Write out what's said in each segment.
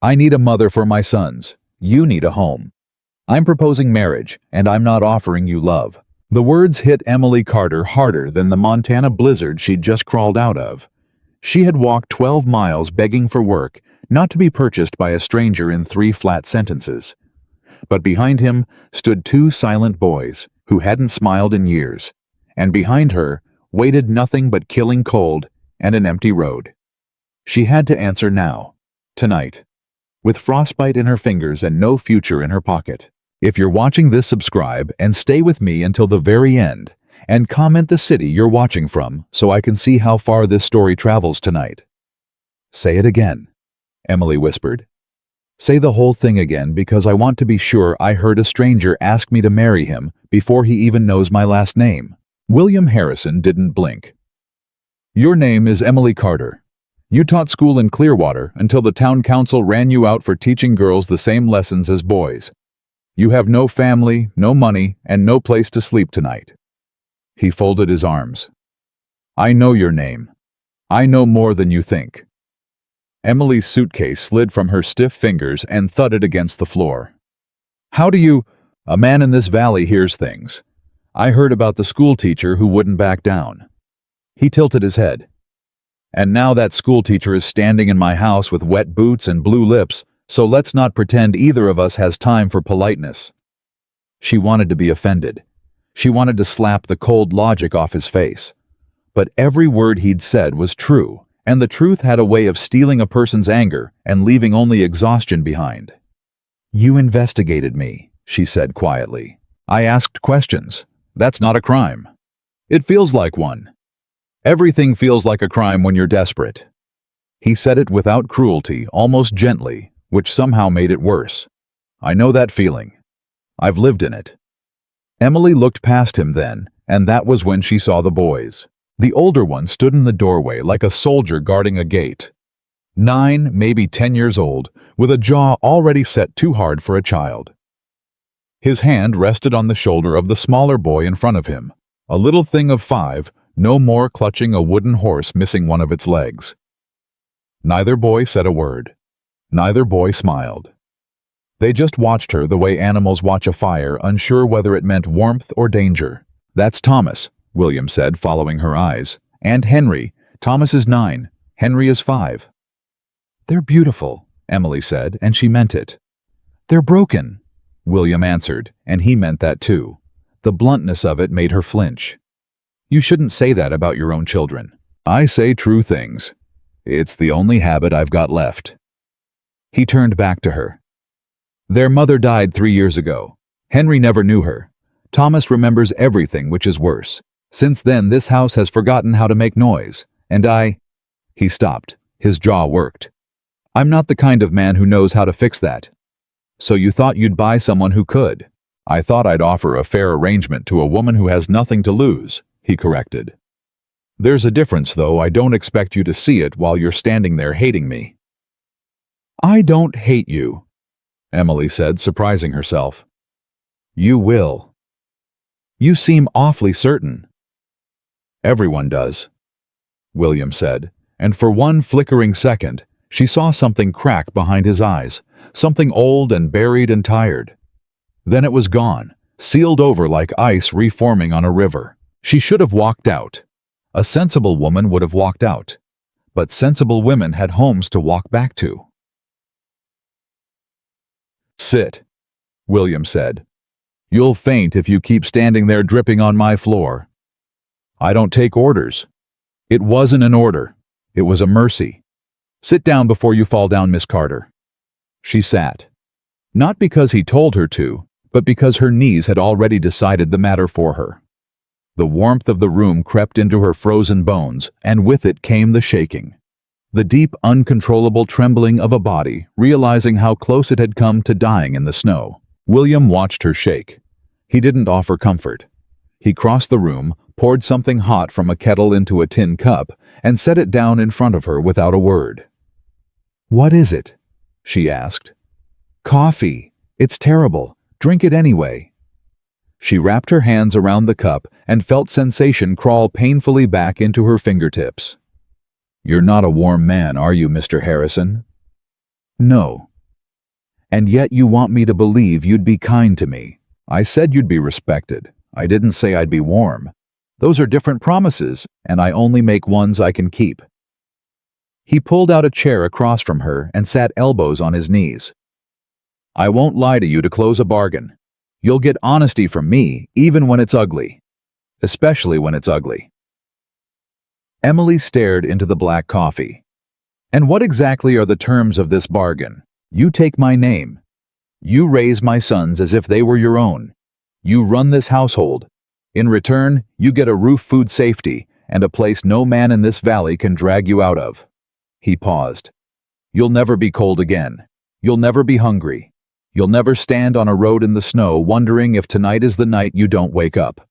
I need a mother for my sons. You need a home. I'm proposing marriage, and I'm not offering you love." The words hit Emily Carter harder than the Montana blizzard she'd just crawled out of. She had walked 12 miles begging for work, not to be purchased by a stranger in 3 flat sentences. But behind him stood 2 silent boys who hadn't smiled in years, and behind her waited nothing but killing cold and an empty road. She had to answer now, tonight, with frostbite in her fingers and no future in her pocket. If you're watching this, subscribe and stay with me until the very end, and comment the city you're watching from so I can see how far this story travels tonight. "Say it again," Emily whispered. "Say the whole thing again, because I want to be sure I heard a stranger ask me to marry him before he even knows my last name." William Harrison didn't blink. "Your name is Emily Carter. You taught school in Clearwater until the town council ran you out for teaching girls the same lessons as boys. You have no family, no money, and no place to sleep tonight." He folded his arms. "I know your name. I know more than you think." Emily's suitcase slid from her stiff fingers and thudded against the floor. "How do you—" "A man in this valley hears things. I heard about the schoolteacher who wouldn't back down." He tilted his head. "And now that schoolteacher is standing in my house with wet boots and blue lips, so let's not pretend either of us has time for politeness." She wanted to be offended. She wanted to slap the cold logic off his face. But every word he'd said was true, and the truth had a way of stealing a person's anger and leaving only exhaustion behind. "You investigated me," she said quietly. "I asked questions. That's not a crime." "It feels like one." "Everything feels like a crime when you're desperate." He said it without cruelty, almost gently, which somehow made it worse. "I know that feeling. I've lived in it." Emily looked past him then, and that was when she saw the boys. The older one stood in the doorway like a soldier guarding a gate. 9, maybe 10 years old, with a jaw already set too hard for a child. His hand rested on the shoulder of the smaller boy in front of him, a little thing of 5, no more clutching a wooden horse missing one of its legs. Neither boy said a word. Neither boy smiled. They just watched her the way animals watch a fire, unsure whether it meant warmth or danger. "That's Thomas," William said, following her eyes. "And Henry. Thomas is 9. Henry is 5. "They're beautiful," Emily said, and she meant it. "They're broken," William answered, and he meant that too. The bluntness of it made her flinch. "You shouldn't say that about your own children." "I say true things. It's the only habit I've got left." He turned back to her. "Their mother died 3 years ago. Henry never knew her. Thomas remembers everything, which is worse. Since then, this house has forgotten how to make noise, and I—" He stopped. His jaw worked. "I'm not the kind of man who knows how to fix that." "So you thought you'd buy someone who could?" "I thought I'd offer a fair arrangement to a woman who has nothing to lose," he corrected. "There's a difference, though. I don't expect you to see it while you're standing there hating me." "I don't hate you," Emily said, surprising herself. "You will." "You seem awfully certain." "Everyone does," William said, and for one flickering second, she saw something crack behind his eyes, something old and buried and tired. Then it was gone, sealed over like ice reforming on a river. She should have walked out. A sensible woman would have walked out. But sensible women had homes to walk back to. "Sit," William said. "You'll faint if you keep standing there dripping on my floor." "I don't take orders." "It wasn't an order. It was a mercy. Sit down before you fall down, Miss Carter." She sat. Not because he told her to, but because her knees had already decided the matter for her. The warmth of the room crept into her frozen bones, and with it came the shaking. The deep, uncontrollable trembling of a body, realizing how close it had come to dying in the snow. William watched her shake. He didn't offer comfort. He crossed the room, poured something hot from a kettle into a tin cup, and set it down in front of her without a word. "What is it?" she asked. "Coffee. It's terrible. Drink it anyway." She wrapped her hands around the cup and felt sensation crawl painfully back into her fingertips. "You're not a warm man, are you, Mr. Harrison?" "No," And yet you want me to believe you'd be kind to me. I said you'd be respected. I didn't say I'd be warm. Those are different promises, and I only make ones I can keep." He pulled out a chair across from her and sat elbows on his knees. "I won't lie to you to close a bargain. You'll get honesty from me even when it's ugly. Especially when it's ugly." Emily stared into the black coffee. "And what exactly are the terms of this bargain? You take my name. You raise my sons as if they were your own. You run this household. In return, you get a roof, food safety, and a place no man in this valley can drag you out of." He paused. "You'll never be cold again. You'll never be hungry. You'll never stand on a road in the snow wondering if tonight is the night you don't wake up."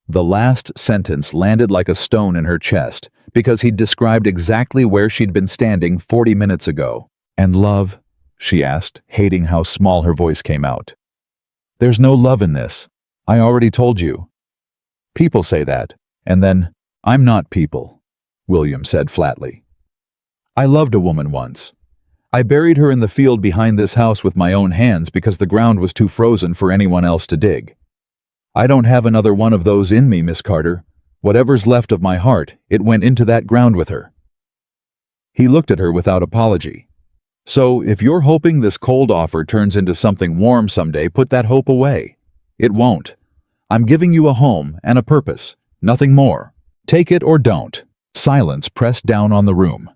The last sentence landed like a stone in her chest because he'd described exactly where she'd been standing 40 minutes ago. "And love?" she asked, hating how small her voice came out. "There's no love in this. I already told you." "People say that, and then, I'm not people," William said flatly. "I loved a woman once. I buried her in the field behind this house with my own hands because the ground was too frozen for anyone else to dig. I don't have another one of those in me, Miss Carter. Whatever's left of my heart, it went into that ground with her." He looked at her without apology. "So, if you're hoping this cold offer turns into something warm someday, put that hope away. It won't. I'm giving you a home and a purpose, nothing more. Take it or don't." Silence pressed down on the room.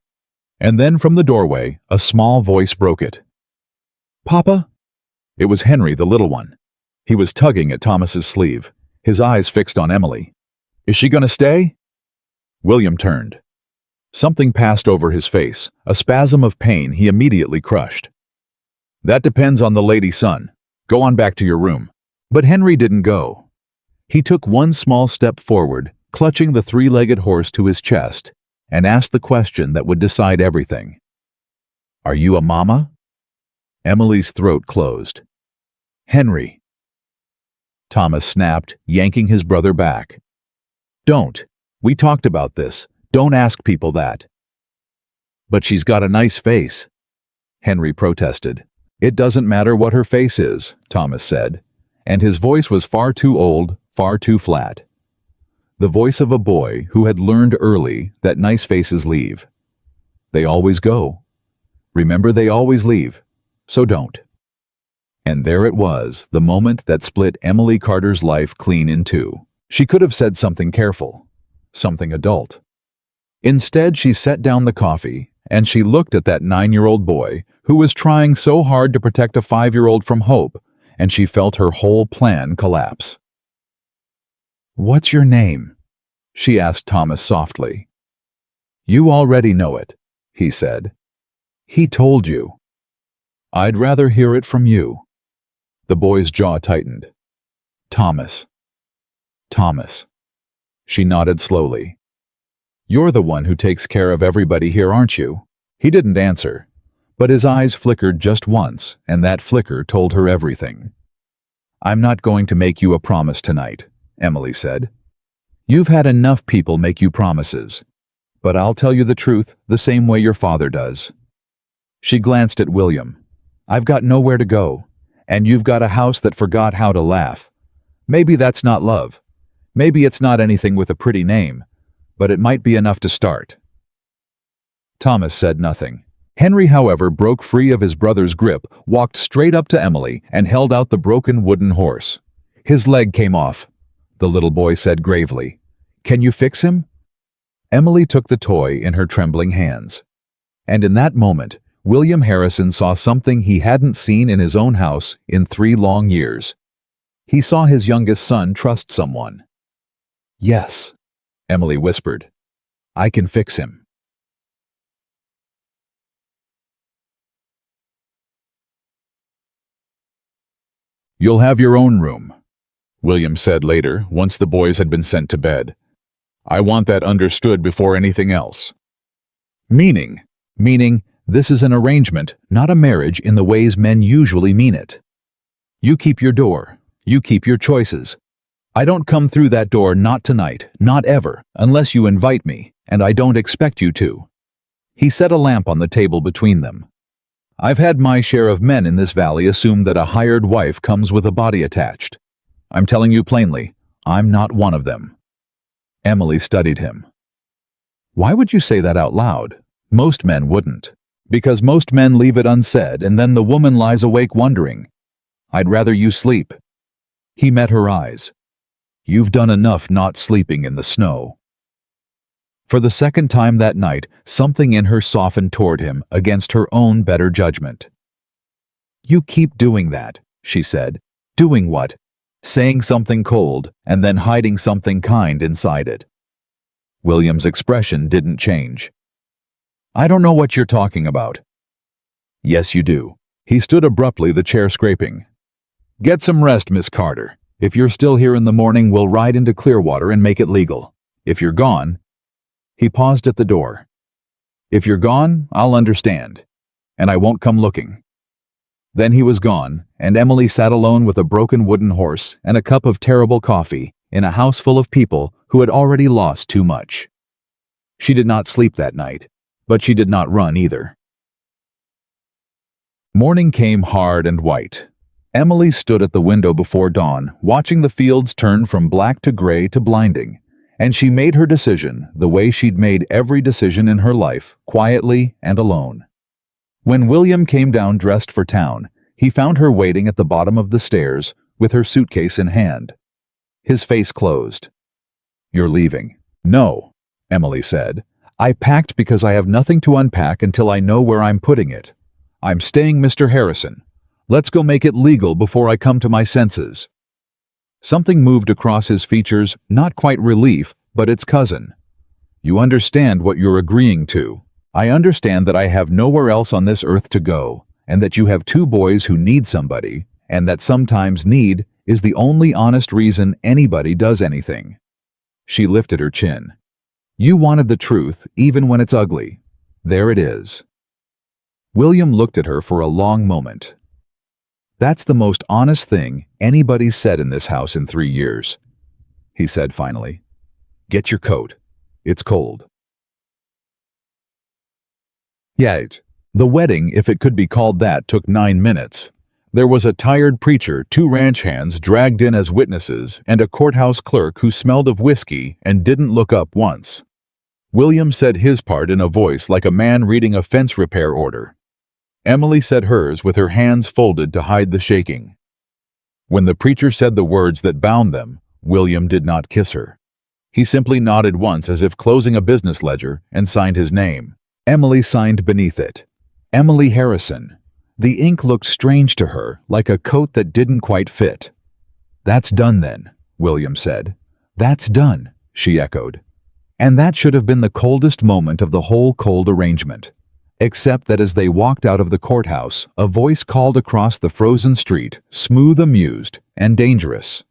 And then from the doorway, a small voice broke it. "Papa?" It was Henry, the little one. He was tugging at Thomas's sleeve, his eyes fixed on Emily. "Is she going to stay?" William turned. Something passed over his face, a spasm of pain he immediately crushed. "That depends on the lady, son. Go on back to your room." But Henry didn't go. He took one small step forward, clutching the three-legged horse to his chest, and asked the question that would decide everything. "Are you a mama?" Emily's throat closed. "Henry." Thomas snapped, yanking his brother back. "Don't. We talked about this. Don't ask people that." "But she's got a nice face," Henry protested. "It doesn't matter what her face is," Thomas said, and his voice was far too old, far too flat. The voice of a boy who had learned early that nice faces leave. They always go. Remember, they always leave. So don't. And there it was, the moment that split Emily Carter's life clean in two. She could have said something careful, something adult. Instead, she set down the coffee, and she looked at that 9-year-old boy who was trying so hard to protect a 5-year-old from hope, and she felt her whole plan collapse. "What's your name?" she asked Thomas softly. "You already know it," he said. "He told you." "I'd rather hear it from you." The boy's jaw tightened. "Thomas. Thomas." She nodded slowly. "You're the one who takes care of everybody here, aren't you?" He didn't answer, but his eyes flickered just once, and that flicker told her everything. "I'm not going to make you a promise tonight," Emily said. "You've had enough people make you promises. But I'll tell you the truth the same way your father does." She glanced at William. "I've got nowhere to go, and you've got a house that forgot how to laugh. Maybe that's not love. Maybe it's not anything with a pretty name, but it might be enough to start." Thomas said nothing. Henry, however, broke free of his brother's grip, walked straight up to Emily, and held out the broken wooden horse. "His leg came off," the little boy said gravely. "Can you fix him?" Emily took the toy in her trembling hands. And in that moment, William Harrison saw something he hadn't seen in his own house in 3 long years. He saw his youngest son trust someone. "Yes," Emily whispered. "I can fix him." "You'll have your own room," William said later, once the boys had been sent to bed. "I want that understood before anything else." Meaning, this is an arrangement, not a marriage in the ways men usually mean it. You keep your door. You keep your choices. I don't come through that door, not tonight, not ever, unless you invite me, and I don't expect you to. He set a lamp on the table between them. I've had my share of men in this valley assume that a hired wife comes with a body attached. I'm telling you plainly, I'm not one of them." Emily studied him. "Why would you say that out loud? Most men wouldn't. Because most men leave it unsaid and then the woman lies awake wondering. I'd rather you sleep." He met her eyes. "You've done enough not sleeping in the snow." For the second time that night, something in her softened toward him against her own better judgment. "You keep doing that," she said. "Doing what?" "Saying something cold and then hiding something kind inside it." William's expression didn't change. "I don't know what you're talking about." "Yes, you do." He stood abruptly, the chair scraping. "Get some rest, Miss Carter. If you're still here in the morning, we'll ride into Clearwater and make it legal. If you're gone—" He paused at the door. "If you're gone, I'll understand. And I won't come looking." Then he was gone, and Emily sat alone with a broken wooden horse and a cup of terrible coffee in a house full of people who had already lost too much. She did not sleep that night, but she did not run either. Morning came hard and white. Emily stood at the window before dawn, watching the fields turn from black to gray to blinding, and she made her decision the way she'd made every decision in her life, quietly and alone. When William came down dressed for town, he found her waiting at the bottom of the stairs with her suitcase in hand. His face closed. "You're leaving." "No," Emily said. "I packed because I have nothing to unpack until I know where I'm putting it. I'm staying, Mr. Harrison. Let's go make it legal before I come to my senses." Something moved across his features, not quite relief, but its cousin. "You understand what you're agreeing to. I understand that I have nowhere else on this earth to go, and that you have two boys who need somebody, and that sometimes need is the only honest reason anybody does anything." She lifted her chin. "You wanted the truth, even when it's ugly. There it is." William looked at her for a long moment. "That's the most honest thing anybody's said in this house in 3 years," he said finally. "Get your coat. It's cold." Yet, the wedding, if it could be called that, took 9 minutes. There was a tired preacher, 2 ranch hands dragged in as witnesses, and a courthouse clerk who smelled of whiskey and didn't look up once. William said his part in a voice like a man reading a fence repair order. Emily said hers with her hands folded to hide the shaking. When the preacher said the words that bound them, William did not kiss her. He simply nodded once as if closing a business ledger and signed his name. Emily signed beneath it. Emily Harrison. The ink looked strange to her, like a coat that didn't quite fit. "That's done then," William said. "That's done," she echoed. And that should have been the coldest moment of the whole cold arrangement. Except that as they walked out of the courthouse, a voice called across the frozen street, smooth, amused, and dangerous.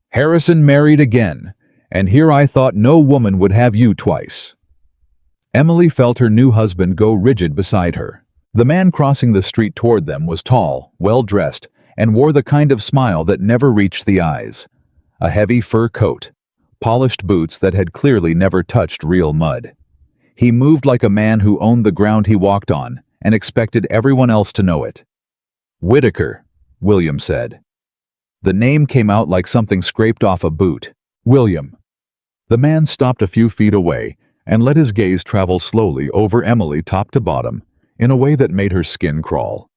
"Harrison married again, and here I thought no woman would have you twice." Emily felt her new husband go rigid beside her. The man crossing the street toward them was tall, well-dressed, and wore the kind of smile that never reached the eyes. A heavy fur coat, polished boots that had clearly never touched real mud. He moved like a man who owned the ground he walked on and expected everyone else to know it. "Whitaker," William said. The name came out like something scraped off a boot. "William." The man stopped a few feet away and let his gaze travel slowly over Emily top to bottom in a way that made her skin crawl.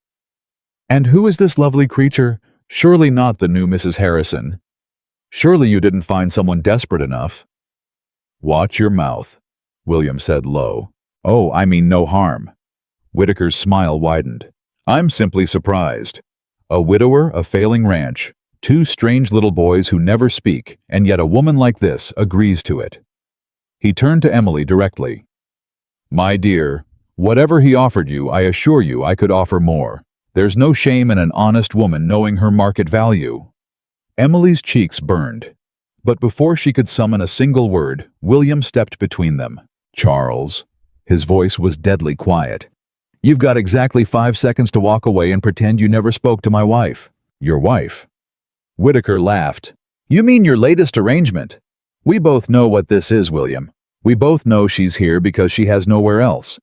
"And who is this lovely creature? Surely not the new Mrs. Harrison. Surely you didn't find someone desperate enough." "Watch your mouth," William said low. "Oh, I mean no harm." Whitaker's smile widened. "I'm simply surprised. A widower, a failing ranch, 2 strange little boys who never speak, and yet a woman like this agrees to it." He turned to Emily directly. "My dear, whatever he offered you, I assure you I could offer more. There's no shame in an honest woman knowing her market value." Emily's cheeks burned. But before she could summon a single word, William stepped between them. "Charles." His voice was deadly quiet. "You've got exactly 5 seconds to walk away and pretend you never spoke to my wife." "Your wife?" Whitaker laughed. "You mean your latest arrangement? We both know what this is, William. We both know she's here because she has nowhere else.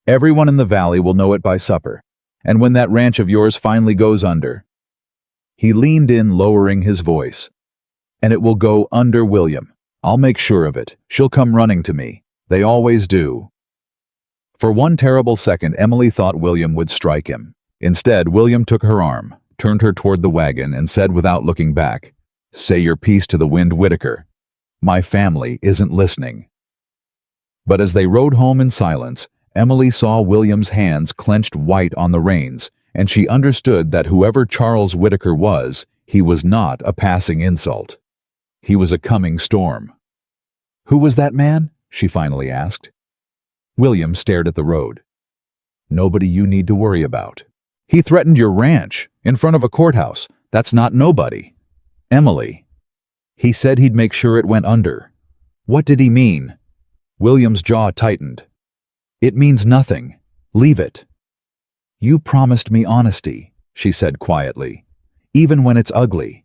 Everyone in the valley will know it by supper. And when that ranch of yours finally goes under." He leaned in, lowering his voice. "And it will go under, William. I'll make sure of it. She'll come running to me. They always do." For one terrible second, Emily thought William would strike him. Instead, William took her arm, turned her toward the wagon, and said without looking back, "Say your piece to the wind, Whitaker. My family isn't listening." But as they rode home in silence, Emily saw William's hands clenched white on the reins, and she understood that whoever Charles Whitaker was, he was not a passing insult. He was a coming storm. "Who was that man?" she finally asked. William stared at the road. "Nobody you need to worry about. He threatened your ranch, in front of a courthouse. That's not nobody." "Emily." "He said he'd make sure it went under." "What did he mean?" William's jaw tightened. "It means nothing. Leave it." "You promised me honesty," she said quietly, "even when it's ugly.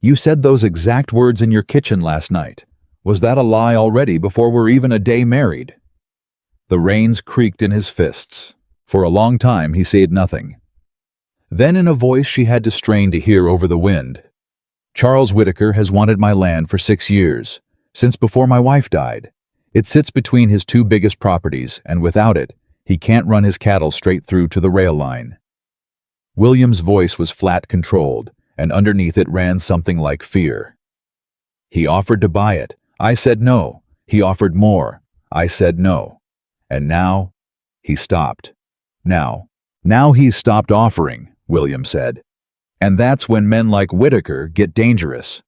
You said those exact words in your kitchen last night. Was that a lie already before we're even a day married?" The reins creaked in his fists. For a long time he said nothing. Then in a voice she had to strain to hear over the wind, "Charles Whitaker has wanted my land for 6 years, since before my wife died. It sits between his 2 biggest properties, and without it, he can't run his cattle straight through to the rail line." William's voice was flat, controlled, and underneath it ran something like fear. "He offered to buy it. I said no. He offered more. I said no. And now," he stopped. Now he's stopped offering," William said. "And that's when men like Whitaker get dangerous."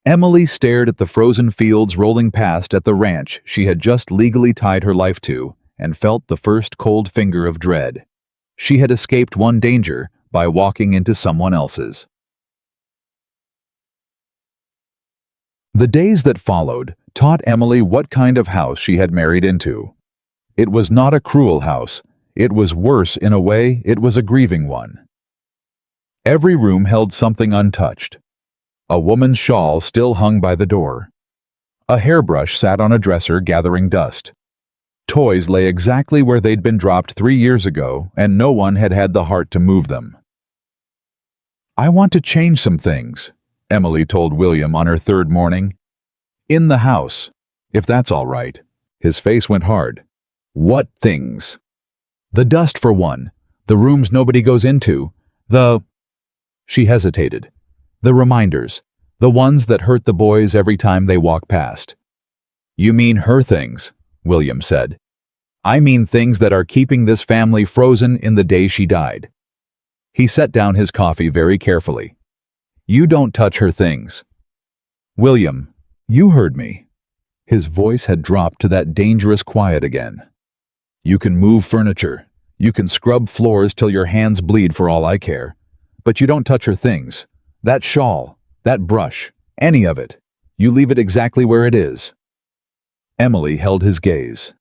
Emily stared at the frozen fields rolling past at the ranch she had just legally tied her life to, and felt the first cold finger of dread. She had escaped one danger by walking into someone else's. The days that followed taught Emily what kind of house she had married into. It was not a cruel house. It was worse in a way. It was a grieving one. Every room held something untouched. A woman's shawl still hung by the door. A hairbrush sat on a dresser gathering dust. Toys lay exactly where they'd been dropped 3 years ago, and no one had had the heart to move them. "I want to change some things," Emily told William on her 3rd morning. "In the house, if that's all right." His face went hard. "What things?" "The dust, for one. The rooms nobody goes into. She hesitated. "The reminders. The ones that hurt the boys every time they walk past." "You mean her things," William said. "I mean things that are keeping this family frozen in the day she died." He set down his coffee very carefully. "You don't touch her things." "William, you heard me." His voice had dropped to that dangerous quiet again. "You can move furniture. You can scrub floors till your hands bleed for all I care. But you don't touch her things. That shawl, that brush, any of it. You leave it exactly where it is." Emily held his gaze.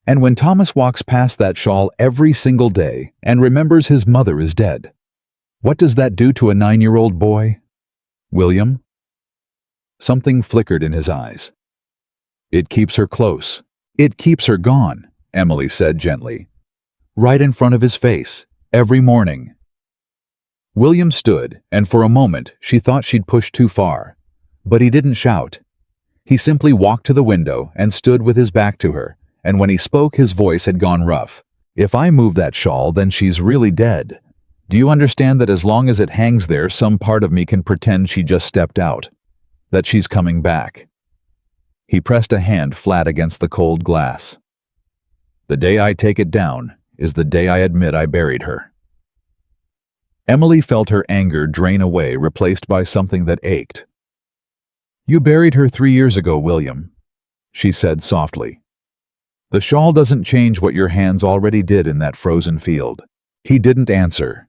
"And when Thomas walks past that shawl every single day and remembers his mother is dead, what does that do to a 9-year-old boy?" "William?" Something flickered in his eyes. "It keeps her close. It keeps her gone," Emily said gently. "Right in front of his face, every morning." William stood, and for a moment she thought she'd pushed too far. But he didn't shout. He simply walked to the window and stood with his back to her, and when he spoke his voice had gone rough. "If I move that shawl, then she's really dead. Do you understand that as long as it hangs there, some part of me can pretend she just stepped out? That she's coming back?" He pressed a hand flat against the cold glass. "The day I take it down is the day I admit I buried her." Emily felt her anger drain away, replaced by something that ached. "You buried her 3 years ago, William," she said softly. "The shawl doesn't change what your hands already did in that frozen field." He didn't answer.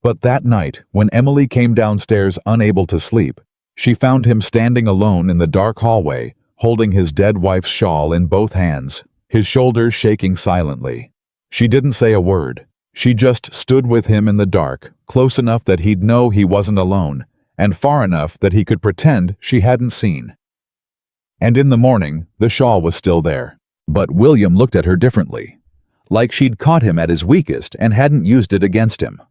But that night, when Emily came downstairs unable to sleep, she found him standing alone in the dark hallway, holding his dead wife's shawl in both hands, his shoulders shaking silently. She didn't say a word. She just stood with him in the dark, close enough that he'd know he wasn't alone, and far enough that he could pretend she hadn't seen. And in the morning, the shawl was still there. But William looked at her differently. like she'd caught him at his weakest and hadn't used it against him.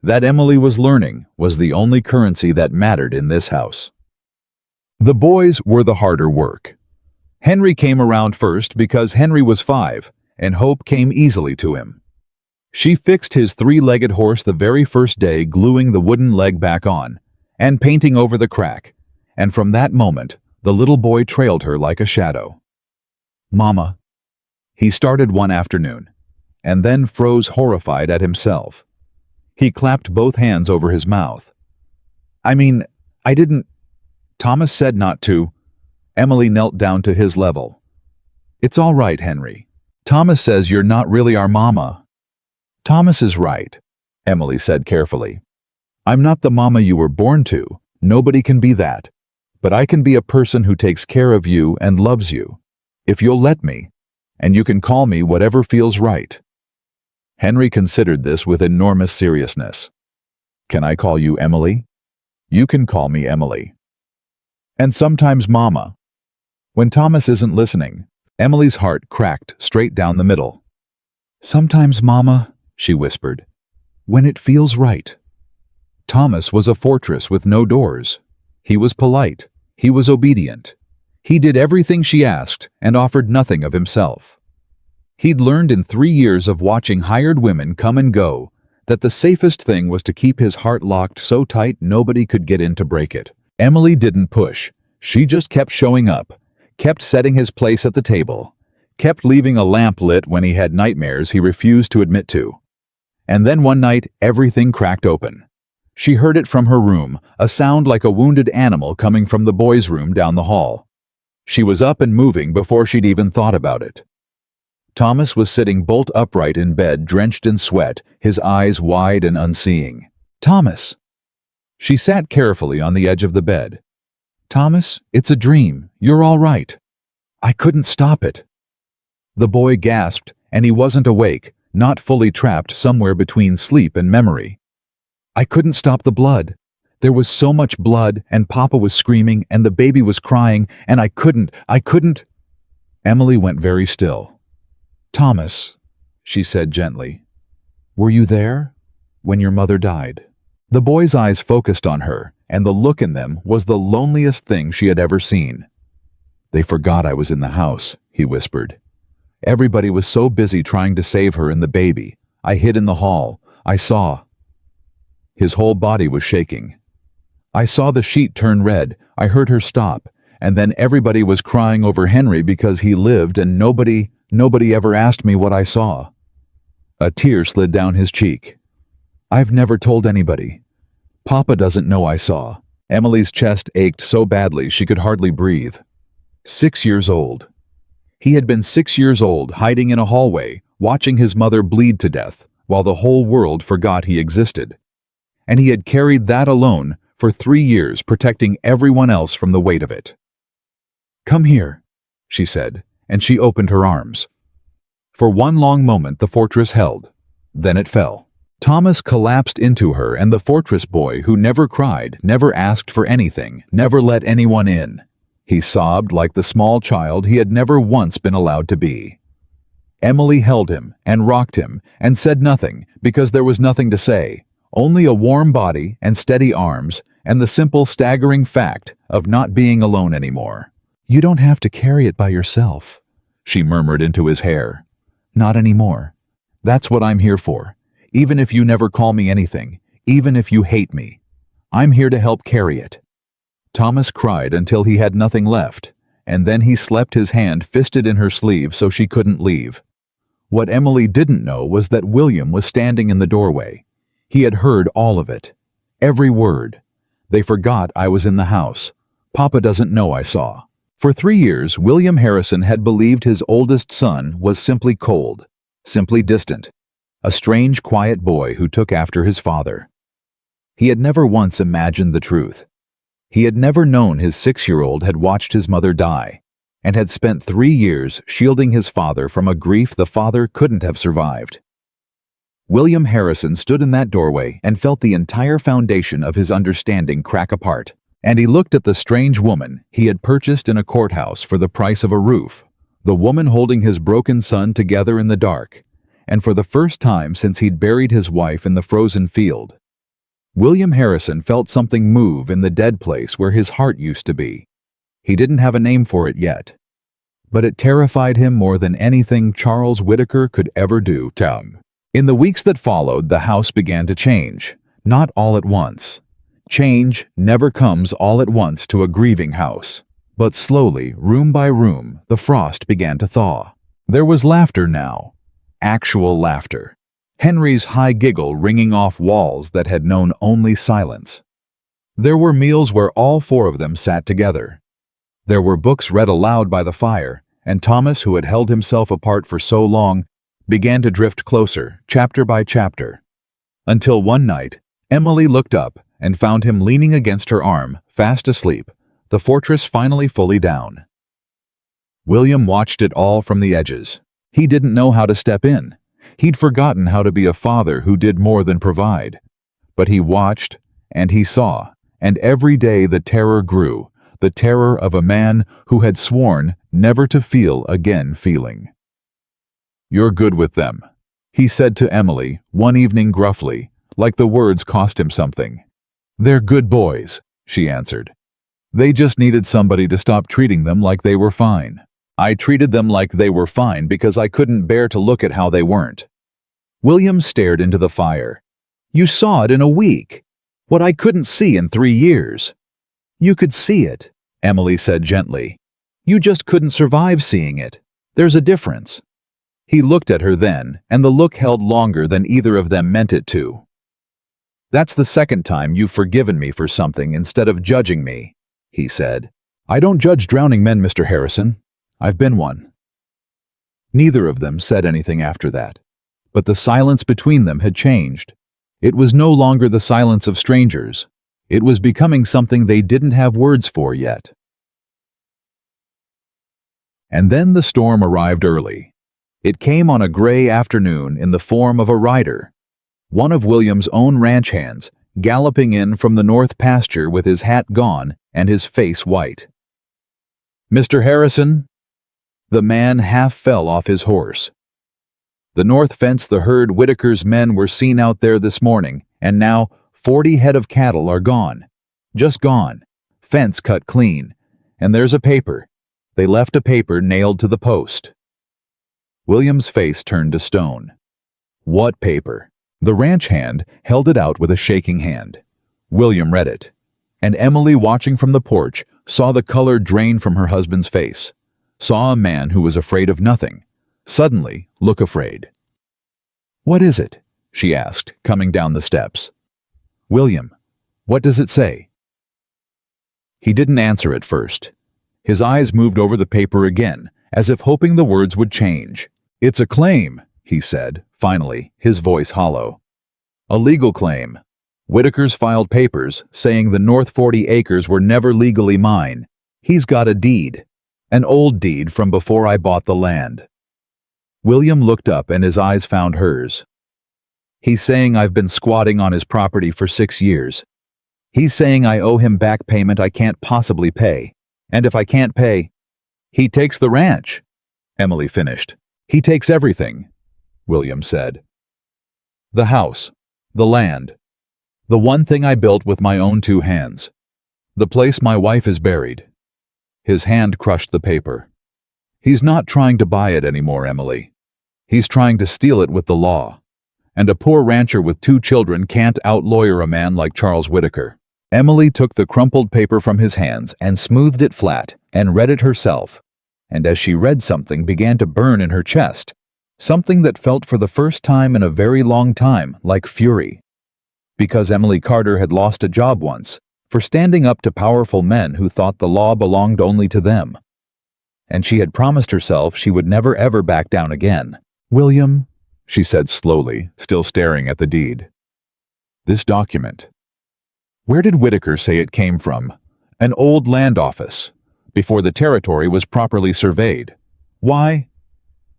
That Emily was learning was the only currency that mattered in this house. The boys were the harder work. Henry came around first because Henry was 5, and Hope came easily to him. She fixed his 3-legged horse the very first day, gluing the wooden leg back on, and painting over the crack, and from that moment, the little boy trailed her like a shadow. "Mama," he started one afternoon, and then froze horrified at himself. He clapped both hands over his mouth. "I mean, I didn't—" Thomas said not to. Emily knelt down to his level. "It's all right, Henry. Thomas says you're not really our mama." "Thomas is right," Emily said carefully. "I'm not the mama you were born to. Nobody can be that. But I can be a person who takes care of you and loves you, if you'll let me, and you can call me whatever feels right." Henry considered this with enormous seriousness. "Can I call you Emily?" "You can call me Emily. And sometimes Mama." When Thomas isn't listening, Emily's heart cracked straight down the middle. "Sometimes Mama," she whispered, "when it feels right." Thomas was a fortress with no doors. He was polite. He was obedient. He did everything she asked and offered nothing of himself. He'd learned in 3 years of watching hired women come and go that the safest thing was to keep his heart locked so tight nobody could get in to break it. Emily didn't push. She just kept showing up, kept setting his place at the table, kept leaving a lamp lit when he had nightmares he refused to admit to. And then one night, everything cracked open. She heard it from her room, a sound like a wounded animal coming from the boys' room down the hall. She was up and moving before she'd even thought about it. Thomas was sitting bolt upright in bed, drenched in sweat, his eyes wide and unseeing. "Thomas!" She sat carefully on the edge of the bed. "Thomas, it's a dream. You're all right." "I couldn't stop it." The boy gasped, and he wasn't awake, not fully trapped somewhere between sleep and memory. "I couldn't stop the blood. There was so much blood, and Papa was screaming, and the baby was crying, and I couldn't. Emily went very still. "Thomas," she said gently, "were you there when your mother died?" The boy's eyes focused on her, and the look in them was the loneliest thing she had ever seen. "They forgot I was in the house," he whispered. "Everybody was so busy trying to save her and the baby. I hid in the hall. I saw—" His whole body was shaking. "I saw the sheet turn red. I heard her stop. And then everybody was crying over Henry because he lived, and nobody ever asked me what I saw." A tear slid down his cheek. "I've never told anybody. Papa doesn't know I saw." Emily's chest ached so badly she could hardly breathe. 6 years old. He had been 6 years old, hiding in a hallway, watching his mother bleed to death, while the whole world forgot he existed. And he had carried that alone for 3 years, protecting everyone else from the weight of it. "Come here," she said, and she opened her arms. For one long moment the fortress held. Then it fell. Thomas collapsed into her, and the fortress boy, who never cried, never asked for anything, never let anyone in. He sobbed like the small child he had never once been allowed to be. Emily held him and rocked him and said nothing because there was nothing to say, only a warm body and steady arms and the simple staggering fact of not being alone anymore. "You don't have to carry it by yourself," she murmured into his hair. "Not anymore. That's what I'm here for. Even if you never call me anything, even if you hate me, I'm here to help carry it." Thomas cried until he had nothing left, and then he slept, his hand fisted in her sleeve so she couldn't leave. What Emily didn't know was that William was standing in the doorway. He had heard all of it. Every word. "They forgot I was in the house. Papa doesn't know I saw." For 3 years, William Harrison had believed his oldest son was simply cold, simply distant, a strange, quiet boy who took after his father. He had never once imagined the truth. He had never known his 6-year-old had watched his mother die, and had spent 3 years shielding his father from a grief the father couldn't have survived. William Harrison stood in that doorway and felt the entire foundation of his understanding crack apart, and he looked at the strange woman he had purchased in a courthouse for the price of a roof, the woman holding his broken son together in the dark, and for the first time since he'd buried his wife in the frozen field. William Harrison felt something move in the dead place where his heart used to be. He didn't have a name for it yet, but it terrified him more than anything Charles Whitaker could ever do to him. In the weeks that followed, the house began to change, not all at once. Change never comes all at once to a grieving house. But slowly, room by room, the frost began to thaw. There was laughter now. Actual laughter. Henry's high giggle ringing off walls that had known only silence. There were meals where all four of them sat together. There were books read aloud by the fire, and Thomas, who had held himself apart for so long, began to drift closer, chapter by chapter. Until one night, Emily looked up and found him leaning against her arm, fast asleep, the fortress finally fully down. William watched it all from the edges. He didn't know how to step in. He'd forgotten how to be a father who did more than provide. But he watched, and he saw, and every day the terror grew, the terror of a man who had sworn never to feel again feeling. "You're good with them," he said to Emily one evening gruffly, like the words cost him something. "They're good boys," she answered. "They just needed somebody to stop treating them like they were fine. I treated them like they were fine because I couldn't bear to look at how they weren't." William stared into the fire. "You saw it in a week. What I couldn't see in 3 years." "You could see it," Emily said gently. "You just couldn't survive seeing it. There's a difference." He looked at her then, and the look held longer than either of them meant it to. "That's the second time you've forgiven me for something instead of judging me," he said. "I don't judge drowning men, Mr. Harrison. I've been one." Neither of them said anything after that, but the silence between them had changed. It was no longer the silence of strangers. It was becoming something they didn't have words for yet. And then the storm arrived early. It came on a gray afternoon in the form of a rider, one of William's own ranch hands, galloping in from the north pasture with his hat gone and his face white. "Mr. Harrison?" The man half fell off his horse. The north fence the herd Whitaker's men were seen out there this morning, and now 40 head of cattle are gone. Just gone. Fence cut clean. And there's a paper. They left a paper nailed to the post. William's face turned to stone. What paper? The ranch hand held it out with a shaking hand. William read it, and Emily, watching from the porch, saw the color drain from her husband's face, saw a man who was afraid of nothing, suddenly look afraid. "What is it?" she asked, coming down the steps. "William, what does it say?" He didn't answer at first. His eyes moved over the paper again, as if hoping the words would change. "It's a claim," he said, finally, his voice hollow. "A legal claim. Whitaker's filed papers saying the North 40 acres were never legally mine. He's got a deed. An old deed from before I bought the land." William looked up and his eyes found hers. "He's saying I've been squatting on his property for 6 years. He's saying I owe him back payment I can't possibly pay. And if I can't pay, he takes the ranch," Emily finished. "He takes everything," William said. "The house, the land, the one thing I built with my own 2 hands, the place my wife is buried." His hand crushed the paper. "He's not trying to buy it anymore, Emily. He's trying to steal it with the law. And a poor rancher with 2 children can't outlawyer a man like Charles Whitaker." Emily took the crumpled paper from his hands and smoothed it flat and read it herself, and as she read something began to burn in her chest, something that felt for the first time in a very long time like fury. Because Emily Carter had lost a job once, for standing up to powerful men who thought the law belonged only to them. And she had promised herself she would never ever back down again. "William," she said slowly, still staring at the deed. "This document. Where did Whitaker say it came from? An old land office, before the territory was properly surveyed. Why?"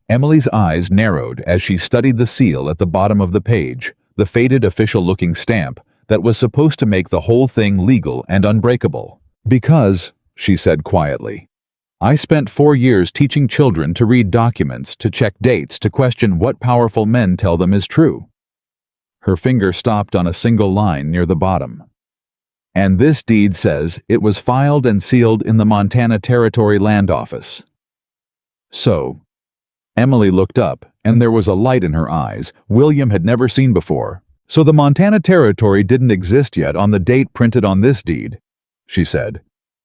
Emily's eyes narrowed as she studied the seal at the bottom of the page, the faded official-looking stamp that was supposed to make the whole thing legal and unbreakable. "Because," she said quietly, I spent 4 years teaching children to read documents, to check dates, to question what powerful men tell them is true. Her finger stopped on a single line near the bottom. And this deed says it was filed and sealed in the Montana Territory Land Office. So, Emily looked up, and there was a light in her eyes William had never seen before. So the Montana Territory didn't exist yet on the date printed on this deed, she said.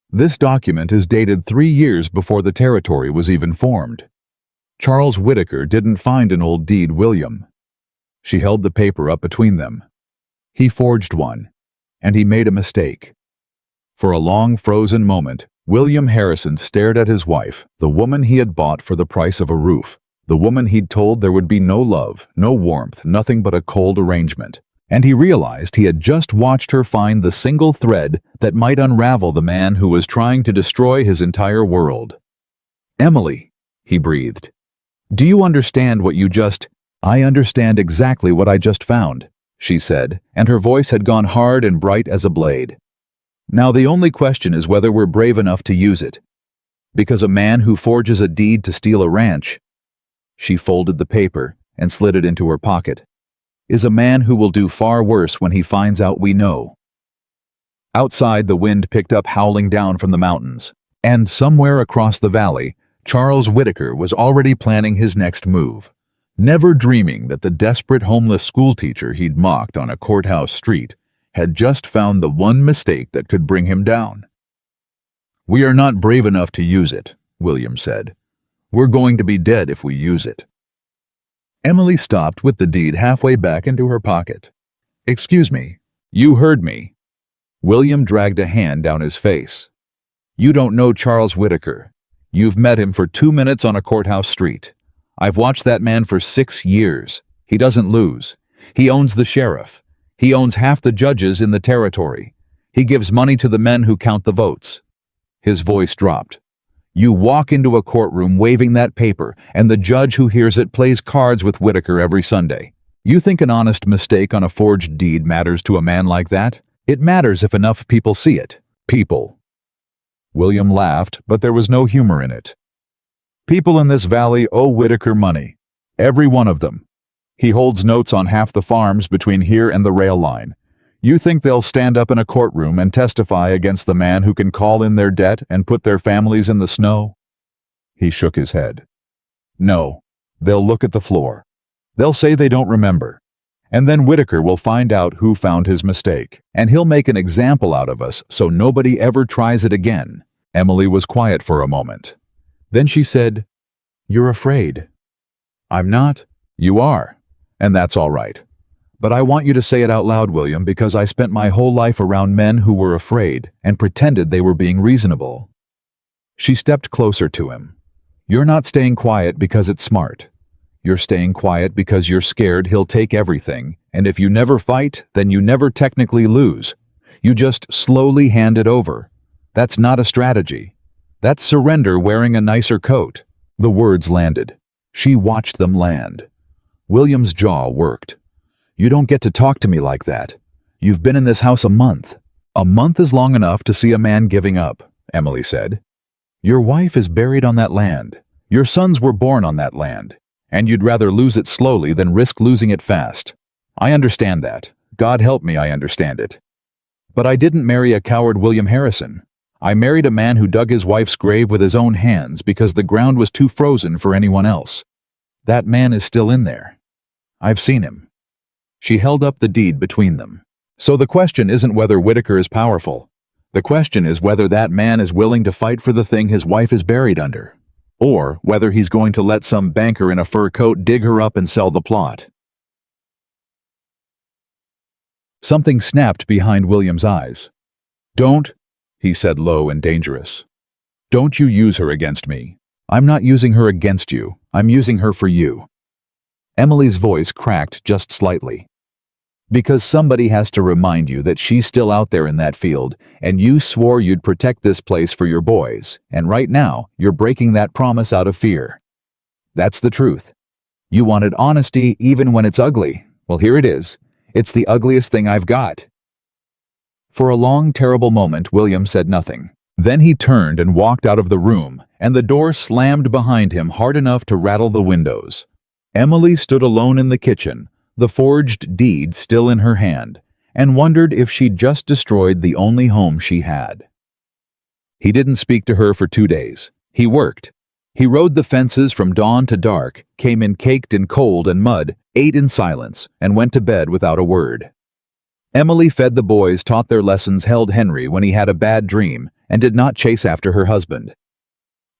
This document is dated 3 years before the territory was even formed. Charles Whitaker didn't find an old deed, William. She held the paper up between them. He forged one, and he made a mistake. For a long frozen moment, William Harrison stared at his wife, the woman he had bought for the price of a roof, the woman he'd told there would be no love, no warmth, nothing but a cold arrangement. And he realized he had just watched her find the single thread that might unravel the man who was trying to destroy his entire world. "Emily," he breathed. "Do you understand what you just—" "I understand exactly what I just found," she said, and her voice had gone hard and bright as a blade. "Now the only question is whether we're brave enough to use it. Because a man who forges a deed to steal a ranch," she folded the paper and slid it into her pocket, "is a man who will do far worse when he finds out we know." Outside, the wind picked up howling down from the mountains, and somewhere across the valley, Charles Whitaker was already planning his next move, never dreaming that the desperate homeless schoolteacher he'd mocked on a courthouse street had just found the one mistake that could bring him down. "We are not brave enough to use it," William said. "We're going to be dead if we use it." Emily stopped with the deed halfway back into her pocket. "Excuse me, you heard me." William dragged a hand down his face. "You don't know Charles Whitaker. You've met him for 2 minutes on a courthouse street. I've watched that man for 6 years. He doesn't lose. He owns the sheriff. He owns half the judges in the territory. He gives money to the men who count the votes." His voice dropped. "You walk into a courtroom waving that paper, and the judge who hears it plays cards with Whitaker every Sunday. You think an honest mistake on a forged deed matters to a man like that? It matters if enough people see it. People." William laughed, but there was no humor in it. "People in this valley owe Whitaker money. Every one of them. He holds notes on half the farms between here and the rail line. You think they'll stand up in a courtroom and testify against the man who can call in their debt and put their families in the snow?" He shook his head. "No, they'll look at the floor. They'll say they don't remember. And then Whitaker will find out who found his mistake, and he'll make an example out of us so nobody ever tries it again." Emily was quiet for a moment. Then she said, "You're afraid." "I'm not." "You are, and that's all right. But I want you to say it out loud, William, because I spent my whole life around men who were afraid and pretended they were being reasonable." She stepped closer to him. "You're not staying quiet because it's smart. You're staying quiet because you're scared he'll take everything, and if you never fight, then you never technically lose. You just slowly hand it over. That's not a strategy. That's surrender wearing a nicer coat." The words landed. She watched them land. William's jaw worked. "You don't get to talk to me like that. You've been in this house a month." "A month is long enough to see a man giving up," Emily said. "Your wife is buried on that land. Your sons were born on that land. And you'd rather lose it slowly than risk losing it fast. I understand that. God help me, I understand it. But I didn't marry a coward William Harrison. I married a man who dug his wife's grave with his own hands because the ground was too frozen for anyone else. That man is still in there. I've seen him." She held up the deed between them. "So the question isn't whether Whitaker is powerful. The question is whether that man is willing to fight for the thing his wife is buried under. Or whether he's going to let some banker in a fur coat dig her up and sell the plot." Something snapped behind William's eyes. "Don't," he said low and dangerous. "Don't you use her against me. I'm not using her against you. I'm using her for you." Emily's voice cracked just slightly. "Because somebody has to remind you that she's still out there in that field, and you swore you'd protect this place for your boys, and right now you're breaking that promise out of fear. That's the truth. You wanted honesty even when it's ugly. Well, here it is. It's the ugliest thing I've got." For a long, terrible moment, William said nothing. Then he turned and walked out of the room, and the door slammed behind him hard enough to rattle the windows. Emily stood alone in the kitchen, the forged deed still in her hand, and wondered if she'd just destroyed the only home she had. He didn't speak to her for 2 days. He worked. He rode the fences from dawn to dark, came in caked in cold and mud, ate in silence, and went to bed without a word. Emily fed the boys, taught their lessons, held Henry when he had a bad dream, and did not chase after her husband.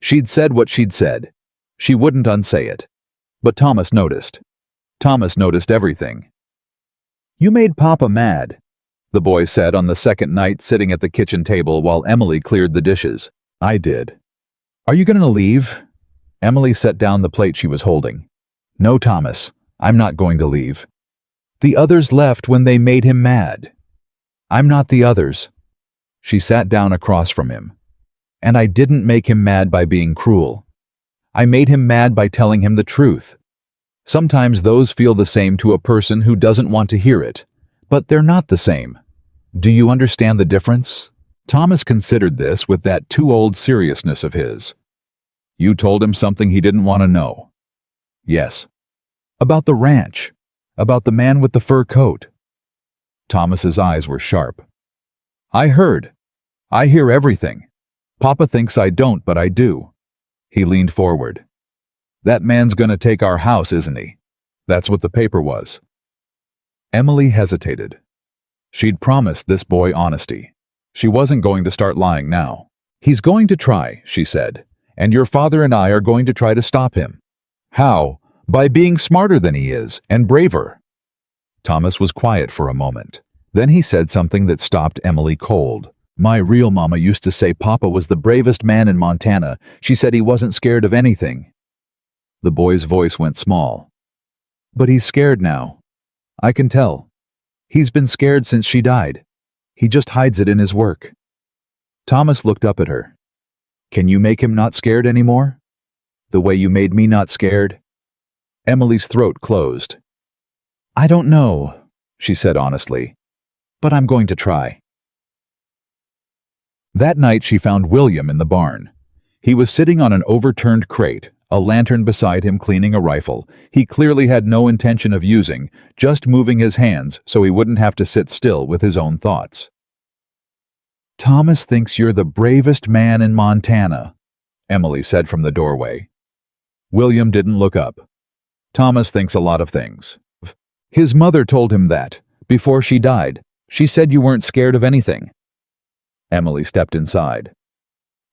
She'd said what she'd said. She wouldn't unsay it. But Thomas noticed. Thomas noticed everything. "You made Papa mad," the boy said on the second night, sitting at the kitchen table while Emily cleared the dishes. "I did." "Are you going to leave?" Emily set down the plate she was holding. "No, Thomas, I'm not going to leave. The others left when they made him mad. I'm not the others." She sat down across from him. "And I didn't make him mad by being cruel. I made him mad by telling him the truth. Sometimes those feel the same to a person who doesn't want to hear it, but they're not the same. Do you understand the difference?" Thomas considered this with that too-old seriousness of his. "You told him something he didn't want to know." "Yes." "About the ranch. About the man with the fur coat." Thomas's eyes were sharp. "I heard. I hear everything. Papa thinks I don't, but I do." He leaned forward. "That man's gonna take our house, isn't he? That's what the paper was." Emily hesitated. She'd promised this boy honesty. She wasn't going to start lying now. "He's going to try," she said, "and your father and I are going to try to stop him." "How?" "By being smarter than he is, and braver." Thomas was quiet for a moment. Then he said something that stopped Emily cold. "My real mama used to say Papa was the bravest man in Montana. She said he wasn't scared of anything." The boy's voice went small. "But he's scared now. I can tell. He's been scared since she died. He just hides it in his work." Thomas looked up at her. "Can you make him not scared anymore? The way you made me not scared?" Emily's throat closed. "I don't know," she said honestly, "but I'm going to try." That night she found William in the barn. He was sitting on an overturned crate, a lantern beside him, cleaning a rifle he clearly had no intention of using, just moving his hands so he wouldn't have to sit still with his own thoughts. "Thomas thinks you're the bravest man in Montana," Emily said from the doorway. William didn't look up. "Thomas thinks a lot of things. His mother told him that, before she died. She said you weren't scared of anything." Emily stepped inside.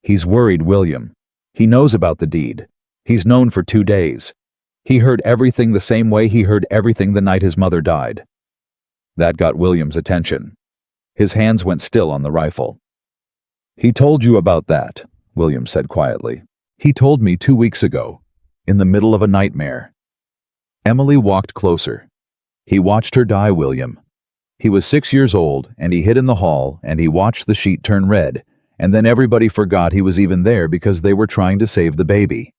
"He's worried, William. He knows about the deed. He's known for 2 days. He heard everything the same way he heard everything the night his mother died." That got William's attention. His hands went still on the rifle. "He told you about that," William said quietly. "He told me 2 weeks ago, in the middle of a nightmare." Emily walked closer. "He watched her die, William. He was 6 years old, and he hid in the hall, and he watched the sheet turn red, and then everybody forgot he was even there because they were trying to save the baby.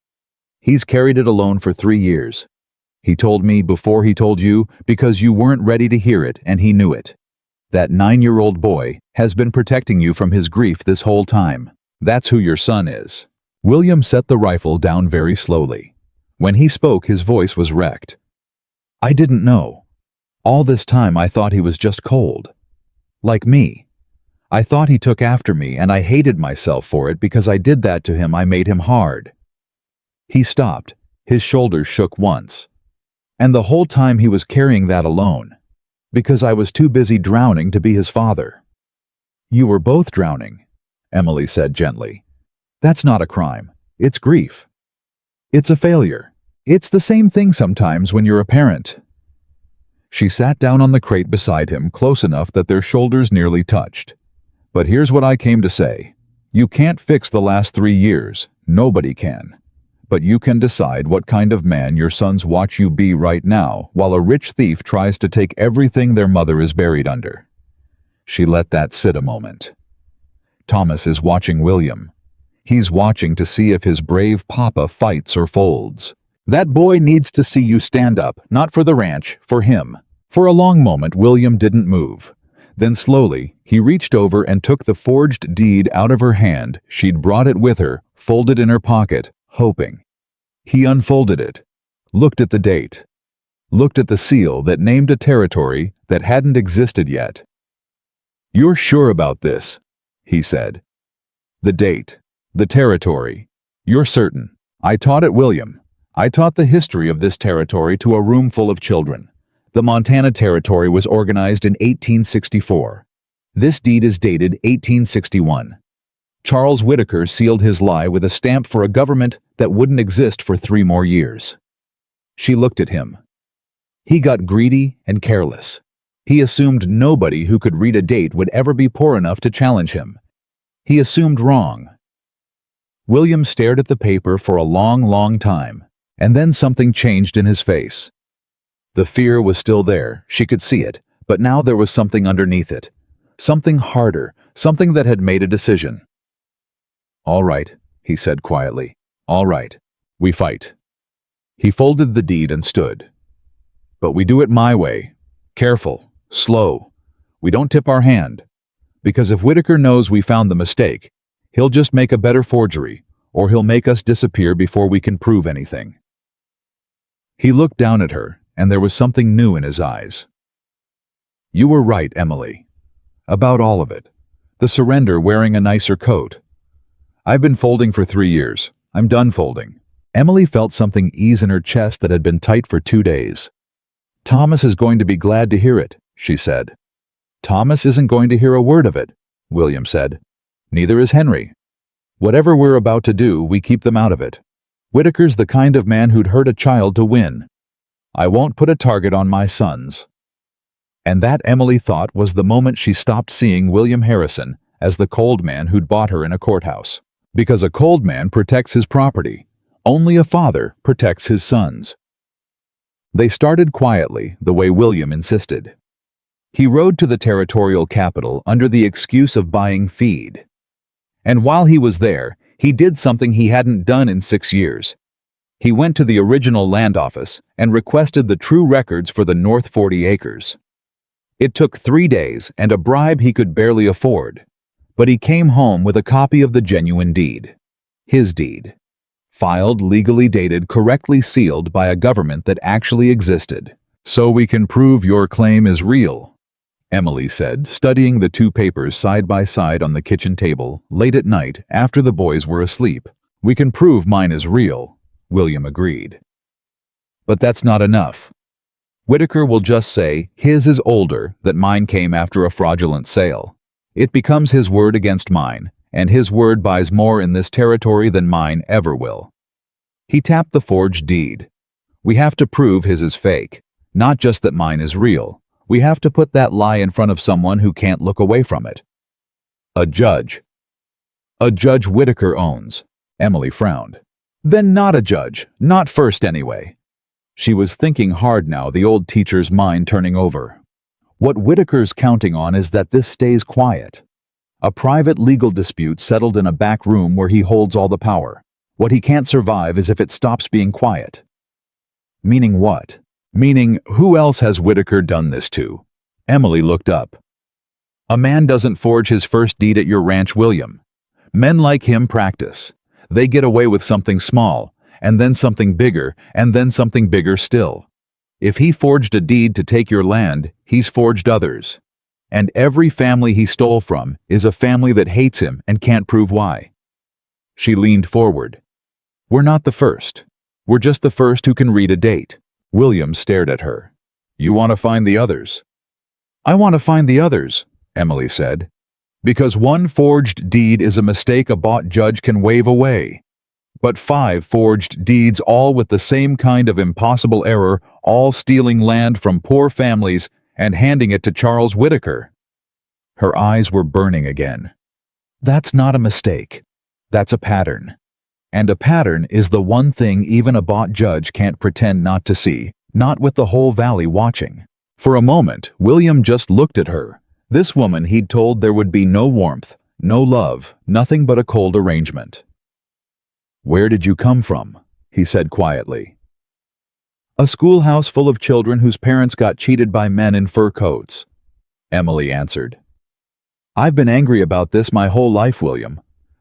He's carried it alone for 3 years. He told me before he told you because you weren't ready to hear it, and he knew it. That 9-year-old boy has been protecting you from his grief this whole time. That's who your son is." William set the rifle down very slowly. When he spoke, his voice was wrecked. "I didn't know. All this time I thought he was just cold. Like me. I thought he took after me, and I hated myself for it because I did that to him. I made him hard." He stopped. His shoulders shook once. "And the whole time he was carrying that alone. Because I was too busy drowning to be his father." "You were both drowning," Emily said gently. "That's not a crime. It's grief. It's a failure. It's the same thing sometimes when you're a parent." She sat down on the crate beside him, close enough that their shoulders nearly touched. "But here's what I came to say. You can't fix the last 3 years. Nobody can. But you can decide what kind of man your sons watch you be right now while a rich thief tries to take everything their mother is buried under." She let that sit a moment. Thomas is watching William. He's watching to see if his brave papa fights or folds. That boy needs to see you stand up, not for the ranch, for him. For a long moment, William didn't move. Then slowly, he reached over and took the forged deed out of her hand. She'd brought it with her, folded in her pocket, hoping. He unfolded it, looked at the date, looked at the seal that named a territory that hadn't existed yet. "You're sure about this?" he said. "The date, the territory. You're certain?" "I taught at William. I taught the history of this territory to a room full of children. The Montana Territory was organized in 1864. This deed is dated 1861. Charles Whitaker sealed his lie with a stamp for a government that wouldn't exist for 3 more years. She looked at him. He got greedy and careless. He assumed nobody who could read a date would ever be poor enough to challenge him. He assumed wrong. William stared at the paper for a long, long time, and then something changed in his face. The fear was still there, she could see it, but now there was something underneath it. Something harder, something that had made a decision. "All right," he said quietly. "All right. We fight." He folded the deed and stood. "But we do it my way. Careful, slow. We don't tip our hand. Because if Whitaker knows we found the mistake, he'll just make a better forgery, or he'll make us disappear before we can prove anything." He looked down at her, and there was something new in his eyes. "You were right, Emily. About all of it. The surrender wearing a nicer coat. I've been folding for 3 years. I'm done folding." Emily felt something ease in her chest that had been tight for 2 days. "Thomas is going to be glad to hear it," she said. "Thomas isn't going to hear a word of it," William said. "Neither is Henry. Whatever we're about to do, we keep them out of it. Whitaker's the kind of man who'd hurt a child to win. I won't put a target on my sons." And that, Emily thought, was the moment she stopped seeing William Harrison as the cold man who'd bought her in a courthouse. Because a cold man protects his property. Only a father protects his sons. They started quietly, the way William insisted. He rode to the territorial capital under the excuse of buying feed. And while he was there, he did something he hadn't done in 6 years. He went to the original land office and requested the true records for the North 40 acres. It took 3 days and a bribe he could barely afford, but he came home with a copy of the genuine deed. His deed. Filed, legally dated, correctly sealed by a government that actually existed. "So we can prove your claim is real," Emily said, studying the 2 papers side by side on the kitchen table, late at night after the boys were asleep. "We can prove mine is real," William agreed. "But that's not enough. Whitaker will just say his is older, that mine came after a fraudulent sale. It becomes his word against mine, and his word buys more in this territory than mine ever will." He tapped the forged deed. "We have to prove his is fake, not just that mine is real. We have to put that lie in front of someone who can't look away from it." "A judge." "A judge Whitaker owns." Emily frowned. "Then not a judge, not first anyway." She was thinking hard now, the old teacher's mind turning over. What Whitaker's counting on is that this stays quiet. A private legal dispute settled in a back room where he holds all the power. What he can't survive is if it stops being quiet. Meaning what? Meaning, who else has Whitaker done this to? Emily looked up. "A man doesn't forge his first deed at your ranch, William. Men like him practice. They get away with something small, and then something bigger, and then something bigger still. If he forged a deed to take your land, he's forged others. And every family he stole from is a family that hates him and can't prove why." She leaned forward. "We're not the first. We're just the first who can read a date." William stared at her. "You want to find the others?" "I want to find the others," Emily said. "Because one forged deed is a mistake a bought judge can wave away. But 5 forged deeds, all with the same kind of impossible error, all stealing land from poor families and handing it to Charles Whitaker." Her eyes were burning again. "That's not a mistake. That's a pattern. And a pattern is the one thing even a bought judge can't pretend not to see, not with the whole valley watching." For a moment, William just looked at her. This woman he'd told there would be no warmth, no love, nothing but a cold arrangement. "Where did you come from?" he said quietly. "A schoolhouse full of children whose parents got cheated by men in fur coats." Emily answered. I've been angry about this my whole life, William.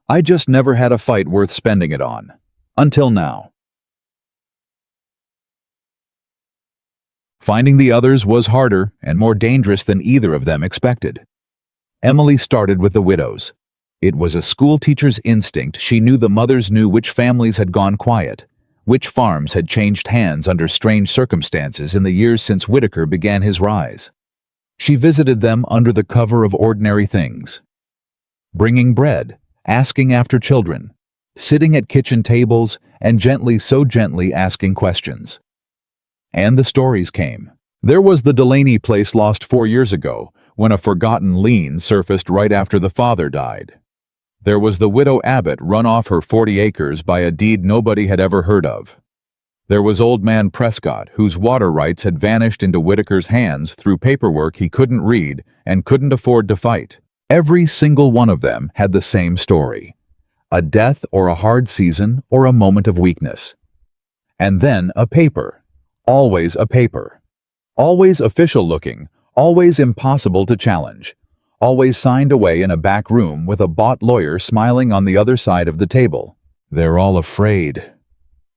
I just never had a fight worth spending it on. Until now. Finding the others was harder and more dangerous than either of them expected. Emily started with the widows. It was a schoolteacher's instinct. She knew the mothers knew which families had gone quiet, which farms had changed hands under strange circumstances in the years since Whitaker began his rise. She visited them under the cover of ordinary things. Bringing bread, asking after children, sitting at kitchen tables, and so gently asking questions. And the stories came. There was the Delaney place lost 4 years ago, when a forgotten lien surfaced right after the father died. There was the widow Abbott run off her 40 acres by a deed nobody had ever heard of. There was old man Prescott, whose water rights had vanished into Whitaker's hands through paperwork he couldn't read and couldn't afford to fight. Every single one of them had the same story: a death or a hard season or a moment of weakness. And then a paper. Always a paper. Always official-looking, always impossible to challenge, always signed away in a back room with a bought lawyer smiling on the other side of the table. They're all afraid,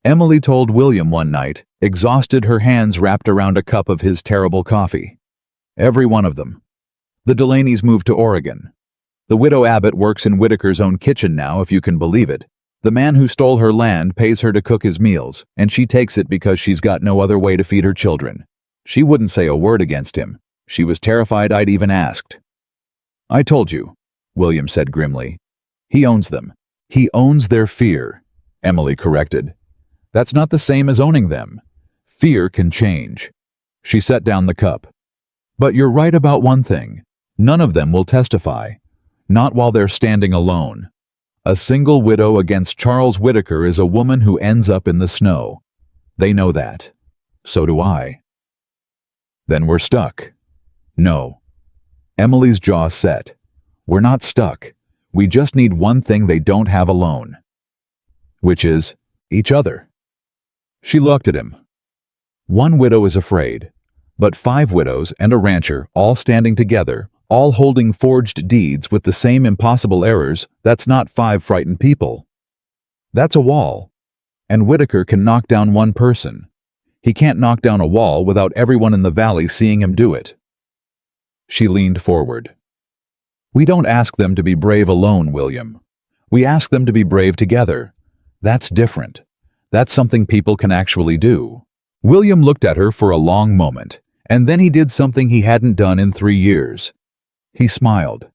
Emily told William one night, exhausted, her hands wrapped around a cup of his terrible coffee. Every one of them. The Delaneys moved to Oregon. The widow Abbott works in Whitaker's own kitchen now, if you can believe it. The man who stole her land pays her to cook his meals, and she takes it because she's got no other way to feed her children. She wouldn't say a word against him. She was terrified I'd even asked. I told you, William said grimly. He owns them. He owns their fear, Emily corrected. That's not the same as owning them. Fear can change. She set down the cup. But you're right about one thing. None of them will testify. Not while they're standing alone. A single widow against Charles Whitaker is a woman who ends up in the snow. They know that. So do I. Then we're stuck. No. Emily's jaw set. We're not stuck. We just need one thing they don't have alone. Which is each other. She looked at him. One widow is afraid, but 5 widows and a rancher all standing together, all holding forged deeds with the same impossible errors, that's not 5 frightened people. That's a wall. And Whitaker can knock down one person. He can't knock down a wall without everyone in the valley seeing him do it. She leaned forward. We don't ask them to be brave alone, William. We ask them to be brave together. That's different. That's something people can actually do. William looked at her for a long moment, and then he did something he hadn't done in 3 years. He smiled.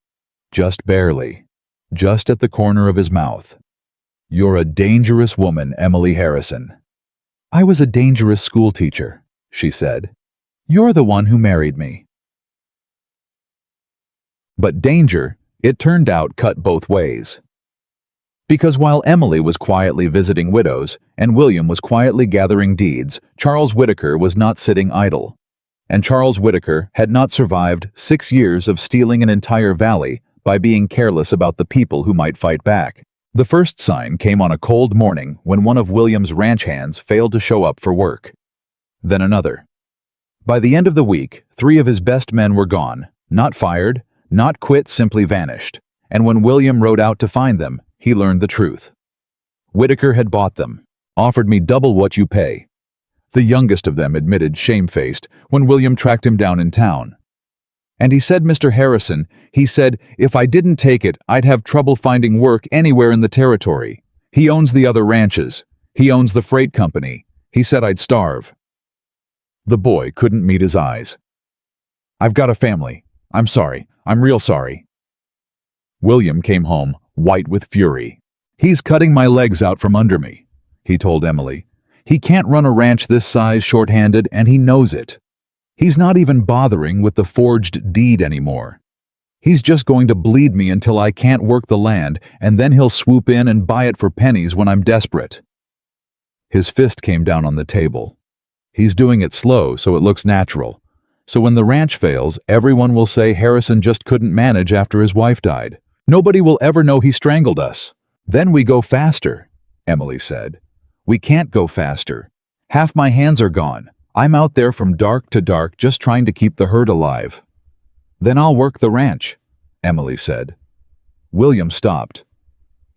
Just barely. Just at the corner of his mouth. You're a dangerous woman, Emily Harrison. I was a dangerous schoolteacher, she said. You're the one who married me. But danger, it turned out, cut both ways. Because while Emily was quietly visiting widows and William was quietly gathering deeds, Charles Whitaker was not sitting idle. And Charles Whitaker had not survived 6 years of stealing an entire valley by being careless about the people who might fight back. The first sign came on a cold morning when one of William's ranch hands failed to show up for work. Then another. By the end of the week, 3 of his best men were gone, not fired, not quit, simply vanished. And when William rode out to find them, he learned the truth. Whitaker had bought them, offered me double what you pay. The youngest of them admitted, shamefaced, when William tracked him down in town. And he said, Mr. Harrison, he said, if I didn't take it, I'd have trouble finding work anywhere in the territory. He owns the other ranches. He owns the freight company. He said I'd starve. The boy couldn't meet his eyes. I've got a family. I'm sorry. I'm real sorry. William came home, white with fury. He's cutting my legs out from under me, he told Emily. He can't run a ranch this size short-handed, and he knows it. He's not even bothering with the forged deed anymore. He's just going to bleed me until I can't work the land, and then he'll swoop in and buy it for pennies when I'm desperate. His fist came down on the table. He's doing it slow so it looks natural. So when the ranch fails, everyone will say Harrison just couldn't manage after his wife died. Nobody will ever know he strangled us. Then we go faster, Emily said. We can't go faster. Half my hands are gone. I'm out there from dark to dark just trying to keep the herd alive. Then I'll work the ranch, Emily said. William stopped.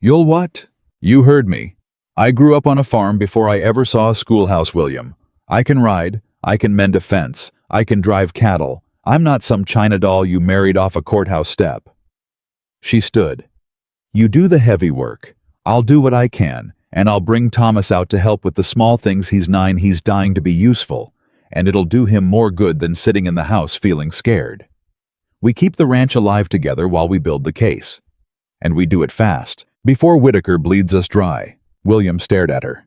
You'll what? You heard me. I grew up on a farm before I ever saw a schoolhouse, William. I can ride, I can mend a fence, I can drive cattle. I'm not some China doll you married off a courthouse step. She stood. You do the heavy work. I'll do what I can, and I'll bring Thomas out to help with the small things. He's 9, he's dying to be useful, and it'll do him more good than sitting in the house feeling scared. We keep the ranch alive together while we build the case. And we do it fast, before Whitaker bleeds us dry. William stared at her.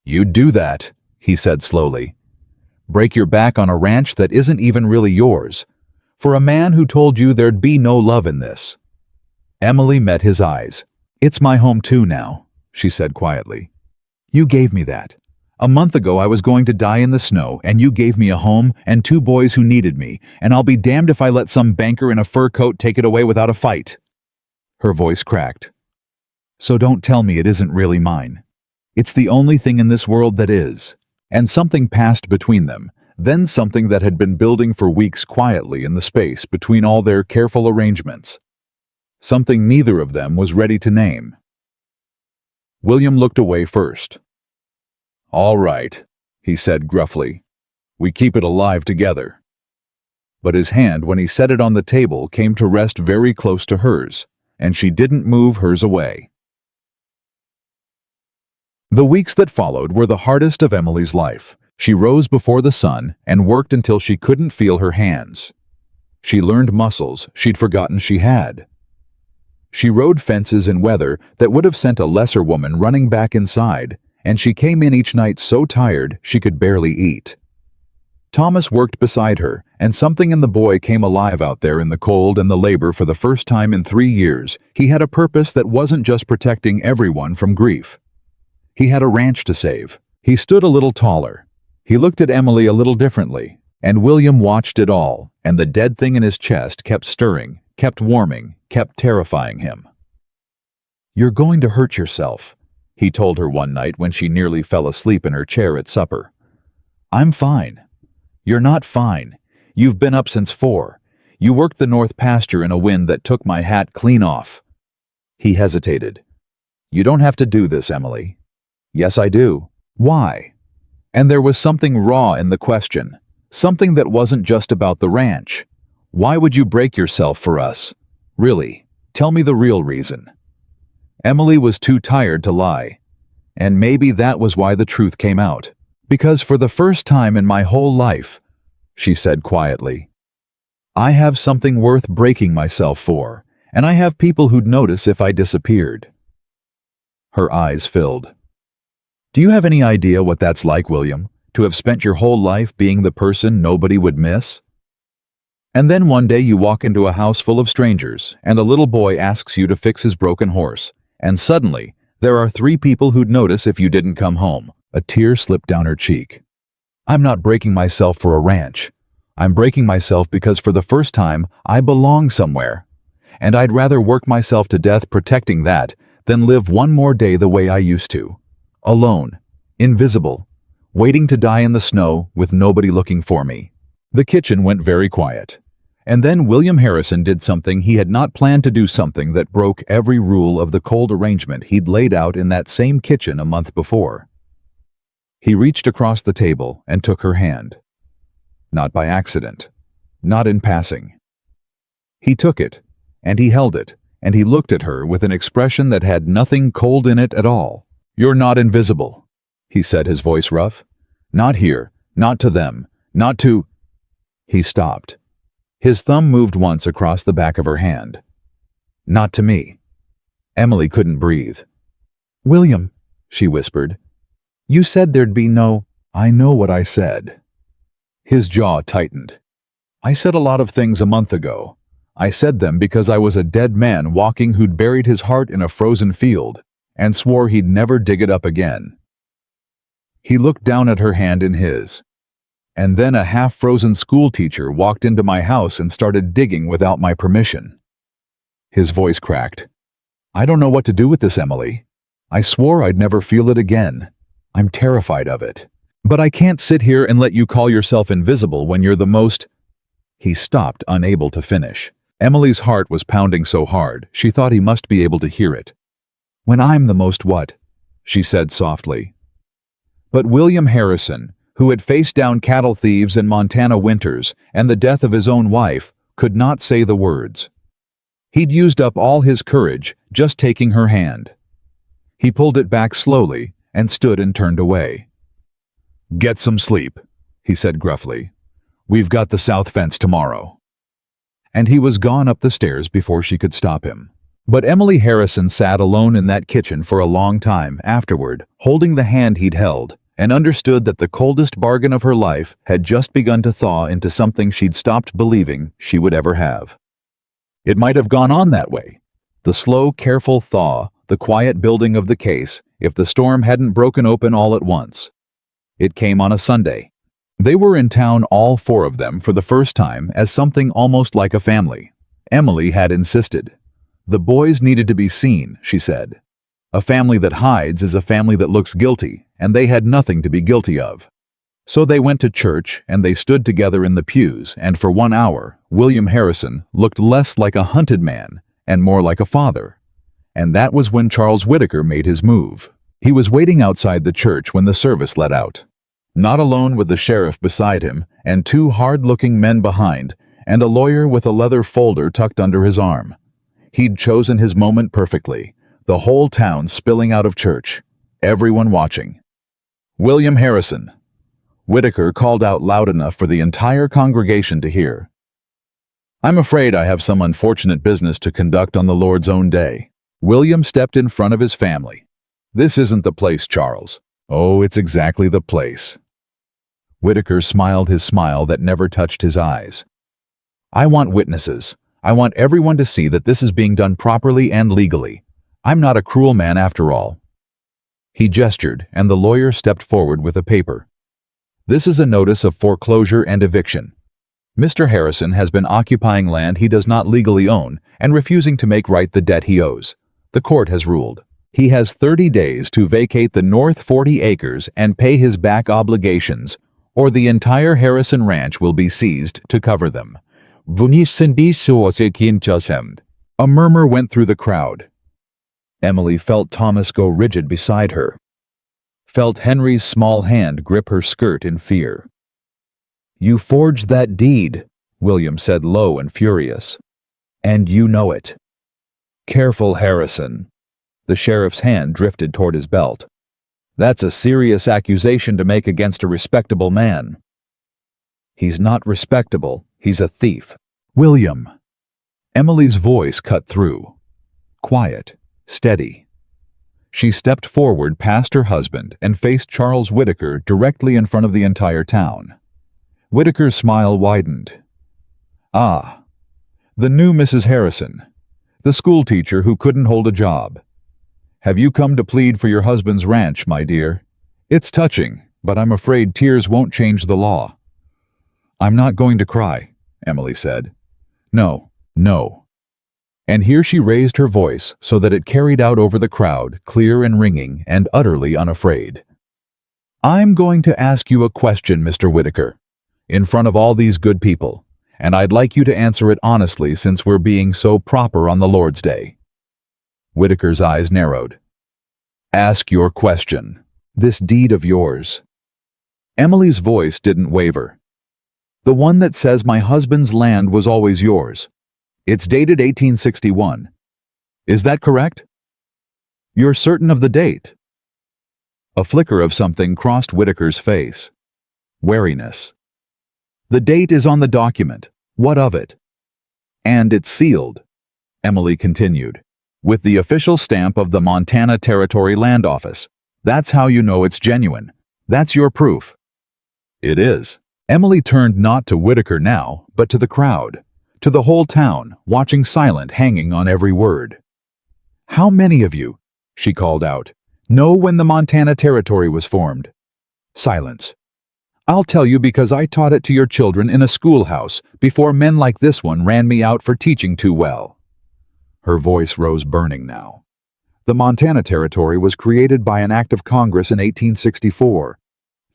You'd do that, he said slowly. Break your back on a ranch that isn't even really yours, for a man who told you there'd be no love in this. Emily met his eyes. It's my home too now, she said quietly. You gave me that. A month ago I was going to die in the snow, and you gave me a home and 2 boys who needed me, and I'll be damned if I let some banker in a fur coat take it away without a fight. Her voice cracked. So don't tell me it isn't really mine. It's the only thing in this world that is. And something passed between them, then something that had been building for weeks quietly in the space between all their careful arrangements. Something neither of them was ready to name. William looked away first. All right, he said gruffly. We keep it alive together. But his hand, when he set it on the table, came to rest very close to hers, and she didn't move hers away. The weeks that followed were the hardest of Emily's life. She rose before the sun and worked until she couldn't feel her hands. She learned muscles she'd forgotten she had. She rode fences in weather that would have sent a lesser woman running back inside, and she came in each night so tired she could barely eat. Thomas worked beside her, and something in the boy came alive out there in the cold and the labor for the first time in 3 years. He had a purpose that wasn't just protecting everyone from grief. He had a ranch to save. He stood a little taller. He looked at Emily a little differently, and William watched it all, and the dead thing in his chest kept stirring, kept warming, kept terrifying him. You're going to hurt yourself, he told her one night when she nearly fell asleep in her chair at supper. I'm fine. You're not fine. You've been up since 4. You worked the north pasture in a wind that took my hat clean off. He hesitated. You don't have to do this, Emily. Yes, I do. Why? And there was something raw in the question, something that wasn't just about the ranch. Why would you break yourself for us? Really, tell me the real reason. Emily was too tired to lie. And maybe that was why the truth came out. Because for the first time in my whole life, she said quietly, I have something worth breaking myself for, and I have people who'd notice if I disappeared. Her eyes filled. Do you have any idea what that's like, William, to have spent your whole life being the person nobody would miss? And then one day you walk into a house full of strangers, and a little boy asks you to fix his broken horse, and suddenly there are 3 people who'd notice if you didn't come home. A tear slipped down her cheek. I'm not breaking myself for a ranch. I'm breaking myself because for the first time I belong somewhere, and I'd rather work myself to death protecting that than live one more day the way I used to. Alone, invisible, waiting to die in the snow with nobody looking for me. The kitchen went very quiet. And then William Harrison did something he had not planned to do, something that broke every rule of the cold arrangement he'd laid out in that same kitchen a month before. He reached across the table and took her hand. Not by accident. Not in passing. He took it, and he held it, and he looked at her with an expression that had nothing cold in it at all. You're not invisible, he said, his voice rough. Not here, not to them, not to... He stopped. His thumb moved once across the back of her hand. Not to me. Emily couldn't breathe. William, she whispered, you said there'd be no... I know what I said. His jaw tightened. I said a lot of things a month ago. I said them because I was a dead man walking who'd buried his heart in a frozen field and swore he'd never dig it up again. He looked down at her hand in his. And then a half-frozen schoolteacher walked into my house and started digging without my permission. His voice cracked. I don't know what to do with this, Emily. I swore I'd never feel it again. I'm terrified of it. But I can't sit here and let you call yourself invisible when you're the most... He stopped, unable to finish. Emily's heart was pounding so hard, she thought he must be able to hear it. "When I'm the most what?" she said softly. But William Harrison, who had faced down cattle thieves in Montana winters and the death of his own wife, could not say the words. He'd used up all his courage just taking her hand. He pulled it back slowly and stood and turned away. "Get some sleep," he said gruffly. "We've got the south fence tomorrow." And he was gone up the stairs before she could stop him. But Emily Harrison sat alone in that kitchen for a long time afterward, holding the hand he'd held, and understood that the coldest bargain of her life had just begun to thaw into something she'd stopped believing she would ever have. It might have gone on that way. The slow, careful thaw, the quiet building of the case, if the storm hadn't broken open all at once. It came on a Sunday. They were in town, all four of them, for the first time as something almost like a family. Emily had insisted. The boys needed to be seen, she said. A family that hides is a family that looks guilty, and they had nothing to be guilty of. So they went to church, and they stood together in the pews, and for 1 hour, William Harrison looked less like a hunted man and more like a father. And that was when Charles Whitaker made his move. He was waiting outside the church when the service let out. Not alone, with the sheriff beside him, and 2 hard-looking men behind, and a lawyer with a leather folder tucked under his arm. He'd chosen his moment perfectly, the whole town spilling out of church, everyone watching. "William Harrison," Whitaker called out loud enough for the entire congregation to hear. "I'm afraid I have some unfortunate business to conduct on the Lord's own day." William stepped in front of his family. "This isn't the place, Charles." "Oh, it's exactly the place." Whitaker smiled his smile that never touched his eyes. "I want witnesses. I want everyone to see that this is being done properly and legally. I'm not a cruel man after all." He gestured, and the lawyer stepped forward with a paper. "This is a notice of foreclosure and eviction. Mr. Harrison has been occupying land he does not legally own and refusing to make right the debt he owes. The court has ruled. He has 30 days to vacate the north 40 acres and pay his back obligations, or the entire Harrison ranch will be seized to cover them." A murmur went through the crowd. Emily felt Thomas go rigid beside her. Felt Henry's small hand grip her skirt in fear. "You forged that deed," William said low and furious. "And you know it." "Careful, Harrison." The sheriff's hand drifted toward his belt. "That's a serious accusation to make against a respectable man." "He's not respectable. He's a thief." "William." Emily's voice cut through. Quiet, steady. She stepped forward past her husband and faced Charles Whitaker directly in front of the entire town. Whitaker's smile widened. "Ah, the new Mrs. Harrison, the schoolteacher who couldn't hold a job. Have you come to plead for your husband's ranch, my dear? It's touching, but I'm afraid tears won't change the law." "I'm not going to cry," Emily said. "No, no." And here she raised her voice so that it carried out over the crowd, clear and ringing and utterly unafraid. "I'm going to ask you a question, Mr. Whitaker, in front of all these good people, and I'd like you to answer it honestly since we're being so proper on the Lord's Day." Whitaker's eyes narrowed. "Ask your question. This deed of yours." Emily's voice didn't waver. "The one that says my husband's land was always yours. It's dated 1861. Is that correct?" "You're certain of the date?" A flicker of something crossed Whitaker's face. Wariness. "The date is on the document. What of it?" "And it's sealed," Emily continued, "with the official stamp of the Montana Territory Land Office. That's how you know it's genuine. That's your proof." "It is." Emily turned not to Whitaker now, but to the crowd, to the whole town, watching silent, hanging on every word. "How many of you," she called out, "know when the Montana Territory was formed?" Silence. "I'll tell you because I taught it to your children in a schoolhouse before men like this one ran me out for teaching too well." Her voice rose burning now. "The Montana Territory was created by an act of Congress in 1864,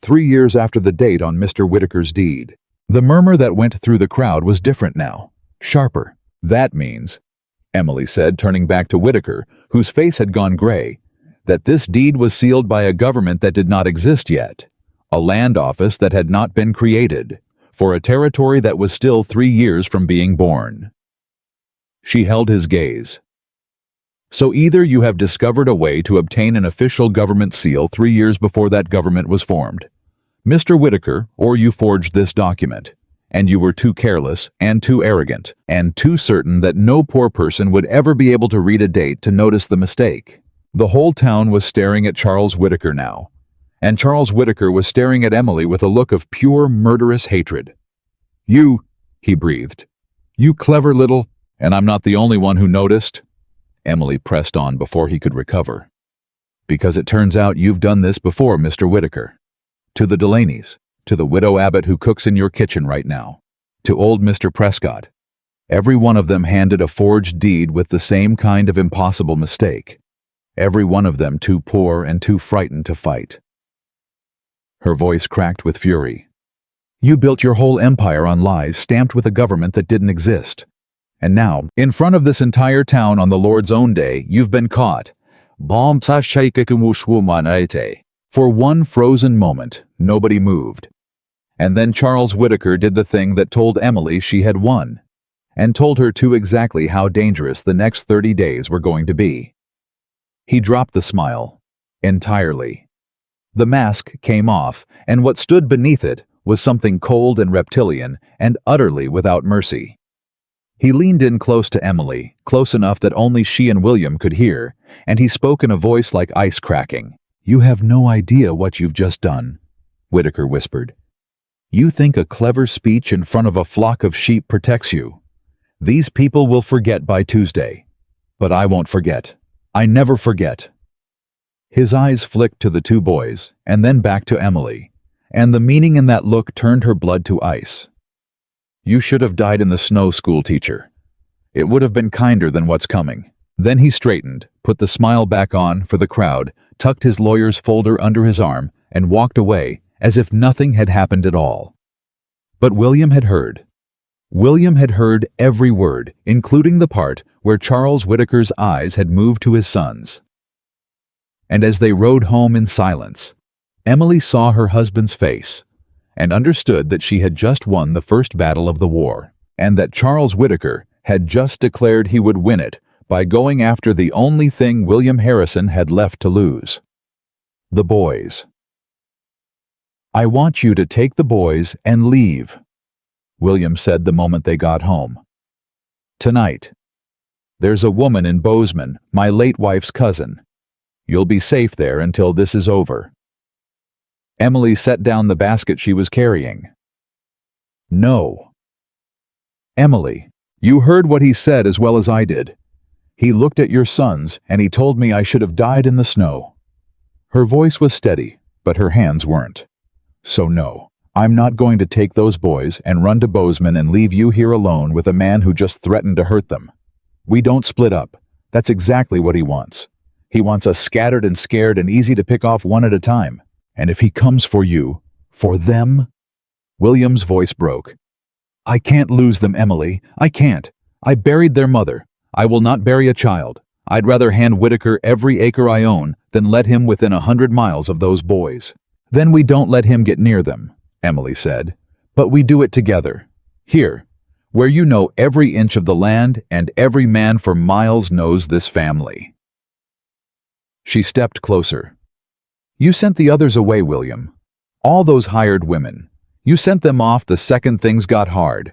3 years after the date on Mr. Whitaker's deed. The murmur that went through the crowd was different now, sharper. "That means," Emily said, turning back to Whitaker, whose face had gone gray, "that this deed was sealed by a government that did not exist yet, a land office that had not been created, for a territory that was still 3 years from being born." She held his gaze. "So either you have discovered a way to obtain an official government seal 3 years before that government was formed, Mr. Whitaker, or you forged this document, and you were too careless and too arrogant and too certain that no poor person would ever be able to read a date to notice the mistake." The whole town was staring at Charles Whitaker now, and Charles Whitaker was staring at Emily with a look of pure murderous hatred. "You," he breathed, "you clever little—" "And I'm not the only one who noticed," Emily pressed on before he could recover. "Because it turns out you've done this before, Mr. Whitaker. To the Delaney's, to the widow Abbott who cooks in your kitchen right now, to old Mr. Prescott. Every one of them handed a forged deed with the same kind of impossible mistake. Every one of them too poor and too frightened to fight." Her voice cracked with fury. "You built your whole empire on lies stamped with a government that didn't exist. And now, in front of this entire town on the Lord's own day, you've been caught. For one frozen moment, nobody moved. And then Charles Whitaker did the thing that told Emily she had won, and told her too exactly how dangerous the next 30 days were going to be. He dropped the smile, entirely. The mask came off, and what stood beneath it was something cold and reptilian and utterly without mercy. He leaned in close to Emily, close enough that only she and William could hear, and he spoke in a voice like ice cracking. "You have no idea what you've just done," Whitaker whispered. "You think a clever speech in front of a flock of sheep protects you. These people will forget by Tuesday. But I won't forget. I never forget." His eyes flicked to the two boys, and then back to Emily, and the meaning in that look turned her blood to ice. "You should have died in the snow, schoolteacher. It would have been kinder than what's coming." Then he straightened, put the smile back on for the crowd, tucked his lawyer's folder under his arm, and walked away as if nothing had happened at all. But William had heard. William had heard every word, including the part where Charles Whitaker's eyes had moved to his sons. And as they rode home in silence, Emily saw her husband's face and understood that she had just won the first battle of the war, and that Charles Whitaker had just declared he would win it by going after the only thing William Harrison had left to lose: the boys. "I want you to take the boys and leave," William said the moment they got home. "Tonight. There's a woman in Bozeman, my late wife's cousin. You'll be safe there until this is over." Emily set down the basket she was carrying. "No." "Emily, you heard what he said as well as I did. He looked at your sons, and he told me I should have died in the snow." Her voice was steady, but her hands weren't. "So no, I'm not going to take those boys and run to Bozeman and leave you here alone with a man who just threatened to hurt them. We don't split up. That's exactly what he wants. He wants us scattered and scared and easy to pick off one at a time. And if he comes for you, for them—" William's voice broke. "I can't lose them, Emily. I can't. I buried their mother. I will not bury a child. I'd rather hand Whitaker every acre I own than let him within 100 miles of those boys." "Then we don't let him get near them," Emily said. "But we do it together. Here, where you know every inch of the land and every man for miles knows this family." She stepped closer. "You sent the others away, William. All those hired women. You sent them off the second things got hard.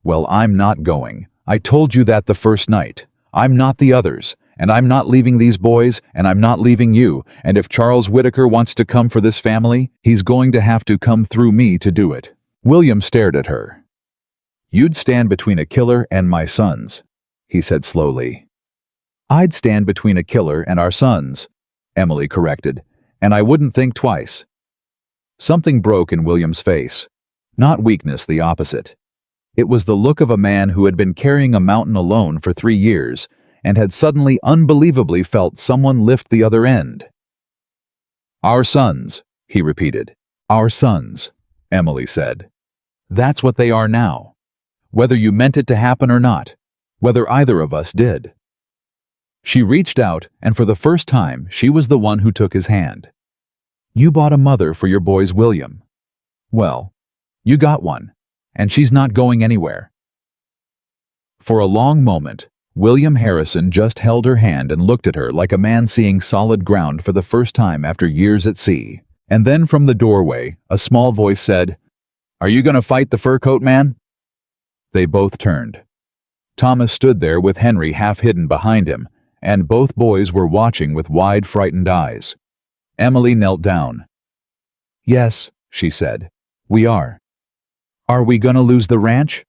Well, I'm not going. I told you that the first night. I'm not the others, and I'm not leaving these boys, and I'm not leaving you, and if Charles Whitaker wants to come for this family, he's going to have to come through me to do it." William stared at her. "You'd stand between a killer and my sons," he said slowly. "I'd stand between a killer and our sons," Emily corrected, "and I wouldn't think twice." Something broke in William's face. Not weakness, the opposite. It was the look of a man who had been carrying a mountain alone for 3 years and had suddenly unbelievably felt someone lift the other end. "Our sons," he repeated. "Our sons," Emily said. That's what they are now. Whether you meant it to happen or not. Whether either of us did. She reached out, and for the first time, she was the one who took his hand. You bought a mother for your boys, William. Well, you got one, and she's not going anywhere. For a long moment, William Harrison just held her hand and looked at her like a man seeing solid ground for the first time after years at sea. And then from the doorway, a small voice said, "Are you going to fight the fur coat man?" They both turned. Thomas stood there with Henry half hidden behind him, and both boys were watching with wide, frightened eyes. Emily knelt down. "Yes," she said, "we are." "Are we going to lose the ranch?"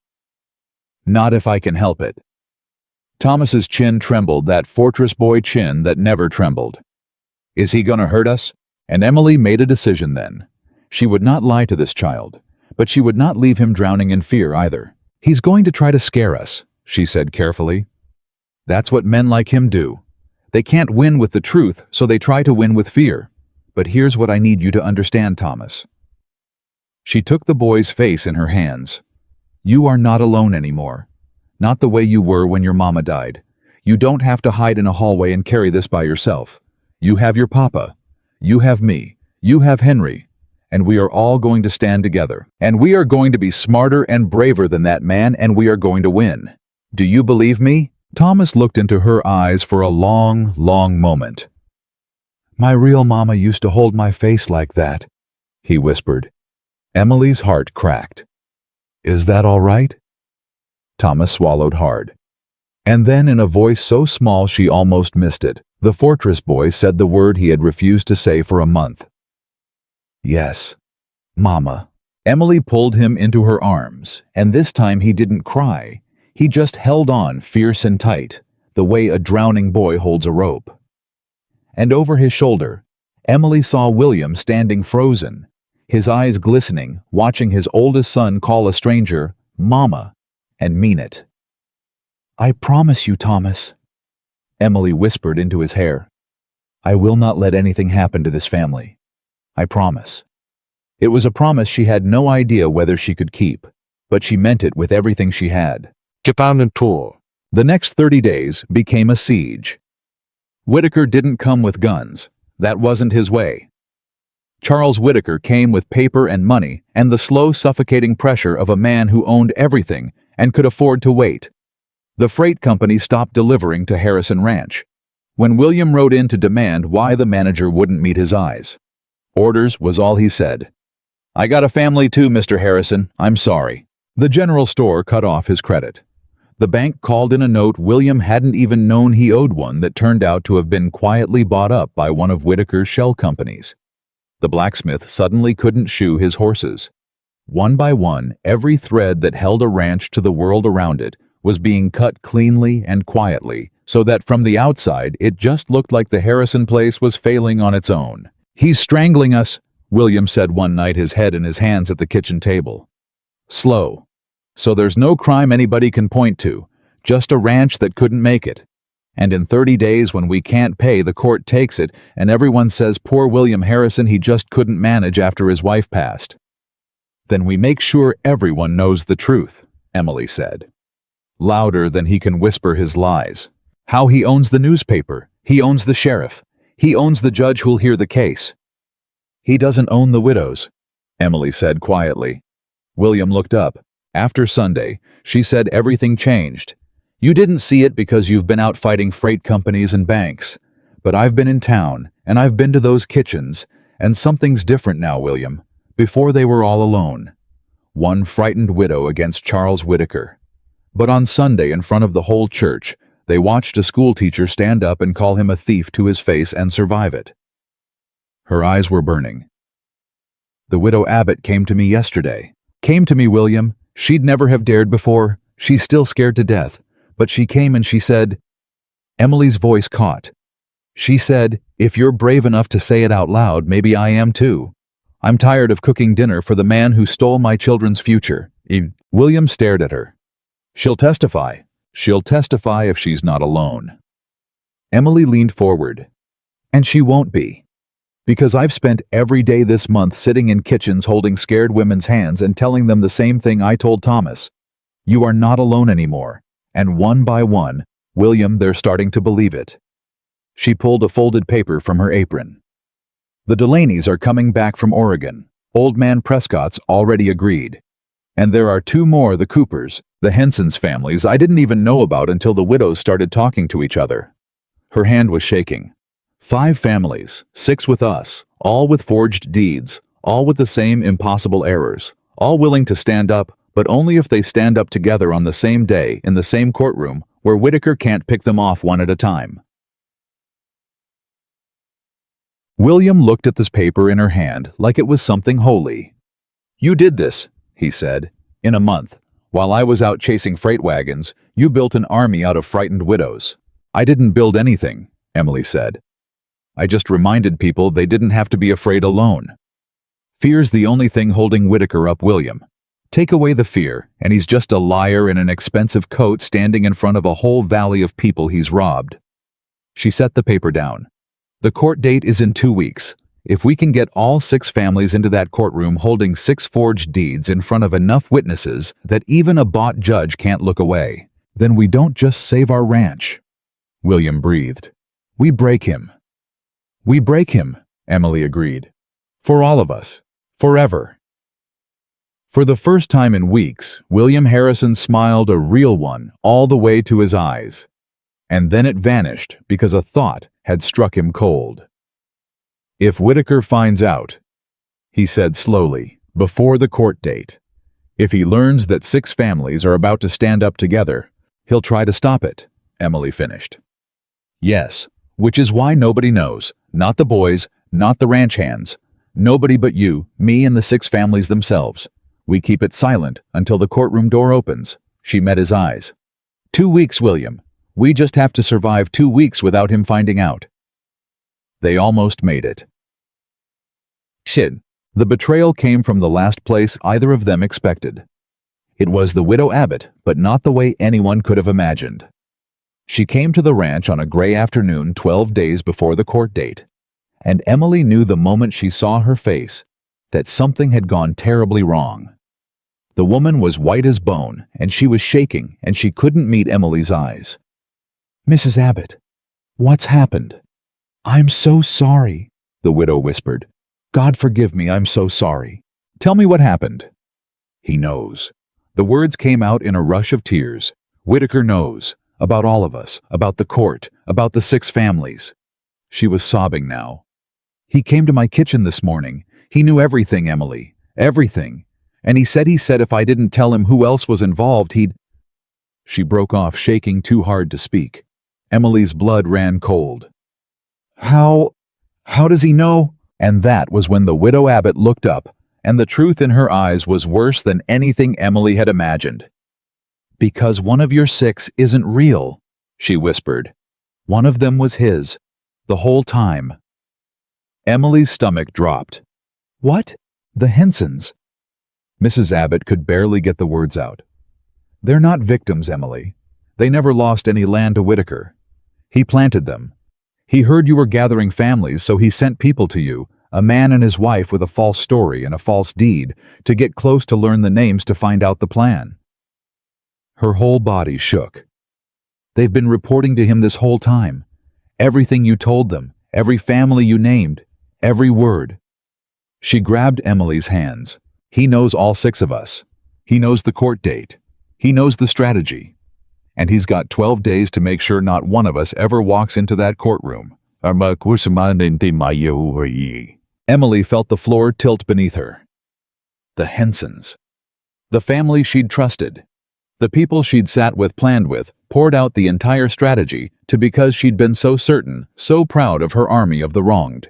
"Not if I can help it." Thomas's chin trembled, that fortress boy chin that never trembled. "Is he going to hurt us?" And Emily made a decision then. She would not lie to this child, but she would not leave him drowning in fear either. "He's going to try to scare us," she said carefully. "That's what men like him do. They can't win with the truth, so they try to win with fear. But here's what I need you to understand, Thomas." She took the boy's face in her hands. "You are not alone anymore. Not the way you were when your mama died. You don't have to hide in a hallway and carry this by yourself. You have your papa. You have me. You have Henry. And we are all going to stand together. And we are going to be smarter and braver than that man, and we are going to win. Do you believe me?" Thomas looked into her eyes for a long, long moment. "My real mama used to hold my face like that," he whispered. Emily's heart cracked. "Is that all right?" Thomas swallowed hard. And then, in a voice so small she almost missed it, the fortress boy said the word he had refused to say for a month. "Yes, Mama." Emily pulled him into her arms, and this time he didn't cry. He just held on fierce and tight, the way a drowning boy holds a rope. And over his shoulder, Emily saw William standing frozen, his eyes glistening, watching his oldest son call a stranger Mama, and mean it. "I promise you, Thomas," Emily whispered into his hair. "I will not let anything happen to this family. I promise." It was a promise she had no idea whether she could keep, but she meant it with everything she had. Japan and tour. The next 30 days became a siege. Whitaker didn't come with guns. That wasn't his way. Charles Whitaker came with paper and money and the slow, suffocating pressure of a man who owned everything and could afford to wait. The freight company stopped delivering to Harrison Ranch. When William rode in to demand why the manager wouldn't meet his eyes. "Orders," was all he said. "I got a family too, Mr. Harrison. I'm sorry." The general store cut off his credit. The bank called in a note William hadn't even known he owed one that turned out to have been quietly bought up by one of Whitaker's shell companies. The blacksmith suddenly couldn't shoe his horses. One by one, every thread that held a ranch to the world around it was being cut cleanly and quietly, so that from the outside it just looked like the Harrison place was failing on its own. "He's strangling us," William said one night, his head in his hands at the kitchen table. "Slow. So there's no crime anybody can point to, just a ranch that couldn't make it. And in 30 days when we can't pay, the court takes it, and everyone says poor William Harrison, he just couldn't manage after his wife passed." "Then we make sure everyone knows the truth," Emily said. Louder than he can whisper his lies. "How he owns the newspaper, he owns the sheriff, he owns the judge who'll hear the case." "He doesn't own the widows," Emily said quietly. William looked up. After Sunday, she said everything changed. "You didn't see it because you've been out fighting freight companies and banks. But I've been in town, and I've been to those kitchens, and something's different now, William. Before they were all alone. One frightened widow against Charles Whitaker. But on Sunday, in front of the whole church, they watched a schoolteacher stand up and call him a thief to his face and survive it." Her eyes were burning. "The widow Abbott came to me yesterday. Came to me, William. She'd never have dared before. She's still scared to death. But she came and she said..." Emily's voice caught. "She said, if you're brave enough to say it out loud, maybe I am too. I'm tired of cooking dinner for the man who stole my children's future." William stared at her. "She'll testify. She'll testify if she's not alone." Emily leaned forward. "And she won't be." Because I've spent every day this month sitting in kitchens holding scared women's hands and telling them the same thing I told Thomas. You are not alone anymore. And one by one, William, they're starting to believe it. She pulled a folded paper from her apron. The Delaney's are coming back from Oregon. Old man Prescott's already agreed. And there are 2 more, the Coopers, the Henson's families I didn't even know about until the widows started talking to each other. Her hand was shaking. 5 families, 6 with us, all with forged deeds, all with the same impossible errors, all willing to stand up, but only if they stand up together on the same day in the same courtroom where Whitaker can't pick them off one at a time. William looked at this paper in her hand like it was something holy. You did this, he said. In a month, while I was out chasing freight wagons, you built an army out of frightened widows. I didn't build anything, Emily said. I just reminded people they didn't have to be afraid alone. Fear's the only thing holding Whitaker up, William. Take away the fear, and he's just a liar in an expensive coat standing in front of a whole valley of people he's robbed. She set the paper down. The court date is in 2 weeks. If we can get all 6 families into that courtroom holding 6 forged deeds in front of enough witnesses that even a bought judge can't look away, then we don't just save our ranch. William breathed. We break him. We break him, Emily agreed. For all of us. Forever. For the first time in weeks, William Harrison smiled, a real one, all the way to his eyes. And then it vanished because a thought had struck him cold. If Whitaker finds out, he said slowly, before the court date, if he learns that 6 families are about to stand up together, he'll try to stop it, Emily finished. Yes, which is why nobody knows, not the boys, not the ranch hands, nobody but you, me, and the 6 families themselves. We keep it silent until the courtroom door opens. She met his eyes. 2 weeks, William. We just have to survive 2 weeks without him finding out. They almost made it. Sid. The betrayal came from the last place either of them expected. It was the widow Abbott, but not the way anyone could have imagined. She came to the ranch on a gray afternoon 12 days before the court date, and Emily knew the moment she saw her face that something had gone terribly wrong. The woman was white as bone, and she was shaking, and she couldn't meet Emily's eyes. Mrs. Abbott, what's happened? I'm so sorry, the widow whispered. God forgive me, I'm so sorry. Tell me what happened. He knows. The words came out in a rush of tears. Whitaker knows. About all of us. About the court. About the 6 families. She was sobbing now. He came to my kitchen this morning. He knew everything, Emily. Everything. And he said if I didn't tell him who else was involved, he'd... She broke off, shaking too hard to speak. Emily's blood ran cold. How does he know? And that was when the widow Abbott looked up, and the truth in her eyes was worse than anything Emily had imagined. Because one of your 6 isn't real, she whispered. One of them was his, the whole time. Emily's stomach dropped. What? The Hensons? Mrs. Abbott could barely get the words out. They're not victims, Emily. They never lost any land to Whitaker. He planted them. He heard you were gathering families, so he sent people to you, a man and his wife with a false story and a false deed, to get close to learn the names to find out the plan. Her whole body shook. They've been reporting to him this whole time. Everything you told them, every family you named, every word. She grabbed Emily's hands. He knows all 6 of us. He knows the court date. He knows the strategy. And he's got 12 days to make sure not one of us ever walks into that courtroom. Emily felt the floor tilt beneath her. The Hensons. The family she'd trusted. The people she'd sat with, planned with, poured out the entire strategy to because she'd been so certain, so proud of her army of the wronged.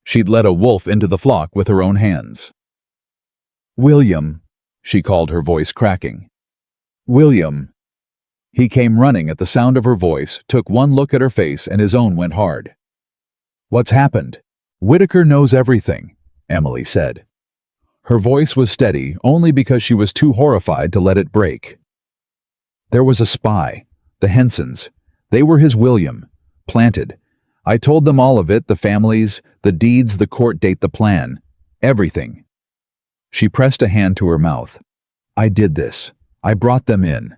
She'd led a wolf into the flock with her own hands. William, she called, her voice cracking. William. He came running at the sound of her voice, took one look at her face, and his own went hard. What's happened? Whitaker knows everything, Emily said. Her voice was steady only because she was too horrified to let it break. There was a spy, the Hensons. They were his William, planted. I told them all of it, the families, the deeds, the court date, the plan. Everything. She pressed a hand to her mouth. I did this. I brought them in.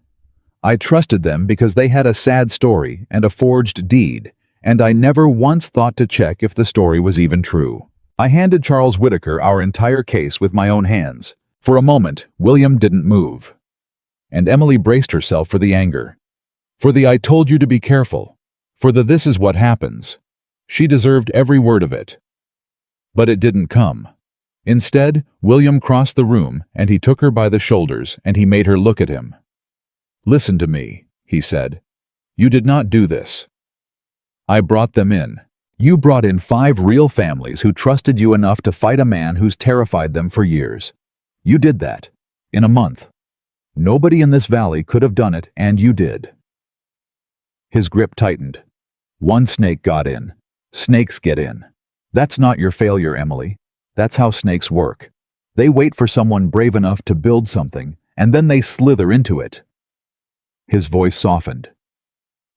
I trusted them because they had a sad story and a forged deed, and I never once thought to check if the story was even true. I handed Charles Whitaker our entire case with my own hands. For a moment, William didn't move. And Emily braced herself for the anger. For the "I told you to be careful." For the "this is what happens." She deserved every word of it. But it didn't come. Instead, William crossed the room and he took her by the shoulders and he made her look at him. Listen to me, he said. You did not do this. I brought them in. You brought in 5 real families who trusted you enough to fight a man who's terrified them for years. You did that. In a month. Nobody in this valley could have done it, and you did. His grip tightened. One snake got in. Snakes get in. That's not your failure, Emily. That's how snakes work. They wait for someone brave enough to build something, and then they slither into it. His voice softened.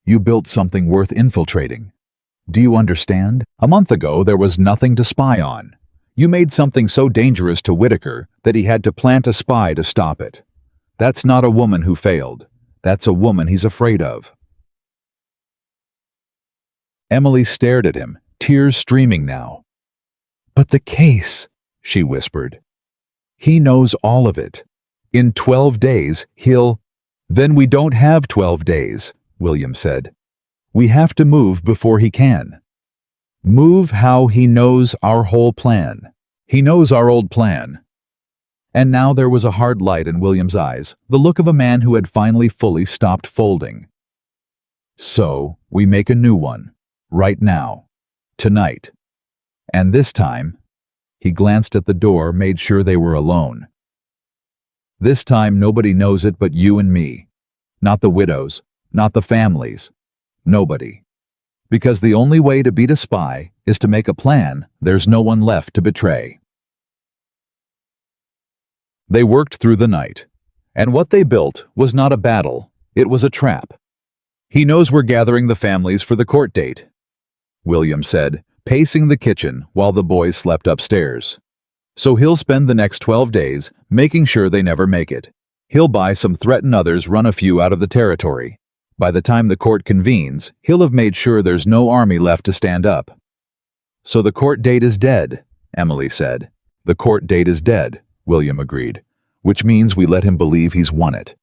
You built something worth infiltrating. Do you understand? A month ago, there was nothing to spy on. You made something so dangerous to Whitaker that he had to plant a spy to stop it. That's not a woman who failed. That's a woman he's afraid of. Emily stared at him, tears streaming now. But the case, she whispered. He knows all of it. In 12 days, he'll... Then we don't have 12 days, William said. We have to move before he can. Move how he knows our whole plan. He knows our old plan. And now there was a hard light in William's eyes, the look of a man who had finally fully stopped folding. So, we make a new one. Right now. Tonight. And this time, he glanced at the door, made sure they were alone. This time nobody knows it but you and me. Not the widows, not the families. Nobody. Because the only way to beat a spy is to make a plan there's no one left to betray. They worked through the night, and what they built was not a battle, it was a trap. He knows we're gathering the families for the court date, William said, pacing the kitchen while the boys slept upstairs. So he'll spend the next 12 days making sure they never make it. He'll buy some, threaten others, run a few out of the territory. By the time the court convenes, he'll have made sure there's no army left to stand up. So the court date is dead, Emily said. The court date is dead, William agreed, which means we let him believe he's won it.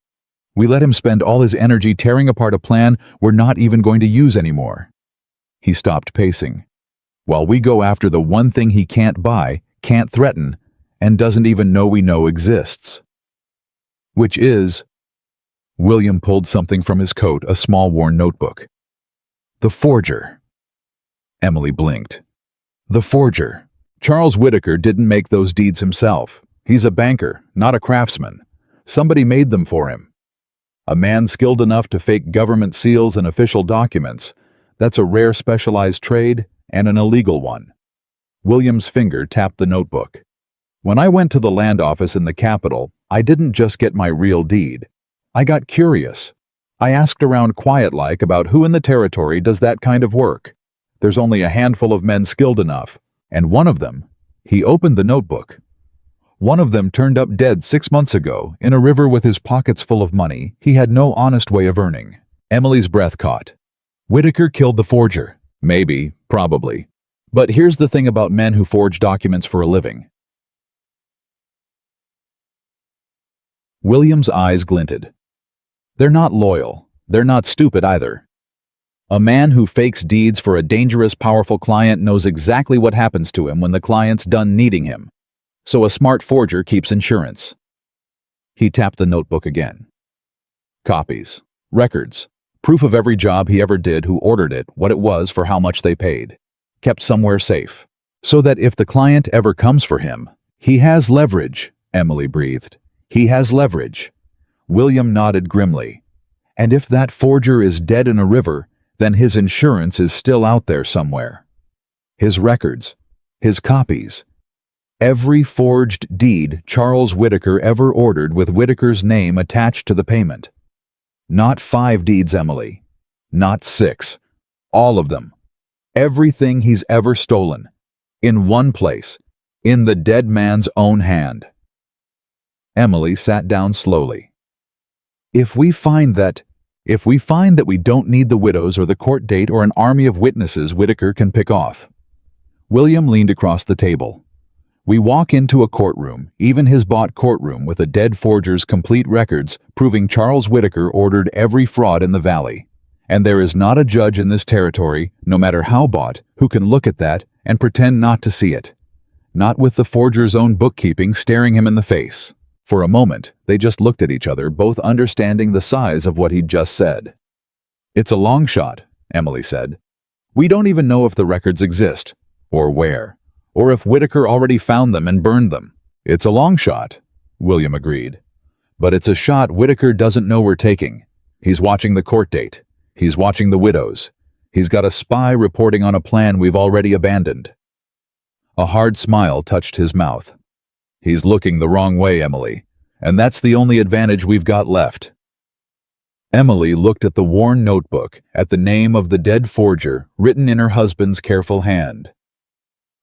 We let him spend all his energy tearing apart a plan we're not even going to use anymore. He stopped pacing. While we go after the one thing he can't buy, can't threaten, and doesn't even know we know exists. Which is... William pulled something from his coat, a small worn notebook. The forger. Emily blinked. The forger. Charles Whitaker didn't make those deeds himself. He's a banker, not a craftsman. Somebody made them for him. A man skilled enough to fake government seals and official documents. That's a rare specialized trade and an illegal one. William's finger tapped the notebook. When I went to the land office in the capital, I didn't just get my real deed. I got curious. I asked around quiet-like about who in the territory does that kind of work. There's only a handful of men skilled enough, and one of them, he opened the notebook. One of them turned up dead 6 months ago in a river with his pockets full of money he had no honest way of earning. Emily's breath caught. Whitaker killed the forger. Maybe, probably. But here's the thing about men who forge documents for a living. William's eyes glinted. They're not loyal. They're not stupid either. A man who fakes deeds for a dangerous, powerful client knows exactly what happens to him when the client's done needing him. So a smart forger keeps insurance. He tapped the notebook again. Copies. Records. Proof of every job he ever did, who ordered it, what it was, for how much they paid. Kept somewhere safe. So that if the client ever comes for him, he has leverage, Emily breathed. He has leverage. William nodded grimly. And if that forger is dead in a river, then his insurance is still out there somewhere. His records. His copies. Every forged deed Charles Whitaker ever ordered with Whitaker's name attached to the payment. Not 5 deeds, Emily. Not 6. All of them. Everything he's ever stolen. In one place. In the dead man's own hand. Emily sat down slowly. If we find that we don't need the widows or the court date or an army of witnesses Whitaker can pick off. William leaned across the table. We walk into a courtroom, even his bought courtroom, with a dead forger's complete records proving Charles Whitaker ordered every fraud in the valley. And there is not a judge in this territory, no matter how bought, who can look at that and pretend not to see it. Not with the forger's own bookkeeping staring him in the face. For a moment, they just looked at each other, both understanding the size of what he'd just said. It's a long shot, Emily said. We don't even know if the records exist, or where, or if Whitaker already found them and burned them. It's a long shot, William agreed. But it's a shot Whitaker doesn't know we're taking. He's watching the court date. He's watching the widows. He's got a spy reporting on a plan we've already abandoned. A hard smile touched his mouth. He's looking the wrong way, Emily, and that's the only advantage we've got left. Emily looked at the worn notebook, at the name of the dead forger written in her husband's careful hand.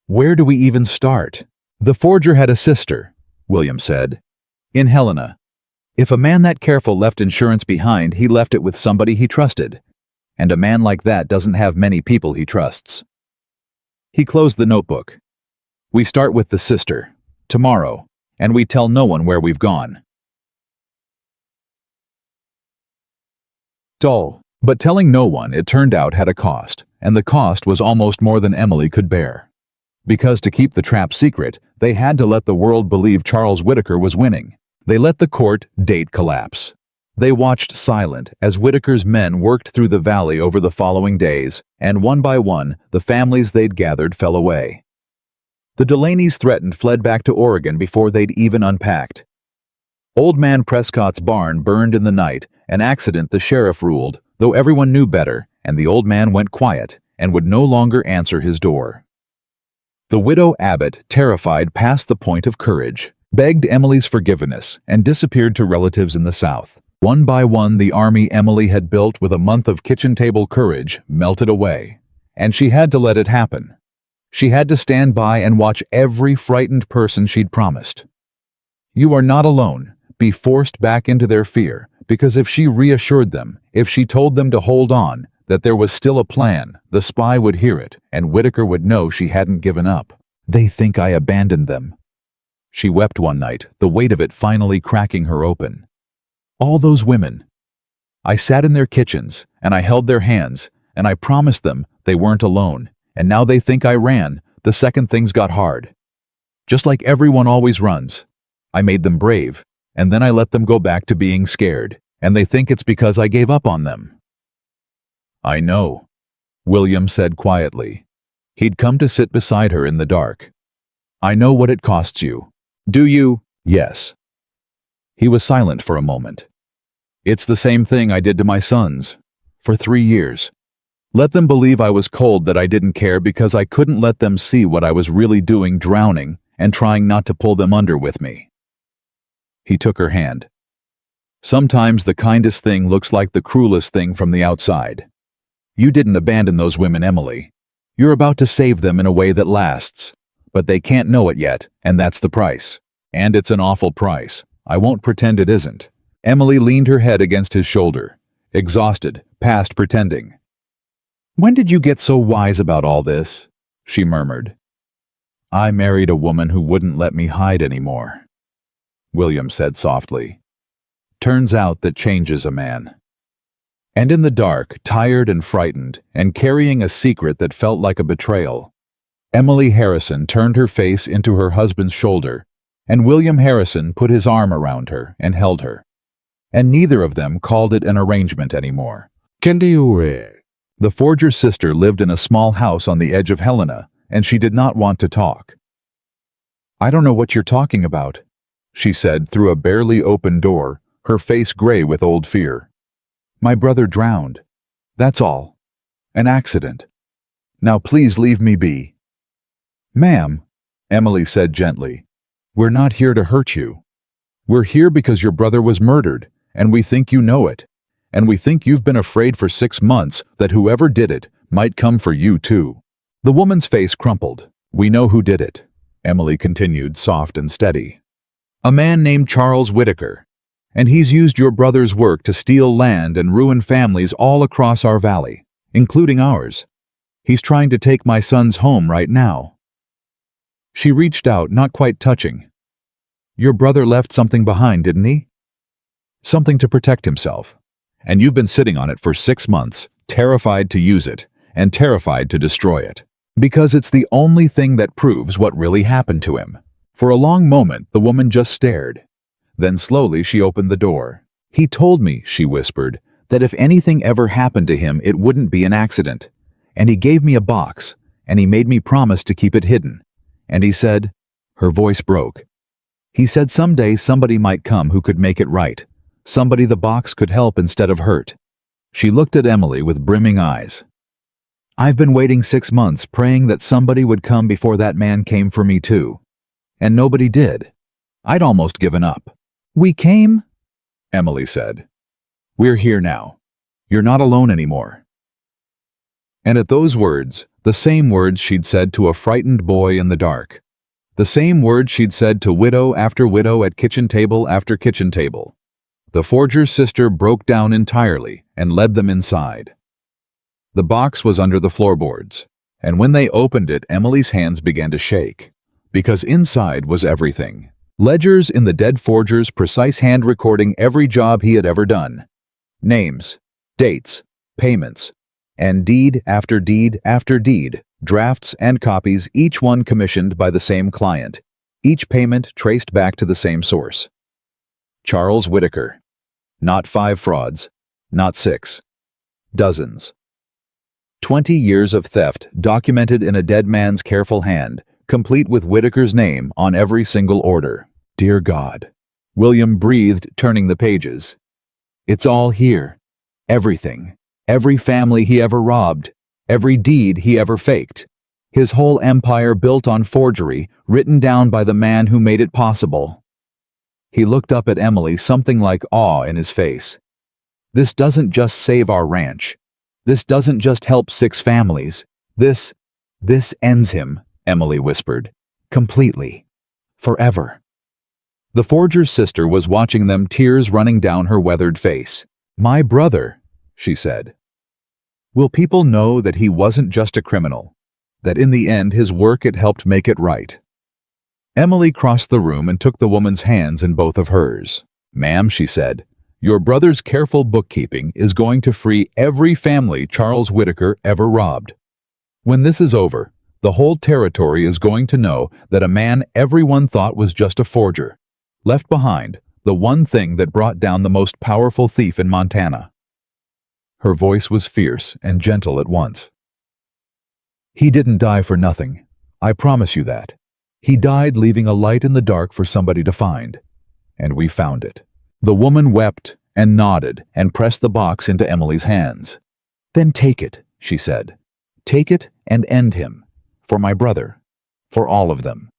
Where do we even start? The forger had a sister, William said, in Helena. If a man that careful left insurance behind, he left it with somebody he trusted. And a man like that doesn't have many people he trusts. He closed the notebook. We start with the sister. Tomorrow, and we tell no one where we've gone. Dull, but telling no one, it turned out, had a cost, and the cost was almost more than Emily could bear. Because to keep the trap secret, they had to let the world believe Charles Whitaker was winning. They let the court date collapse. They watched silent as Whitaker's men worked through the valley over the following days, and one by one, the families they'd gathered fell away. The Delaney's threatened fled back to Oregon before they'd even unpacked. Old Man Prescott's barn burned in the night, an accident the sheriff ruled, though everyone knew better, and the old man went quiet and would no longer answer his door. The widow Abbott, terrified past the point of courage, begged Emily's forgiveness and disappeared to relatives in the South. One by one, the army Emily had built with a month of kitchen-table courage melted away, and she had to let it happen. She had to stand by and watch every frightened person she'd promised. You are not alone. Be forced back into their fear, because if she reassured them, if she told them to hold on, that there was still a plan, the spy would hear it, and Whitaker would know she hadn't given up. They think I abandoned them. She wept one night, the weight of it finally cracking her open. All those women. I sat in their kitchens, and I held their hands, and I promised them they weren't alone. And now they think I ran, the second things got hard. Just like everyone always runs. I made them brave, and then I let them go back to being scared, and they think it's because I gave up on them. I know, William said quietly. He'd come to sit beside her in the dark. I know what it costs you. Do you? Yes. He was silent for a moment. It's the same thing I did to my sons. For 3 years. Let them believe I was cold, that I didn't care, because I couldn't let them see what I was really doing, drowning and trying not to pull them under with me. He took her hand. Sometimes the kindest thing looks like the cruelest thing from the outside. You didn't abandon those women, Emily. You're about to save them in a way that lasts. But they can't know it yet, and that's the price. And it's an awful price. I won't pretend it isn't. Emily leaned her head against his shoulder, exhausted, past pretending. When did you get so wise about all this? She murmured. I married a woman who wouldn't let me hide anymore, William said softly. Turns out that changes a man. And in the dark, tired and frightened, and carrying a secret that felt like a betrayal, Emily Harrison turned her face into her husband's shoulder, and William Harrison put his arm around her and held her. And neither of them called it an arrangement anymore. The forger's sister lived in a small house on the edge of Helena, and she did not want to talk. I don't know what you're talking about, she said through a barely open door, her face gray with old fear. My brother drowned. That's all. An accident. Now please leave me be. Ma'am, Emily said gently, we're not here to hurt you. We're here because your brother was murdered, and we think you know it. And we think you've been afraid for 6 months that whoever did it might come for you too." The woman's face crumpled. "We know who did it," Emily continued, soft and steady. "A man named Charles Whitaker. And he's used your brother's work to steal land and ruin families all across our valley, including ours. He's trying to take my son's home right now." She reached out, not quite touching. "Your brother left something behind, didn't he? Something to protect himself. And you've been sitting on it for 6 months, terrified to use it, and terrified to destroy it. Because it's the only thing that proves what really happened to him." For a long moment, the woman just stared. Then slowly she opened the door. "He told me," she whispered, "that if anything ever happened to him, it wouldn't be an accident. And he gave me a box, and he made me promise to keep it hidden. And he said," her voice broke, "he said someday somebody might come who could make it right. Somebody the box could help instead of hurt." She looked at Emily with brimming eyes. "I've been waiting 6 months, praying that somebody would come before that man came for me too. And nobody did. I'd almost given up." "We came," Emily said. "We're here now. You're not alone anymore." And at those words, the same words she'd said to a frightened boy in the dark, the same words she'd said to widow after widow at kitchen table after kitchen table, the forger's sister broke down entirely and led them inside. The box was under the floorboards, and when they opened it, Emily's hands began to shake, because inside was everything. Ledgers in the dead forger's precise hand recording every job he had ever done. Names, dates, payments, and deed after deed after deed, drafts and copies, each one commissioned by the same client, each payment traced back to the same source. Charles Whitaker. Not 5 frauds, not 6. Dozens. 20 years of theft documented in a dead man's careful hand, complete with Whitaker's name on every single order. "Dear God," William breathed, turning the pages. "It's all here. Everything. Every family he ever robbed. Every deed he ever faked. His whole empire built on forgery, written down by the man who made it possible." He looked up at Emily, something like awe in his face. "This doesn't just save our ranch. This doesn't just help 6 families. This ends him," Emily whispered. "Completely. Forever." The forger's sister was watching them, tears running down her weathered face. "My brother," she said. "Will people know that he wasn't just a criminal, that in the end his work had helped make it right?" Emily crossed the room and took the woman's hands in both of hers. "Ma'am," she said, "your brother's careful bookkeeping is going to free every family Charles Whitaker ever robbed. When this is over, the whole territory is going to know that a man everyone thought was just a forger left behind the one thing that brought down the most powerful thief in Montana." Her voice was fierce and gentle at once. "He didn't die for nothing. I promise you that. He died leaving a light in the dark for somebody to find. And we found it." The woman wept and nodded and pressed the box into Emily's hands. "Then take it," she said. "Take it and end him. For my brother. For all of them."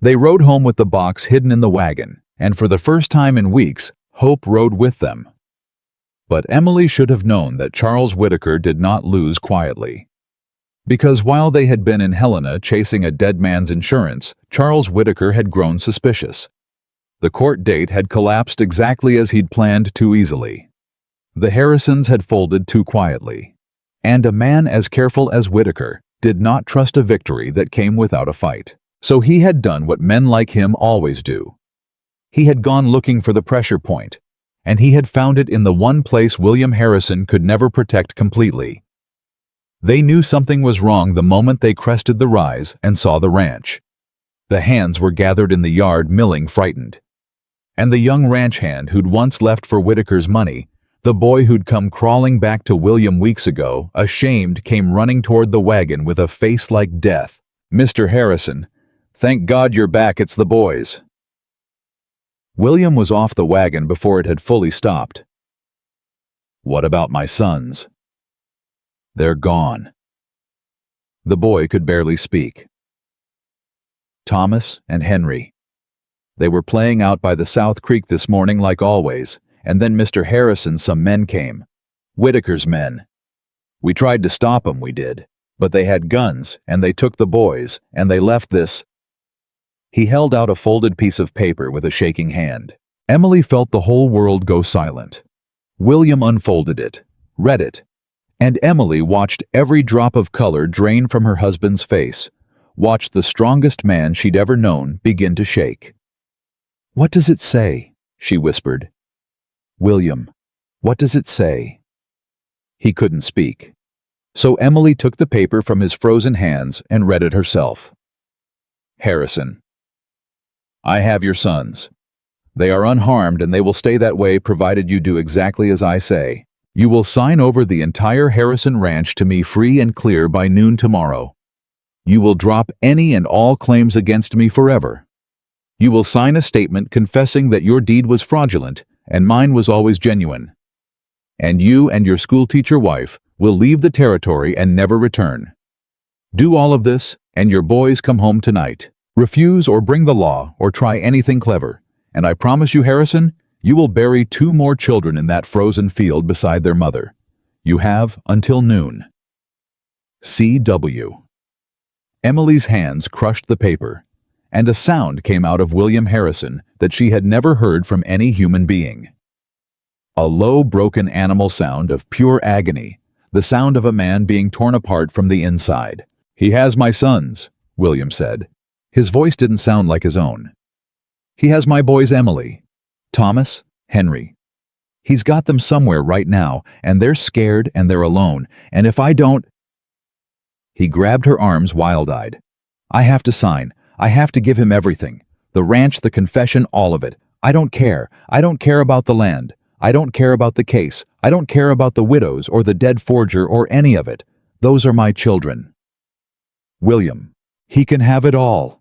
They rode home with the box hidden in the wagon, and for the first time in weeks, hope rode with them. But Emily should have known that Charles Whitaker did not lose quietly. Because while they had been in Helena chasing a dead man's insurance, Charles Whitaker had grown suspicious. The court date had collapsed exactly as he'd planned, too easily. The Harrisons had folded too quietly. And a man as careful as Whitaker did not trust a victory that came without a fight. So he had done what men like him always do. He had gone looking for the pressure point, and he had found it in the one place William Harrison could never protect completely. They knew something was wrong the moment they crested the rise and saw the ranch. The hands were gathered in the yard, milling, frightened. And the young ranch hand who'd once left for Whitaker's money, the boy who'd come crawling back to William weeks ago, ashamed, came running toward the wagon with a face like death. "Mr. Harrison, thank God you're back, it's the boys." William was off the wagon before it had fully stopped. "What about my sons?" "They're gone." The boy could barely speak. "Thomas and Henry. They were playing out by the South Creek this morning like always, and then Mr. Harrison, some men came. Whitaker's men. We tried to stop 'em, we did. But they had guns, and they took the boys, and they left this." He held out a folded piece of paper with a shaking hand. Emily felt the whole world go silent. William unfolded it, read it, and Emily watched every drop of color drain from her husband's face, watched the strongest man she'd ever known begin to shake. "What does it say?" she whispered. "William, what does it say?" He couldn't speak. So Emily took the paper from his frozen hands and read it herself. Harrison. I have your sons. They are unharmed and they will stay that way provided you do exactly as I say. You will sign over the entire Harrison Ranch to me free and clear by noon tomorrow. You will drop any and all claims against me forever. You will sign a statement confessing that your deed was fraudulent and mine was always genuine. And you and your schoolteacher wife will leave the territory and never return. Do all of this, and your boys come home tonight. Refuse or bring the law or try anything clever, and I promise you, Harrison, you will bury 2 more children in that frozen field beside their mother. You have until noon. C.W. Emily's hands crushed the paper, and a sound came out of William Harrison that she had never heard from any human being. A low, broken animal sound of pure agony, the sound of a man being torn apart from the inside. He has my sons, William said. His voice didn't sound like his own. He has my boys Emily, Thomas, Henry. He's got them somewhere right now, and they're scared and they're alone, and if I don't... He grabbed her arms wild-eyed. I have to sign. I have to give him everything. The ranch, the confession, all of it. I don't care. I don't care about the land. I don't care about the case. I don't care about the widows or the dead forger or any of it. Those are my children. William, he can have it all.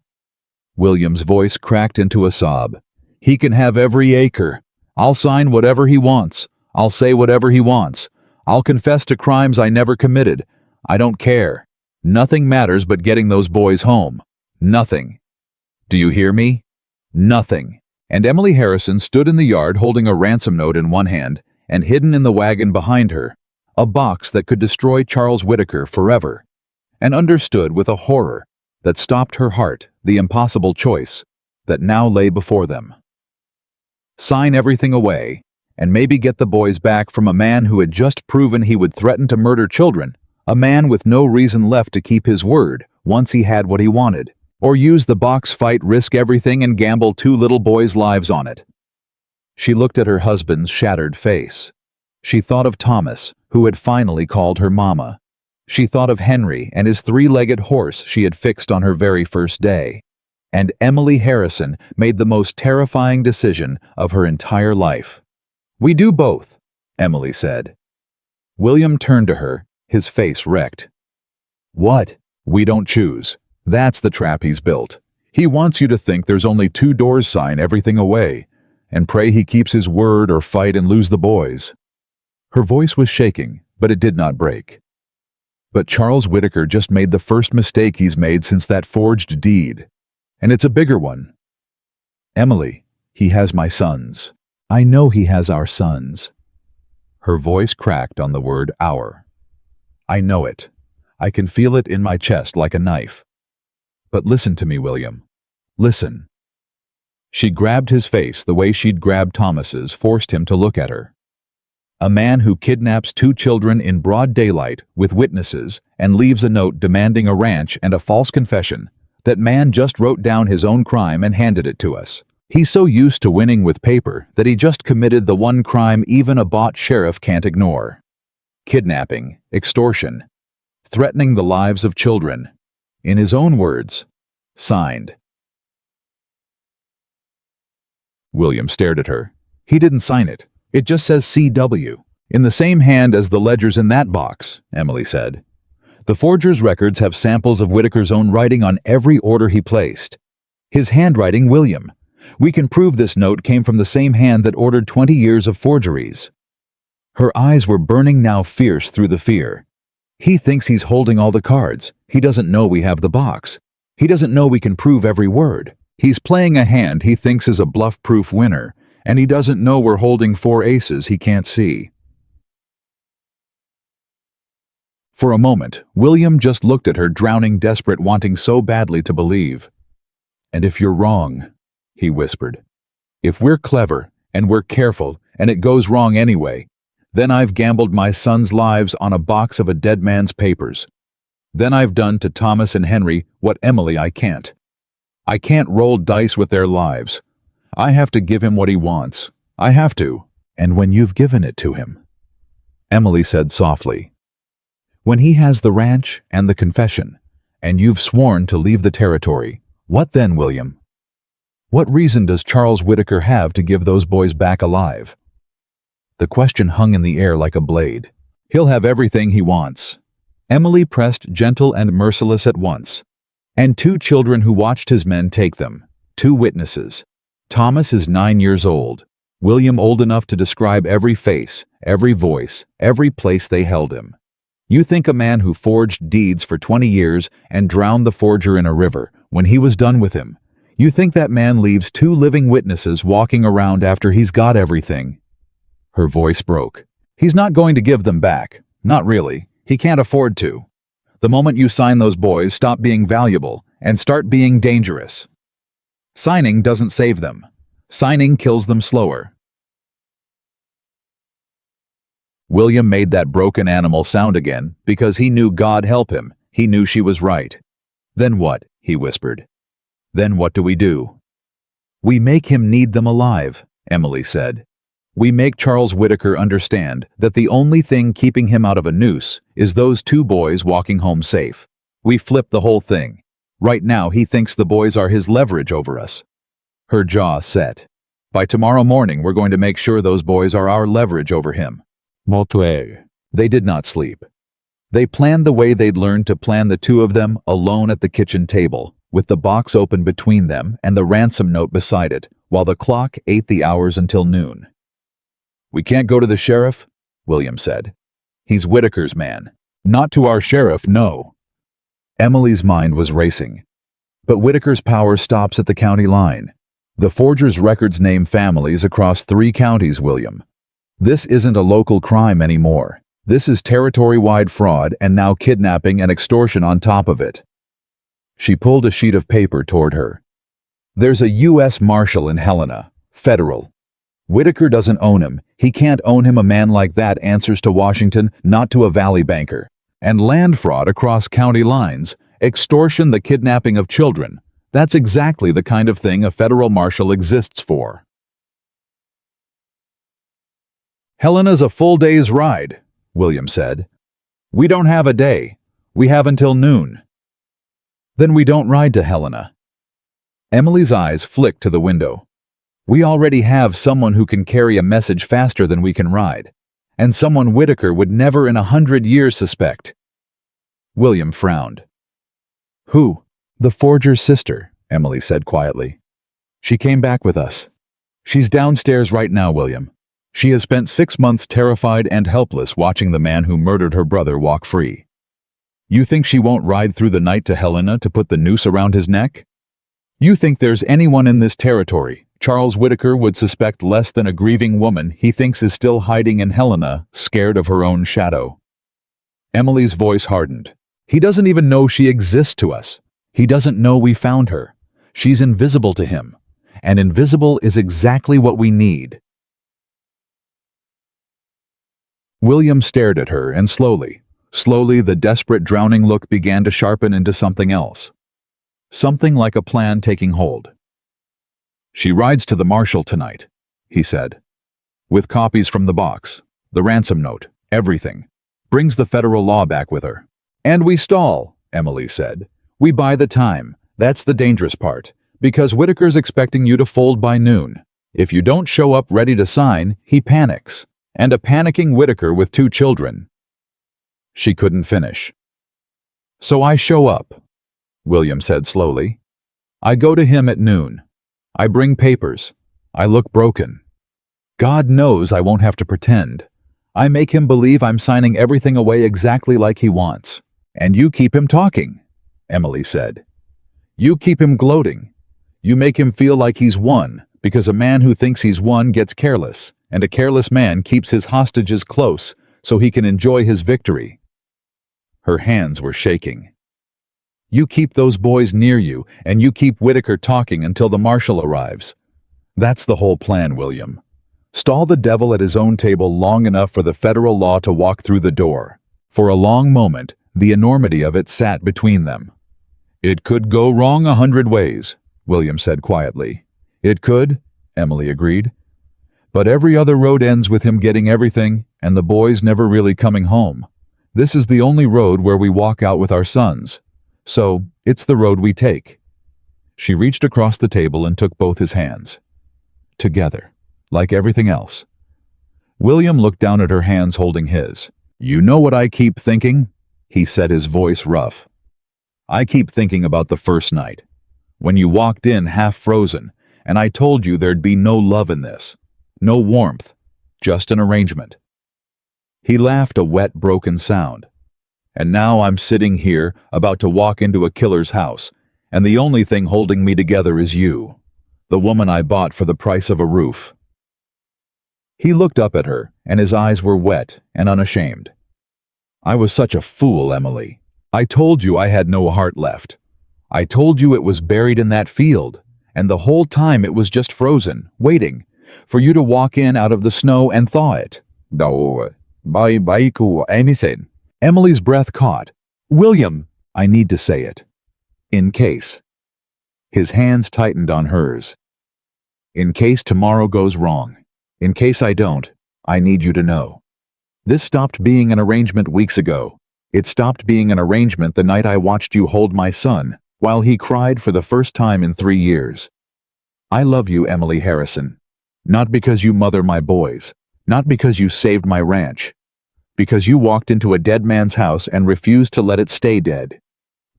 William's voice cracked into a sob. He can have every acre. I'll sign whatever he wants. I'll say whatever he wants. I'll confess to crimes I never committed. I don't care. Nothing matters but getting those boys home. Nothing. Do you hear me? Nothing. And Emily Harrison stood in the yard holding a ransom note in one hand and hidden in the wagon behind her, a box that could destroy Charles Whitaker forever, and understood with a horror that stopped her heart the impossible choice that now lay before them. Sign everything away, and maybe get the boys back from a man who had just proven he would threaten to murder children, a man with no reason left to keep his word once he had what he wanted, or use the box fight, risk everything, and gamble 2 little boys' lives on it. She looked at her husband's shattered face. She thought of Thomas, who had finally called her mama. She thought of Henry and his 3-legged horse she had fixed on her very first day. And Emily Harrison made the most terrifying decision of her entire life. We do both, Emily said. William turned to her, his face wrecked. What? We don't choose. That's the trap he's built. He wants you to think there's only 2 doors, sign everything away, and pray he keeps his word or fight and lose the boys. Her voice was shaking, but it did not break. But Charles Whitaker just made the first mistake he's made since that forged deed. And it's a bigger one. Emily, he has my sons. I know he has our sons. Her voice cracked on the word our. I know it. I can feel it in my chest like a knife. But listen to me, William. Listen. She grabbed his face the way she'd grabbed Thomas's, forced him to look at her. A man who kidnaps 2 children in broad daylight with witnesses and leaves a note demanding a ranch and a false confession. That man just wrote down his own crime and handed it to us. He's so used to winning with paper that he just committed the one crime even a bought sheriff can't ignore. Kidnapping, extortion, threatening the lives of children. In his own words, signed. William stared at her. He didn't sign it. It just says C.W. in the same hand as the ledgers in that box, Emily said. The forger's records have samples of Whitaker's own writing on every order he placed. His handwriting, William. We can prove this note came from the same hand that ordered 20 years of forgeries. Her eyes were burning now fierce through the fear. He thinks he's holding all the cards. He doesn't know we have the box. He doesn't know we can prove every word. He's playing a hand he thinks is a bluff-proof winner, and he doesn't know we're holding 4 aces he can't see. For a moment, William just looked at her, drowning, desperate, wanting so badly to believe. "And if you're wrong," he whispered. "If we're clever, and we're careful, and it goes wrong anyway, then I've gambled my sons' lives on a box of a dead man's papers. Then I've done to Thomas and Henry what Emily I can't. I can't roll dice with their lives. I have to give him what he wants. I have to." "And when you've given it to him," Emily said softly, "when he has the ranch and the confession, and you've sworn to leave the territory, what then, William? What reason does Charles Whitaker have to give those boys back alive?" The question hung in the air like a blade. "He'll have everything he wants." Emily pressed, gentle and merciless at once. "And 2 children who watched his men take them. 2 witnesses. Thomas is 9 years old. William old enough to describe every face, every voice, every place they held him. You think a man who forged deeds for 20 years and drowned the forger in a river, when he was done with him, you think that man leaves 2 living witnesses walking around after he's got everything?" Her voice broke. "He's not going to give them back. Not really. He can't afford to. The moment you sign those boys, stop being valuable and start being dangerous. Signing doesn't save them. Signing kills them slower." William made that broken animal sound again because he knew, God help him, he knew she was right. "Then what?" he whispered. "Then what do we do?" "We make him need them alive," Emily said. "We make Charles Whitaker understand that the only thing keeping him out of a noose is those 2 boys walking home safe. We flip the whole thing. Right now he thinks the boys are his leverage over us." Her jaw set. "By tomorrow morning we're going to make sure those boys are our leverage over him." Montuer. They did not sleep. They planned the way they'd learned to plan, the 2 of them alone at the kitchen table, with the box open between them and the ransom note beside it, while the clock ate the hours until noon. "We can't go to the sheriff," William said. "He's Whitaker's man. Not to our sheriff, no." Emily's mind was racing. But Whitaker's power stops at the county line. The forger's records name families across 3 counties, William. This isn't a local crime anymore. This is territory-wide fraud, and now kidnapping and extortion on top of it. She pulled a sheet of paper toward her. "There's a U.S. Marshal in Helena. Federal. Whitaker doesn't own him. He can't own him. A man like that answers to Washington, not to a valley banker. And land fraud across county lines, extortion, the kidnapping of children. That's exactly the kind of thing a federal marshal exists for." "Helena's a full day's ride," William said. "We don't have a day. We have until noon." "Then we don't ride to Helena." Emily's eyes flicked to the window. "We already have someone who can carry a message faster than we can ride, and someone Whitaker would never in 100 years suspect." William frowned. "Who?" "The forger's sister," Emily said quietly. "She came back with us. She's downstairs right now, William. She has spent 6 months terrified and helpless watching the man who murdered her brother walk free. You think she won't ride through the night to Helena to put the noose around his neck? You think there's anyone in this territory Charles Whitaker would suspect less than a grieving woman he thinks is still hiding in Helena, scared of her own shadow?" Emily's voice hardened. "He doesn't even know she exists to us. He doesn't know we found her. She's invisible to him. And invisible is exactly what we need." William stared at her, and slowly, the desperate, drowning look began to sharpen into something else. Something like a plan taking hold. "She rides to the marshal tonight," he said. "With copies from the box, the ransom note, everything. Brings the federal law back with her." "And we stall," Emily said. "We buy the time. That's the dangerous part, because Whitaker's expecting you to fold by noon. If you don't show up ready to sign, he panics. And a panicking Whitaker with 2 children. She couldn't finish. "So I show up," William said slowly. "I go to him at noon. I bring papers. I look broken. God knows I won't have to pretend. I make him believe I'm signing everything away exactly like he wants. And you keep him talking," Emily said. "You keep him gloating. You make him feel like he's won, because a man who thinks he's won gets careless, and a careless man keeps his hostages close so he can enjoy his victory." Her hands were shaking. You keep those boys near you, and you keep Whitaker talking until the marshal arrives. That's the whole plan, William. Stall the devil at his own table long enough for the federal law to walk through the door. For a long moment, the enormity of it sat between them. It could go wrong 100 ways, William said quietly. It could, Emily agreed. But every other road ends with him getting everything, and the boys never really coming home. This is the only road where we walk out with our sons. So, it's the road we take. She reached across the table and took both his hands. Together, like everything else. William looked down at her hands holding his. You know what I keep thinking? He said, his voice rough. I keep thinking about the first night, when you walked in half frozen, and I told you there'd be no love in this, no warmth, just an arrangement. He laughed a wet, broken sound. And now I'm sitting here, about to walk into a killer's house, and the only thing holding me together is you, the woman I bought for the price of a roof. He looked up at her, and his eyes were wet and unashamed. I was such a fool, Emily. I told you I had no heart left. I told you it was buried in that field, and the whole time it was just frozen, waiting, for you to walk in out of the snow and thaw it. Anything. Emily's breath caught. William, I need to say it. In case. His hands tightened on hers. In case tomorrow goes wrong. In case I don't, I need you to know. This stopped being an arrangement weeks ago. It stopped being an arrangement the night I watched you hold my son, while he cried for the first time in 3 years. I love you, Emily Harrison. Not because you mother my boys. Not because you saved my ranch. Because you walked into a dead man's house and refused to let it stay dead.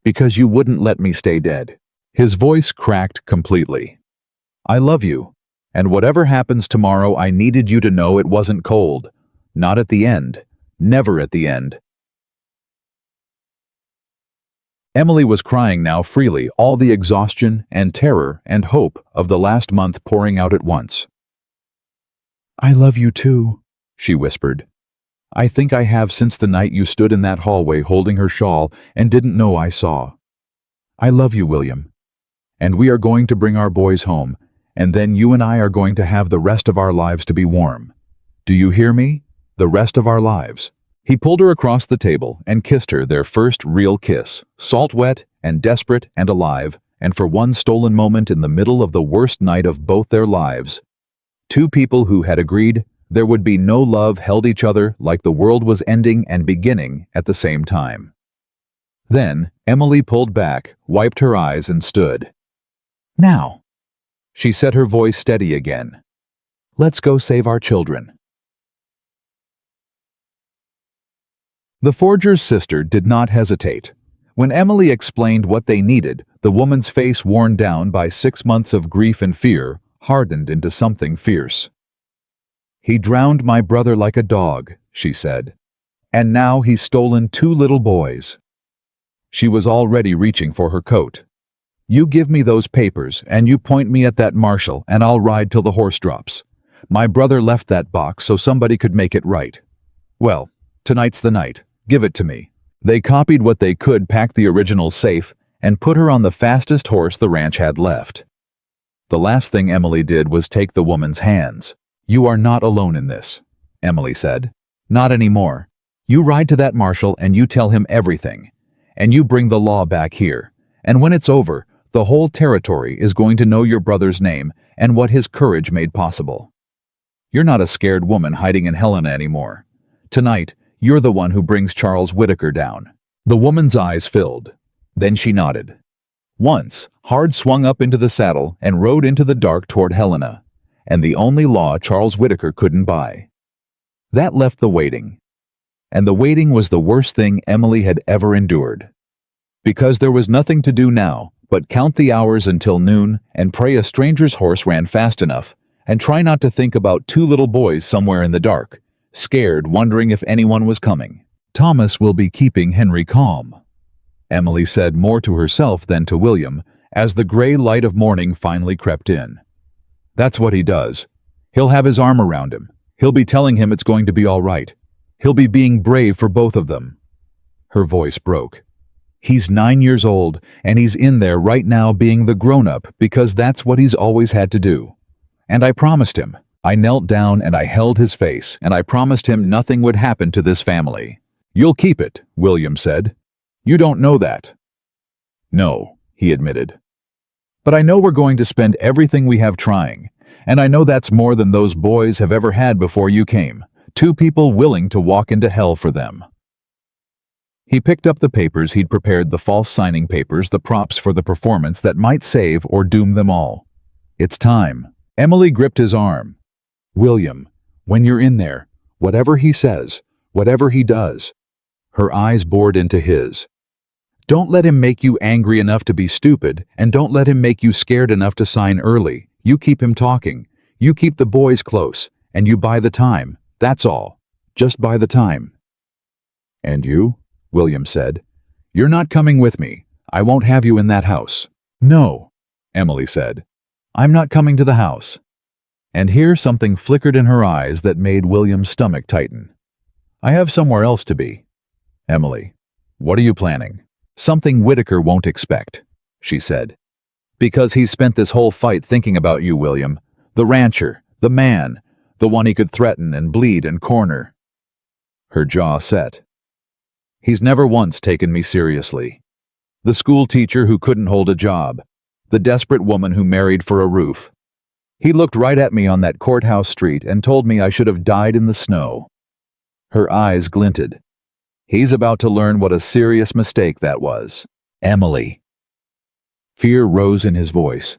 Because you wouldn't let me stay dead. His voice cracked completely. I love you, and whatever happens tomorrow, I needed you to know it wasn't cold. Not at the end. Never at the end. Emily was crying now freely, all the exhaustion and terror and hope of the last month pouring out at once. I love you too, she whispered. I think I have since the night you stood in that hallway holding her shawl and didn't know I saw. I love you, William. And we are going to bring our boys home, and then you and I are going to have the rest of our lives to be warm. Do you hear me? The rest of our lives. He pulled her across the table and kissed her, their first real kiss, salt-wet and desperate and alive, and for one stolen moment in the middle of the worst night of both their lives. Two people who had agreed there would be no love held each other like the world was ending and beginning at the same time. Then, Emily pulled back, wiped her eyes, and stood. Now, she set her voice steady again. Let's go save our children. The forger's sister did not hesitate. When Emily explained what they needed, the woman's face, worn down by 6 months of grief and fear, hardened into something fierce. He drowned my brother like a dog, she said. And now he's stolen 2 little boys. She was already reaching for her coat. You give me those papers, and you point me at that marshal, and I'll ride till the horse drops. My brother left that box so somebody could make it right. Well, tonight's the night. Give it to me. They copied what they could, packed the original safe, and put her on the fastest horse the ranch had left. The last thing Emily did was take the woman's hands. You are not alone in this, Emily said. Not anymore. You ride to that marshal and you tell him everything. And you bring the law back here. And when it's over, the whole territory is going to know your brother's name and what his courage made possible. You're not a scared woman hiding in Helena anymore. Tonight, you're the one who brings Charles Whitaker down. The woman's eyes filled. Then she nodded. Once, Hard swung up into the saddle and rode into the dark toward Helena, and the only law Charles Whitaker couldn't buy. That left the waiting. And the waiting was the worst thing Emily had ever endured. Because there was nothing to do now but count the hours until noon and pray a stranger's horse ran fast enough, and try not to think about 2 little boys somewhere in the dark, scared, wondering if anyone was coming. Thomas will be keeping Henry calm, Emily said more to herself than to William, as the gray light of morning finally crept in. That's what he does. He'll have his arm around him. He'll be telling him it's going to be all right. He'll be being brave for both of them. Her voice broke. He's 9 years old, and he's in there right now being the grown-up because that's what he's always had to do. And I promised him. I knelt down and I held his face, and I promised him nothing would happen to this family. You'll keep it, William said. You don't know that. No, he admitted. But I know we're going to spend everything we have trying, and I know that's more than those boys have ever had before you came. 2 people willing to walk into hell for them. He picked up the papers he'd prepared, the false signing papers, the props for the performance that might save or doom them all. It's time. Emily gripped his arm. William, when you're in there, whatever he says, whatever he does. Her eyes bored into his. Don't let him make you angry enough to be stupid, and don't let him make you scared enough to sign early. You keep him talking. You keep the boys close, and you buy the time. That's all. Just buy the time. And you? William said. You're not coming with me. I won't have you in that house. No, Emily said. I'm not coming to the house. And here something flickered in her eyes that made William's stomach tighten. I have somewhere else to be. Emily, what are you planning? Something Whitaker won't expect, she said. Because he's spent this whole fight thinking about you, William. The rancher, the man, the one he could threaten and bleed and corner. Her jaw set. He's never once taken me seriously. The school teacher who couldn't hold a job. The desperate woman who married for a roof. He looked right at me on that courthouse street and told me I should have died in the snow. Her eyes glinted. He's about to learn what a serious mistake that was. Emily. Fear rose in his voice.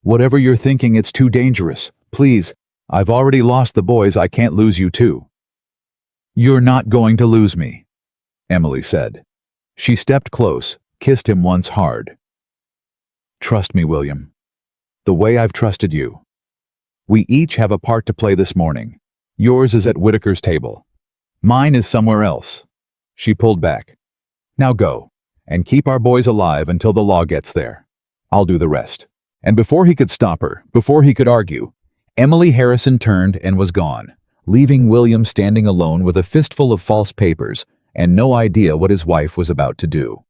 Whatever you're thinking, it's too dangerous. Please, I've already lost the boys. I can't lose you too. You're not going to lose me, Emily said. She stepped close, kissed him once hard. Trust me, William. The way I've trusted you. We each have a part to play this morning. Yours is at Whitaker's table. Mine is somewhere else. She pulled back. Now go, and keep our boys alive until the law gets there. I'll do the rest. And before he could stop her, before he could argue, Emily Harrison turned and was gone, leaving William standing alone with a fistful of false papers and no idea what his wife was about to do.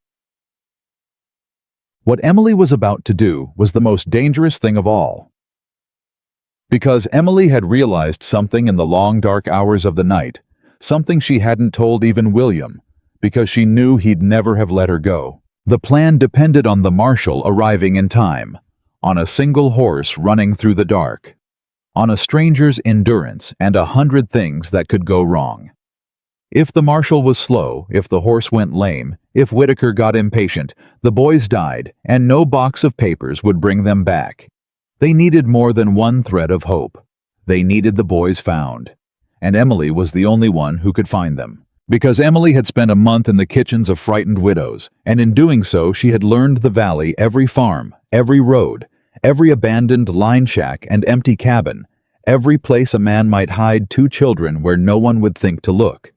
What Emily was about to do was the most dangerous thing of all. Because Emily had realized something in the long dark hours of the night, something she hadn't told even William, because she knew he'd never have let her go. The plan depended on the marshal arriving in time, on a single horse running through the dark, on a stranger's endurance and 100 things that could go wrong. If the marshal was slow, if the horse went lame, if Whitaker got impatient, the boys died, and no box of papers would bring them back. They needed more than one thread of hope. They needed the boys found. And Emily was the only one who could find them. Because Emily had spent a month in the kitchens of frightened widows, and in doing so she had learned the valley, every farm, every road, every abandoned line shack and empty cabin, every place a man might hide 2 children where no one would think to look.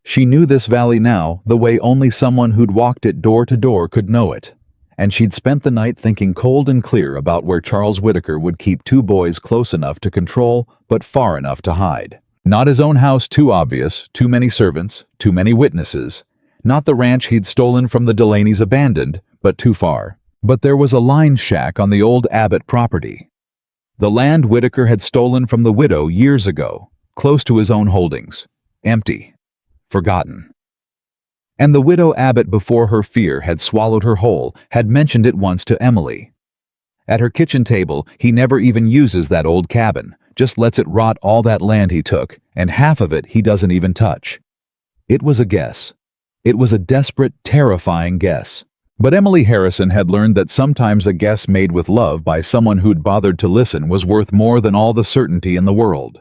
She knew this valley now the way only someone who'd walked it door to door could know it. And she'd spent the night thinking cold and clear about where Charles Whitaker would keep 2 boys close enough to control, but far enough to hide. Not his own house too obvious, too many servants, too many witnesses. Not the ranch he'd stolen from the Delaney's abandoned, but too far. But there was a line shack on the old Abbott property. The land Whitaker had stolen from the widow years ago, close to his own holdings. Empty. Forgotten. And the widow Abbott, before her fear had swallowed her whole, had mentioned it once to Emily. At her kitchen table, he never even uses that old cabin, just lets it rot all that land he took, and half of it he doesn't even touch. It was a guess. It was a desperate, terrifying guess. But Emily Harrison had learned that sometimes a guess made with love by someone who'd bothered to listen was worth more than all the certainty in the world.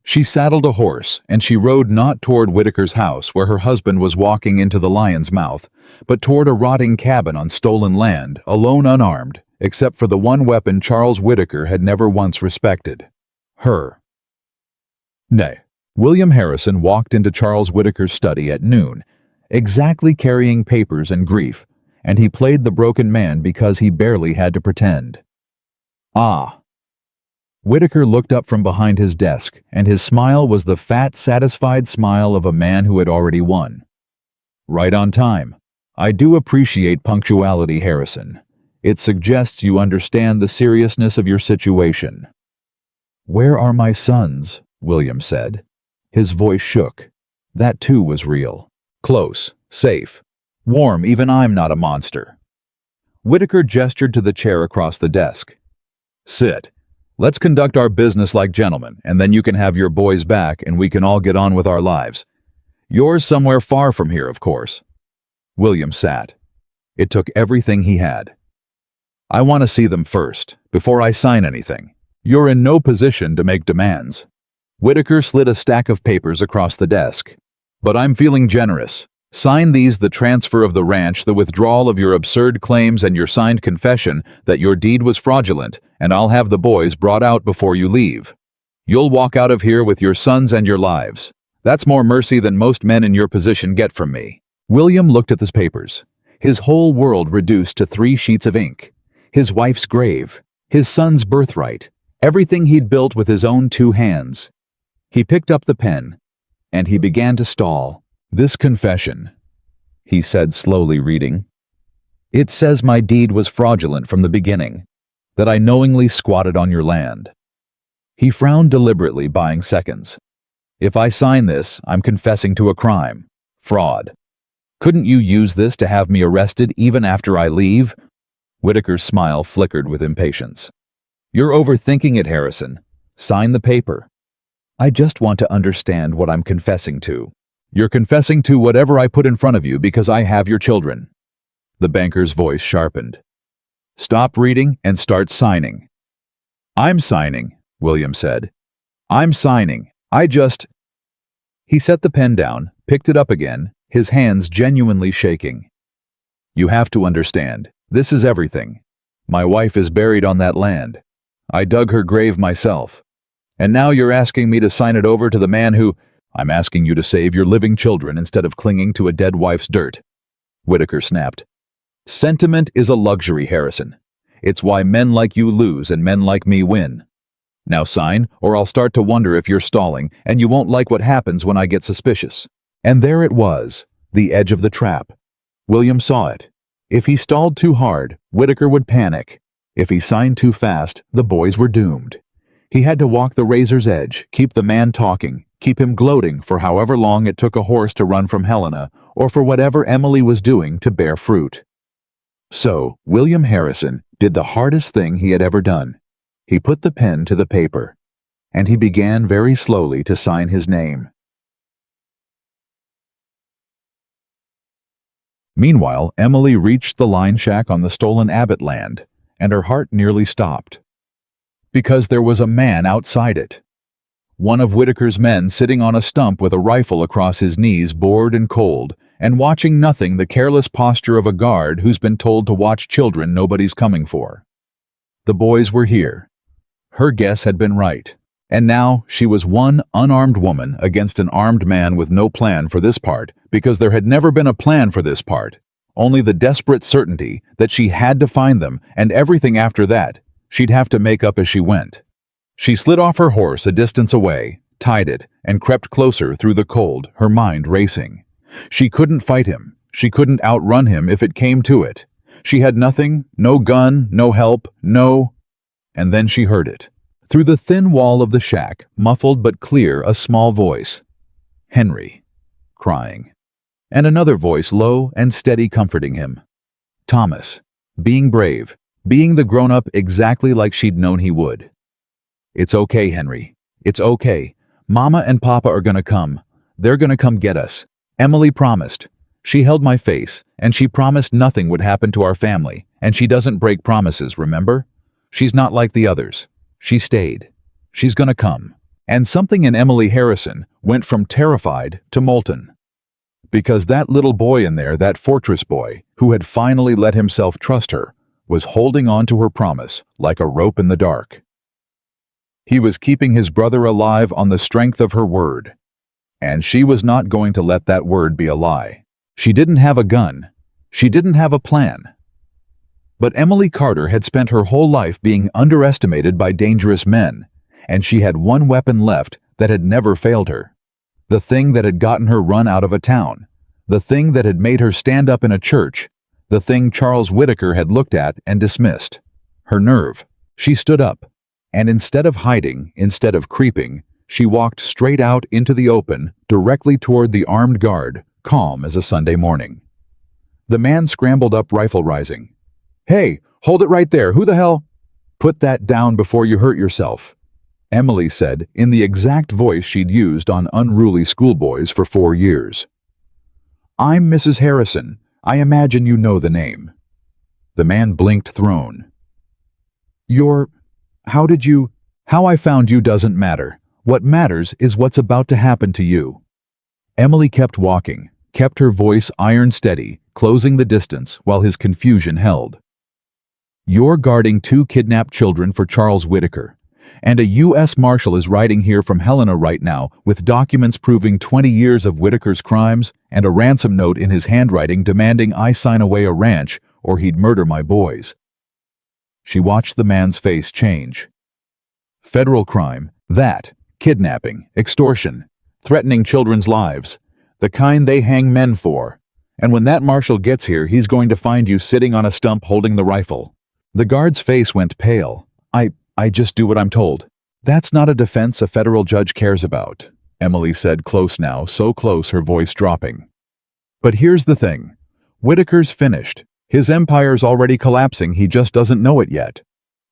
She saddled a horse, and she rode not toward Whitaker's house where her husband was walking into the lion's mouth, but toward a rotting cabin on stolen land, alone, unarmed, except for the one weapon Charles Whitaker had never once respected. Her. Nay, William Harrison walked into Charles Whitaker's study at noon, exactly carrying papers and grief, and he played the broken man because he barely had to pretend. Ah. Whitaker looked up from behind his desk, and his smile was the fat, satisfied smile of a man who had already won. Right on time. I do appreciate punctuality, Harrison. It suggests you understand the seriousness of your situation. Where are my sons? William said. His voice shook. That too was real. Close, safe, warm, even I'm not a monster. Whitaker gestured to the chair across the desk. Sit. Let's conduct our business like gentlemen, and then you can have your boys back and we can all get on with our lives. Yours somewhere far from here, of course. William sat. It took everything he had. I want to see them first, before I sign anything. You're in no position to make demands. Whitaker slid a stack of papers across the desk. But I'm feeling generous. Sign these: the transfer of the ranch, the withdrawal of your absurd claims, and your signed confession that your deed was fraudulent, and I'll have the boys brought out before you leave. You'll walk out of here with your sons and your lives. That's more mercy than most men in your position get from me. William looked at the papers. His whole world reduced to 3 sheets of ink. His wife's grave, his son's birthright, everything he'd built with his own 2 hands. He picked up the pen, and he began to stall. This confession, he said, slowly reading. It says my deed was fraudulent from the beginning, that I knowingly squatted on your land. He frowned deliberately, buying seconds. If I sign this, I'm confessing to a crime. Fraud. Couldn't you use this to have me arrested even after I leave? Whitaker's smile flickered with impatience. You're overthinking it, Harrison. Sign the paper. I just want to understand what I'm confessing to. You're confessing to whatever I put in front of you because I have your children. The banker's voice sharpened. Stop reading and start signing. I'm signing, William said. I'm signing. He set the pen down, picked it up again, his hands genuinely shaking. You have to understand, this is everything. My wife is buried on that land. I dug her grave myself. And now you're asking me to sign it over to the man who... I'm asking you to save your living children instead of clinging to a dead wife's dirt. Whitaker snapped. Sentiment is a luxury, Harrison. It's why men like you lose and men like me win. Now sign, or I'll start to wonder if you're stalling, and you won't like what happens when I get suspicious. And there it was, the edge of the trap. William saw it. If he stalled too hard, Whitaker would panic. If he signed too fast, the boys were doomed. He had to walk the razor's edge, keep the man talking, keep him gloating for however long it took a horse to run from Helena, or for whatever Emily was doing to bear fruit. So, William Harrison did the hardest thing he had ever done. He put the pen to the paper, and he began very slowly to sign his name. Meanwhile, Emily reached the line shack on the stolen Abbott land, and her heart nearly stopped. Because there was a man outside it. One of Whitaker's men sitting on a stump with a rifle across his knees, bored and cold, and watching nothing, the careless posture of a guard who's been told to watch children nobody's coming for. The boys were here. Her guess had been right. And now she was one unarmed woman against an armed man with no plan for this part, because there had never been a plan for this part. Only the desperate certainty that she had to find them, and everything after that she'd have to make up as she went. She slid off her horse a distance away, tied it, and crept closer through the cold, her mind racing. She couldn't fight him. She couldn't outrun him if it came to it. She had nothing, no gun, no help, no... And then she heard it. Through the thin wall of the shack, muffled but clear, a small voice. Henry, crying. And another voice, low and steady, comforting him. Thomas, being brave, being the grown-up exactly like she'd known he would. It's okay, Henry. It's okay. Mama and Papa are gonna come. They're gonna come get us. Emily promised. She held my face, and she promised nothing would happen to our family, and she doesn't break promises, remember? She's not like the others. She stayed. She's gonna come. And something in Emily Harrison went from terrified to molten. Because that little boy in there, that fortress boy, who had finally let himself trust her, was holding on to her promise like a rope in the dark. He was keeping his brother alive on the strength of her word. And she was not going to let that word be a lie. She didn't have a gun. She didn't have a plan. But Emily Carter had spent her whole life being underestimated by dangerous men, and she had one weapon left that had never failed her. The thing that had gotten her run out of a town. The thing that had made her stand up in a church. The thing Charles Whitaker had looked at and dismissed. Her nerve. She stood up. And instead of hiding, instead of creeping, she walked straight out into the open, directly toward the armed guard, calm as a Sunday morning. The man scrambled up, rifle rising. "Hey, hold it right there. Who the hell?" "Put that down before you hurt yourself," Emily said in the exact voice she'd used on unruly schoolboys for 4 years. "I'm Mrs. Harrison. I imagine you know the name." The man blinked, thrown. How I found you doesn't matter. What matters is what's about to happen to you." Emily kept walking, kept her voice iron steady, closing the distance while his confusion held. "You're guarding 2 kidnapped children for Charles Whitaker, and a U.S. Marshal is riding here from Helena right now with documents proving 20 years of Whitaker's crimes and a ransom note in his handwriting demanding I sign away a ranch or he'd murder my boys." She watched the man's face change. Federal crime, that, kidnapping, extortion, threatening children's lives, the kind they hang men for. And when that marshal gets here, he's going to find you sitting on a stump holding the rifle. The guard's face went pale. I just do what I'm told." "That's not a defense a federal judge cares about," Emily said, close now, so close her voice dropping. "But here's the thing. Whitaker's finished. His empire's already collapsing, he just doesn't know it yet.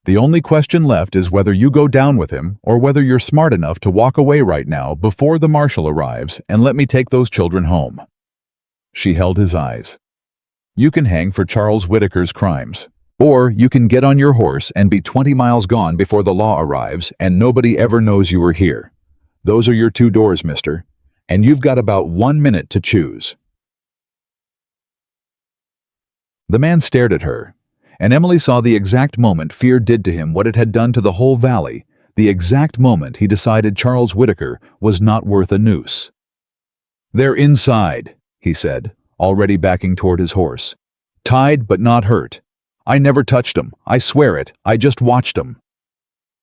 The only question left is whether you go down with him or whether you're smart enough to walk away right now before the marshal arrives and let me take those children home." She held his eyes. "You can hang for Charles Whitaker's crimes. Or you can get on your horse and be 20 miles gone before the law arrives and nobody ever knows you were here. Those are your 2 doors, mister. And you've got about 1 minute to choose." The man stared at her, and Emily saw the exact moment fear did to him what it had done to the whole valley, the exact moment he decided Charles Whitaker was not worth a noose. "They're inside," he said, already backing toward his horse. "Tied but not hurt. I never touched 'em, I swear it, I just watched 'em."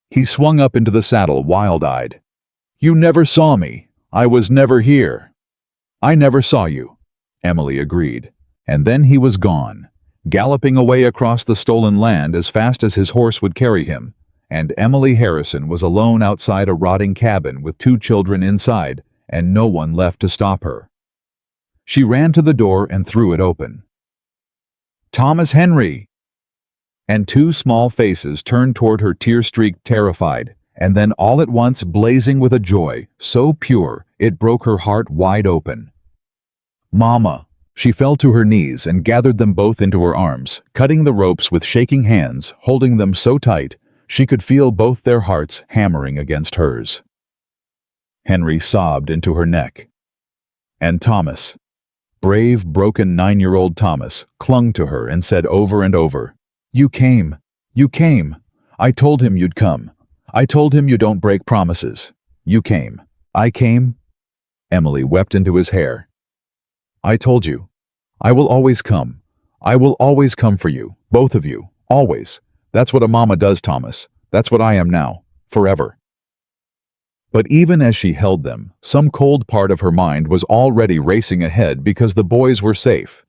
He swung up into the saddle, wild-eyed. "You never saw me. I was never here." "I never saw you," Emily agreed. And then he was gone, galloping away across the stolen land as fast as his horse would carry him, and Emily Harrison was alone outside a rotting cabin with 2 children inside and no one left to stop her. She ran to the door and threw it open. "Thomas Henry!" And 2 small faces turned toward her, tear-streaked, terrified, and then all at once blazing with a joy so pure it broke her heart wide open. "Mama!" She fell to her knees and gathered them both into her arms, cutting the ropes with shaking hands, holding them so tight she could feel both their hearts hammering against hers. Henry sobbed into her neck. And Thomas, brave, broken 9-year-old Thomas, clung to her and said over and over, "You came. You came. I told him you'd come. I told him you don't break promises. You came. I came." Emily wept into his hair. "I told you. I will always come. I will always come for you, both of you, always. That's what a mama does, Thomas. That's what I am now, forever." But even as she held them, some cold part of her mind was already racing ahead because the boys were safe.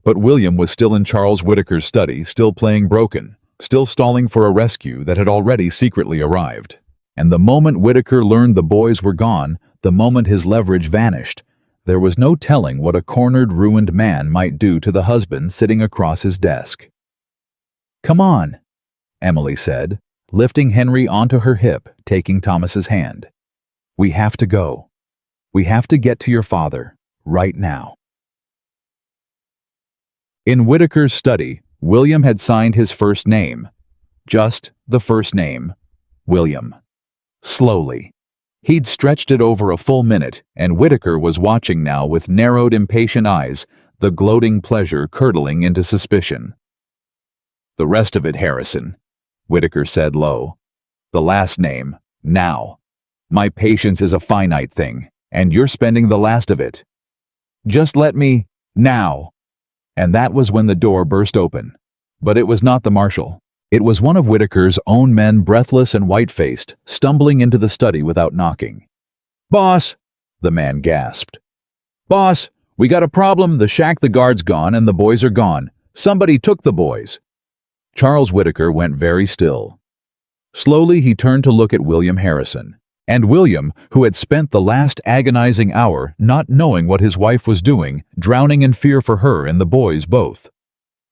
But William was still in Charles Whitaker's study, still playing broken, still stalling for a rescue that had already secretly arrived. And the moment Whitaker learned the boys were gone, the moment his leverage vanished, there was no telling what a cornered, ruined man might do to the husband sitting across his desk. "Come on," Emily said, lifting Henry onto her hip, taking Thomas's hand. "We have to go. We have to get to your father, right now." In Whitaker's study, William had signed his first name. Just the first name, William. Slowly. He'd stretched it over a full minute, and Whitaker was watching now with narrowed, impatient eyes, the gloating pleasure curdling into suspicion. "The rest of it, Harrison," Whitaker said low. "The last name, now. My patience is a finite thing, and you're spending the last of it. Just let me, now." And that was when the door burst open. But it was not the marshal. It was one of Whitaker's own men, breathless and white-faced, stumbling into the study without knocking. "Boss!" the man gasped. "Boss, "We got a problem, the shack the guard's gone and the boys are gone. Somebody took the boys." Charles Whitaker went very still. Slowly he turned to look at William Harrison. And William, who had spent the last agonizing hour not knowing what his wife was doing, drowning in fear for her and the boys both.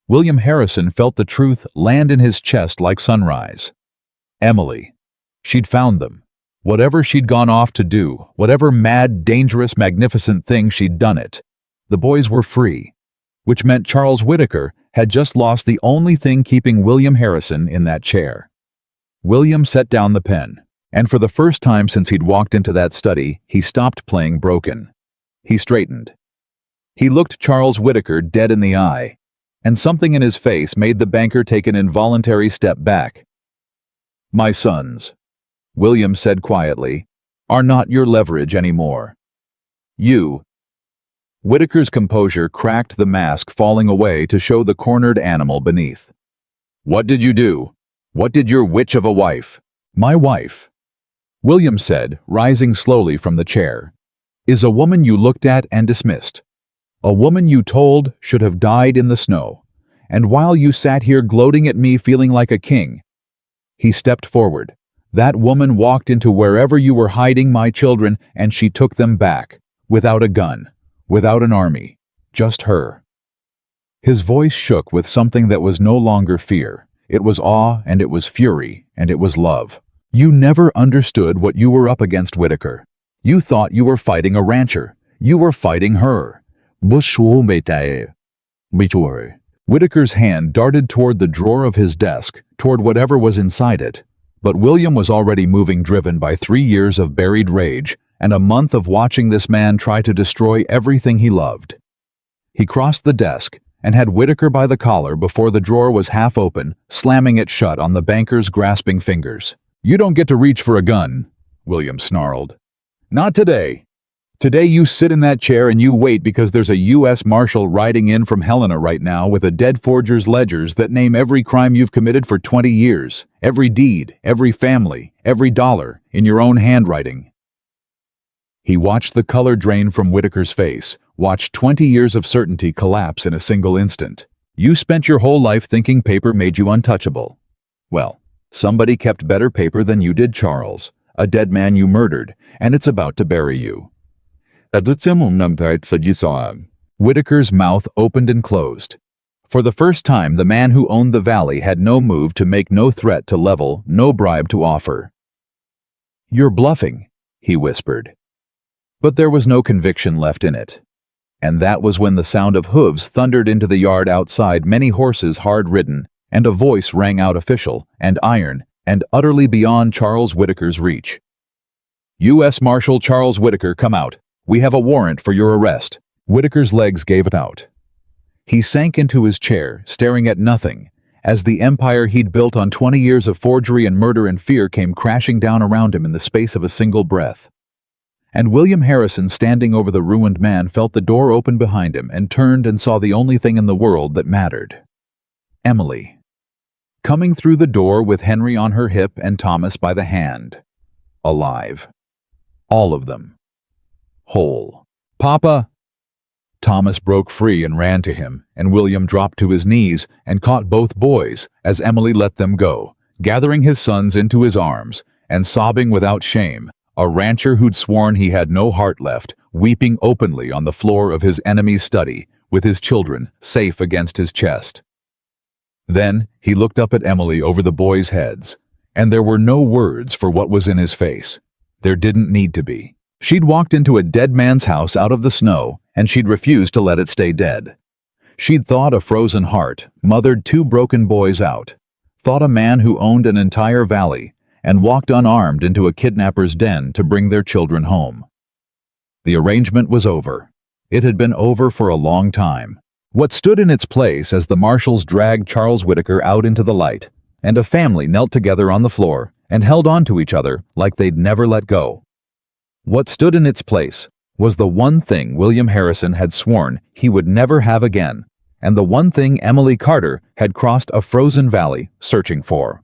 William Harrison felt the truth land in his chest like sunrise. Emily. She'd found them. Whatever she'd gone off to do, whatever mad, dangerous, magnificent thing she'd done it, the boys were free, which meant Charles Whitaker had just lost the only thing keeping William Harrison in that chair. William set down the pen. And for the first time since he'd walked into that study, he stopped playing broken. He straightened. He looked Charles Whitaker dead in the eye, and something in his face made the banker take an involuntary step back. "My sons," William said quietly, "are not your leverage anymore. You." Whitaker's composure cracked, the mask falling away to show the cornered animal beneath. "What did you do? What did your witch of a wife?" "My wife," William said, rising slowly from the chair, "is a woman you looked at and dismissed. A woman you told should have died in the snow. And while you sat here gloating at me feeling like a king," he stepped forward, "that woman walked into wherever you were hiding my children and she took them back, without a gun, without an army, just her." His voice shook with something that was no longer fear. It was awe, and it was fury, and it was love. "You never understood what you were up against, Whitaker. You thought you were fighting a rancher. You were fighting her." Whitaker's hand darted toward the drawer of his desk, toward whatever was inside it. But William was already moving, driven by 3 years of buried rage and a month of watching this man try to destroy everything he loved. He crossed the desk and had Whitaker by the collar before the drawer was half open, slamming it shut on the banker's grasping fingers. "You don't get to reach for a gun," William snarled. "Not today. Today you sit in that chair and you wait because there's a U.S. Marshal riding in from Helena right now with a dead forger's ledgers that name every crime you've committed for 20 years, every deed, every family, every dollar, in your own handwriting." He watched the color drain from Whitaker's face, watched 20 years of certainty collapse in a single instant. "You spent your whole life thinking paper made you untouchable. Well, somebody kept better paper than you did, Charles. A dead man you murdered, and it's about to bury you." Whitaker's mouth opened and closed. For the first time, the man who owned the valley had no move to make, no threat to level, no bribe to offer. "You're bluffing," he whispered. But there was no conviction left in it. And that was when the sound of hooves thundered into the yard outside, many horses hard-ridden, and a voice rang out, official and iron and utterly beyond Charles Whitaker's reach. "U.S. Marshal Charles Whitaker, come out. We have a warrant for your arrest." Whitaker's legs gave it out. He sank into his chair, staring at nothing, as the empire he'd built on 20 years of forgery and murder and fear came crashing down around him in the space of a single breath. And William Harrison, standing over the ruined man, felt the door open behind him and turned and saw the only thing in the world that mattered. Emily. Coming through the door with Henry on her hip and Thomas by the hand. Alive. All of them. Whole. "Papa!" Thomas broke free and ran to him, and William dropped to his knees and caught both boys as Emily let them go, gathering his sons into his arms and sobbing without shame, a rancher who'd sworn he had no heart left, weeping openly on the floor of his enemy's study, with his children safe against his chest. Then he looked up at Emily over the boys' heads, and there were no words for what was in his face. There didn't need to be. She'd walked into a dead man's house out of the snow, and she'd refused to let it stay dead. She'd thawed a frozen heart, mothered 2 broken boys out, thought a man who owned an entire valley, and walked unarmed into a kidnapper's den to bring their children home. The arrangement was over. It had been over for a long time. What stood in its place as the marshals dragged Charles Whitaker out into the light, and a family knelt together on the floor and held on to each other like they'd never let go. What stood in its place was the one thing William Harrison had sworn he would never have again, and the one thing Emily Carter had crossed a frozen valley searching for.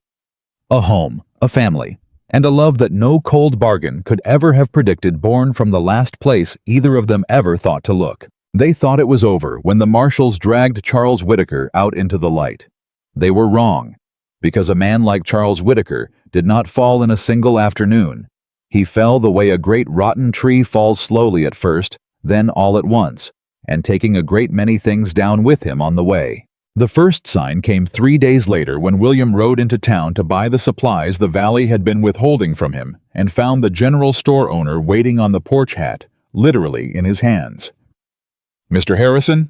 A home, a family, and a love that no cold bargain could ever have predicted, born from the last place either of them ever thought to look. They thought it was over when the marshals dragged Charles Whitaker out into the light. They were wrong, because a man like Charles Whitaker did not fall in a single afternoon. He fell the way a great rotten tree falls slowly at first, then all at once, and taking a great many things down with him on the way. The first sign came 3 days later when William rode into town to buy the supplies the valley had been withholding from him, and found the general store owner waiting on the porch hat, literally in his hands. "Mr. Harrison?"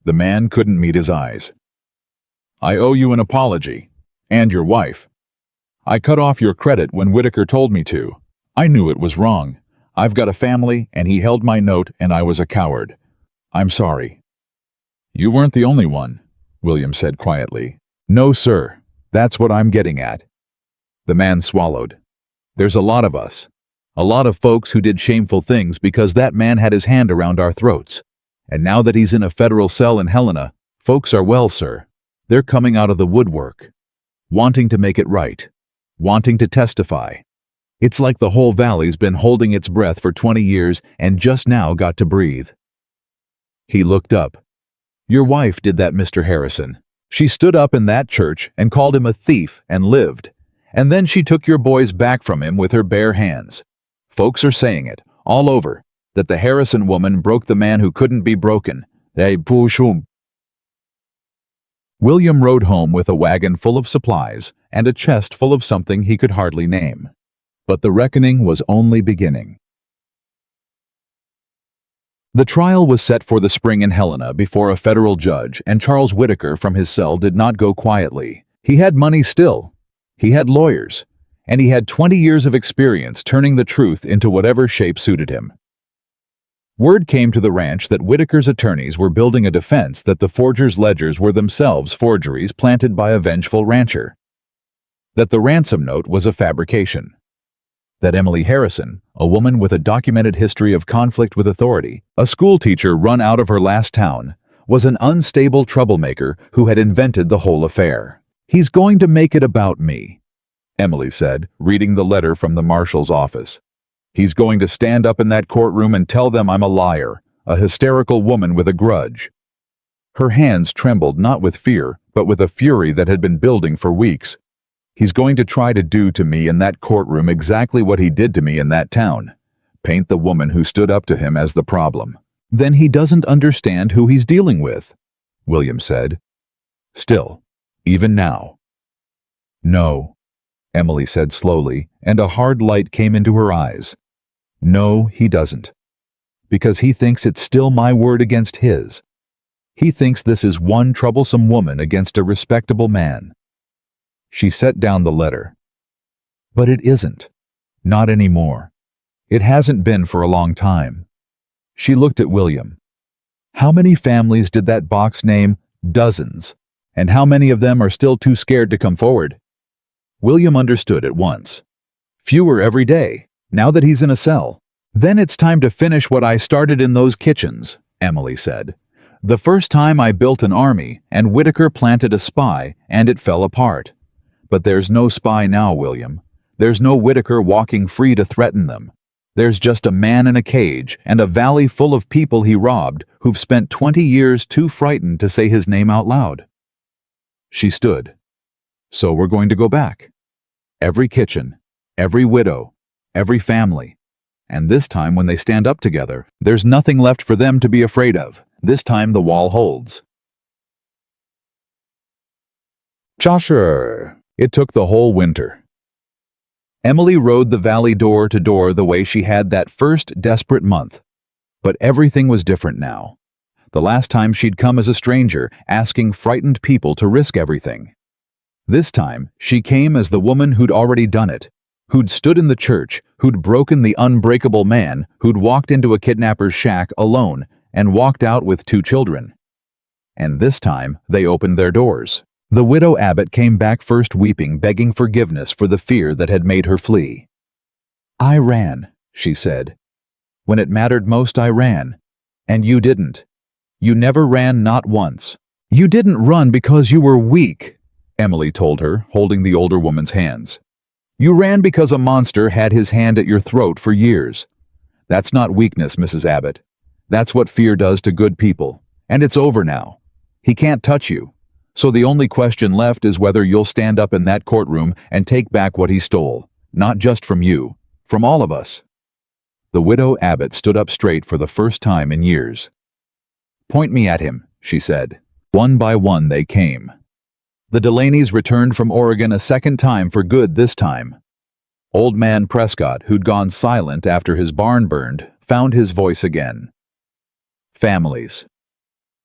The man couldn't meet his eyes. "I owe you an apology, and your wife. I cut off your credit when Whitaker told me to. I knew it was wrong. I've got a family, and he held my note, and I was a coward. I'm sorry." "You weren't the only one," William said quietly. "No, sir. That's what I'm getting at." The man swallowed. "There's a lot of us. A lot of folks who did shameful things because that man had his hand around our throats. And now that he's in a federal cell in Helena, folks are, well, sir, they're coming out of the woodwork, wanting to make it right, wanting to testify. It's like the whole valley's been holding its breath for 20 years and just now got to breathe." He looked up. "Your wife did that, Mr. Harrison. She stood up in that church and called him a thief and lived. And then she took your boys back from him with her bare hands. Folks are saying it, all over, that the Harrison woman broke the man who couldn't be broken. They push him." William rode home with a wagon full of supplies and a chest full of something he could hardly name. But the reckoning was only beginning. The trial was set for the spring in Helena before a federal judge, and Charles Whitaker from his cell did not go quietly. He had money still. He had lawyers. And he had 20 years of experience turning the truth into whatever shape suited him. Word came to the ranch that Whitaker's attorneys were building a defense that the forger's ledgers were themselves forgeries planted by a vengeful rancher. That the ransom note was a fabrication. That Emily Harrison, a woman with a documented history of conflict with authority, a schoolteacher run out of her last town, was an unstable troublemaker who had invented the whole affair. "He's going to make it about me," Emily said, reading the letter from the marshal's office. "He's going to stand up in that courtroom and tell them I'm a liar, a hysterical woman with a grudge." Her hands trembled not with fear, but with a fury that had been building for weeks. "He's going to try to do to me in that courtroom exactly what he did to me in that town. Paint the woman who stood up to him as the problem." "Then he doesn't understand who he's dealing with," William said. "Still, even now." "No," Emily said slowly, and a hard light came into her eyes. "No, he doesn't. Because he thinks it's still my word against his. He thinks this is one troublesome woman against a respectable man." She set down the letter. "But it isn't. Not anymore. It hasn't been for a long time." She looked at William. "How many families did that box name? Dozens. And how many of them are still too scared to come forward?" William understood at once. "Fewer every day, now that he's in a cell." "Then it's time to finish what I started in those kitchens," Emily said. "The first time I built an army, and Whitaker planted a spy, and it fell apart. But there's no spy now, William. There's no Whitaker walking free to threaten them. There's just a man in a cage and a valley full of people he robbed who've spent 20 years too frightened to say his name out loud." She stood. "So we're going to go back. Every kitchen, every widow, every family. And this time when they stand up together, there's nothing left for them to be afraid of. This time the wall holds." Joshua. It took the whole winter. Emily rode the valley door to door the way she had that first desperate month. But everything was different now. The last time she'd come as a stranger, asking frightened people to risk everything. This time, she came as the woman who'd already done it, who'd stood in the church, who'd broken the unbreakable man, who'd walked into a kidnapper's shack alone and walked out with 2 children. And this time, they opened their doors. The widow Abbott came back first weeping, begging forgiveness for the fear that had made her flee. "I ran," she said. "When it mattered most, I ran. And you didn't. You never ran, not once. You didn't run because you were weak," Emily told her, holding the older woman's hands. "You ran because a monster had his hand at your throat for years. That's not weakness, Mrs. Abbott. That's what fear does to good people. And it's over now. He can't touch you. So the only question left is whether you'll stand up in that courtroom and take back what he stole. Not just from you, from all of us. The widow Abbott stood up straight for the first time in years. "Point me at him," she said. One by one they came. The Delaney's returned from Oregon a second time for good this time. Old man Prescott, who'd gone silent after his barn burned, found his voice again. Families.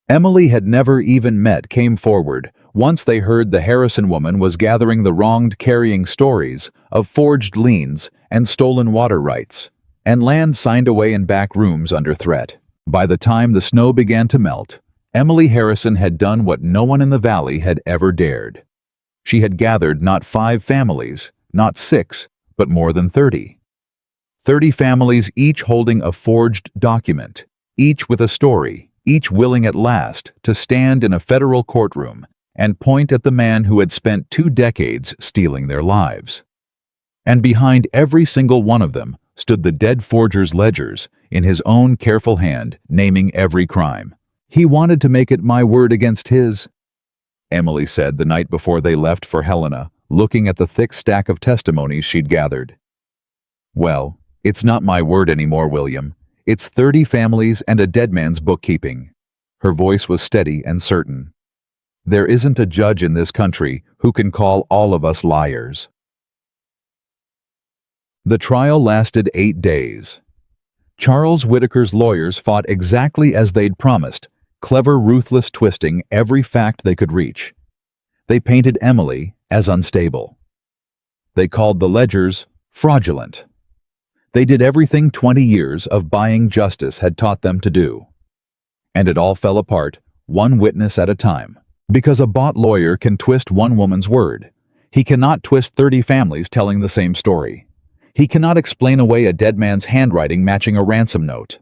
Emily had never even met came forward once they heard the Harrison woman was gathering the wronged, carrying stories of forged liens and stolen water rights, and land signed away in back rooms under threat. By the time the snow began to melt, Emily Harrison had done what no one in the valley had ever dared. She had gathered not 5 families, not 6, but more than 30. 30 families, each holding a forged document, each with a story, each willing at last to stand in a federal courtroom and point at the man who had spent 2 decades stealing their lives. And behind every single one of them stood the dead forger's ledgers, in his own careful hand, naming every crime. "He wanted to make it my word against his," Emily said the night before they left for Helena, looking at the thick stack of testimonies she'd gathered. "Well, it's not my word anymore, William. It's 30 families and a dead man's bookkeeping." Her voice was steady and certain. "There isn't a judge in this country who can call all of us liars." The trial lasted 8 days. Charles Whitaker's lawyers fought exactly as they'd promised, clever, ruthless, twisting every fact they could reach. They painted Emily as unstable. They called the ledgers fraudulent. They did everything 20 years of buying justice had taught them to do. And it all fell apart, one witness at a time. Because a bought lawyer can twist one woman's word. He cannot twist 30 families telling the same story. He cannot explain away a dead man's handwriting matching a ransom note.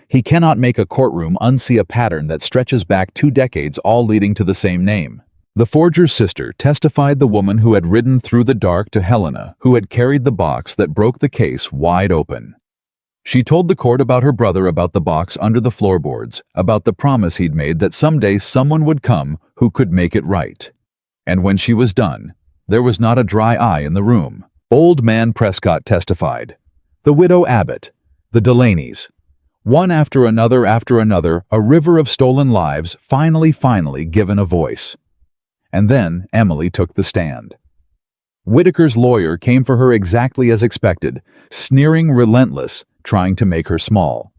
He cannot make a courtroom unsee a pattern that stretches back 2 decades, all leading to the same name. The forger's sister testified the woman who had ridden through the dark to Helena, who had carried the box that broke the case wide open. She told the court about her brother, about the box under the floorboards, about the promise he'd made that someday someone would come who could make it right. And when she was done, there was not a dry eye in the room. Old man Prescott testified. The widow Abbott. The Delaneys. One after another, a river of stolen lives finally given a voice. And then Emily took the stand. Whitaker's lawyer came for her exactly as expected, sneering, relentless, trying to make her small.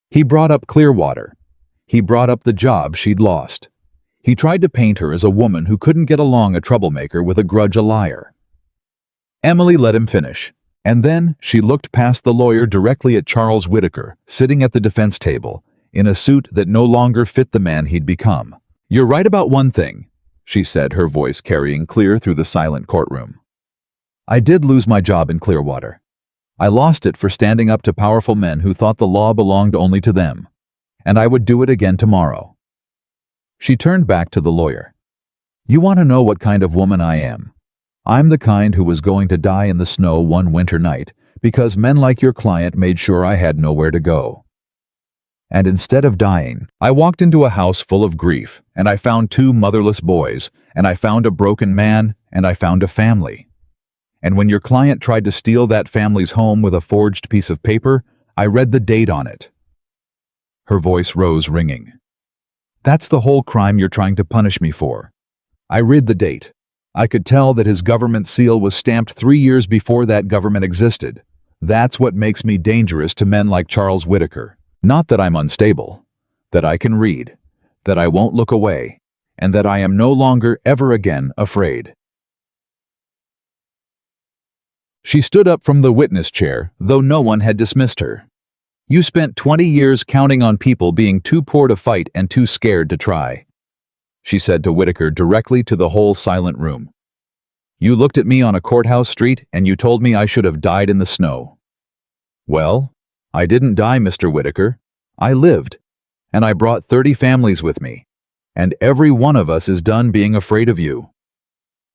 He brought up Clearwater. He brought up the job she'd lost. He tried to paint her as a woman who couldn't get along, a troublemaker with a grudge, a liar. Emily let him finish, and then she looked past the lawyer directly at Charles Whitaker, sitting at the defense table, in a suit that no longer fit the man he'd become. "You're right about one thing," she said, her voice carrying clear through the silent courtroom. "I did lose my job in Clearwater. I lost it for standing up to powerful men who thought the law belonged only to them. And I would do it again tomorrow." She turned back to the lawyer. "You want to know what kind of woman I am? I'm the kind who was going to die in the snow one winter night because men like your client made sure I had nowhere to go. And instead of dying, I walked into a house full of grief, and I found 2 motherless boys, and I found a broken man, and I found a family. And when your client tried to steal that family's home with a forged piece of paper, I read the date on it." Her voice rose, ringing. "That's the whole crime you're trying to punish me for. I read the date. I could tell that his government seal was stamped 3 years before that government existed. That's what makes me dangerous to men like Charles Whitaker. Not that I'm unstable, that I can read, that I won't look away, and that I am no longer ever again afraid." She stood up from the witness chair, though no one had dismissed her. "You spent 20 years counting on people being too poor to fight and too scared to try," she said to Whitaker, directly to the whole silent room. "You looked at me on a courthouse street and you told me I should have died in the snow. Well, I didn't die, Mr. Whitaker. I lived, and I brought 30 families with me, and every one of us is done being afraid of you."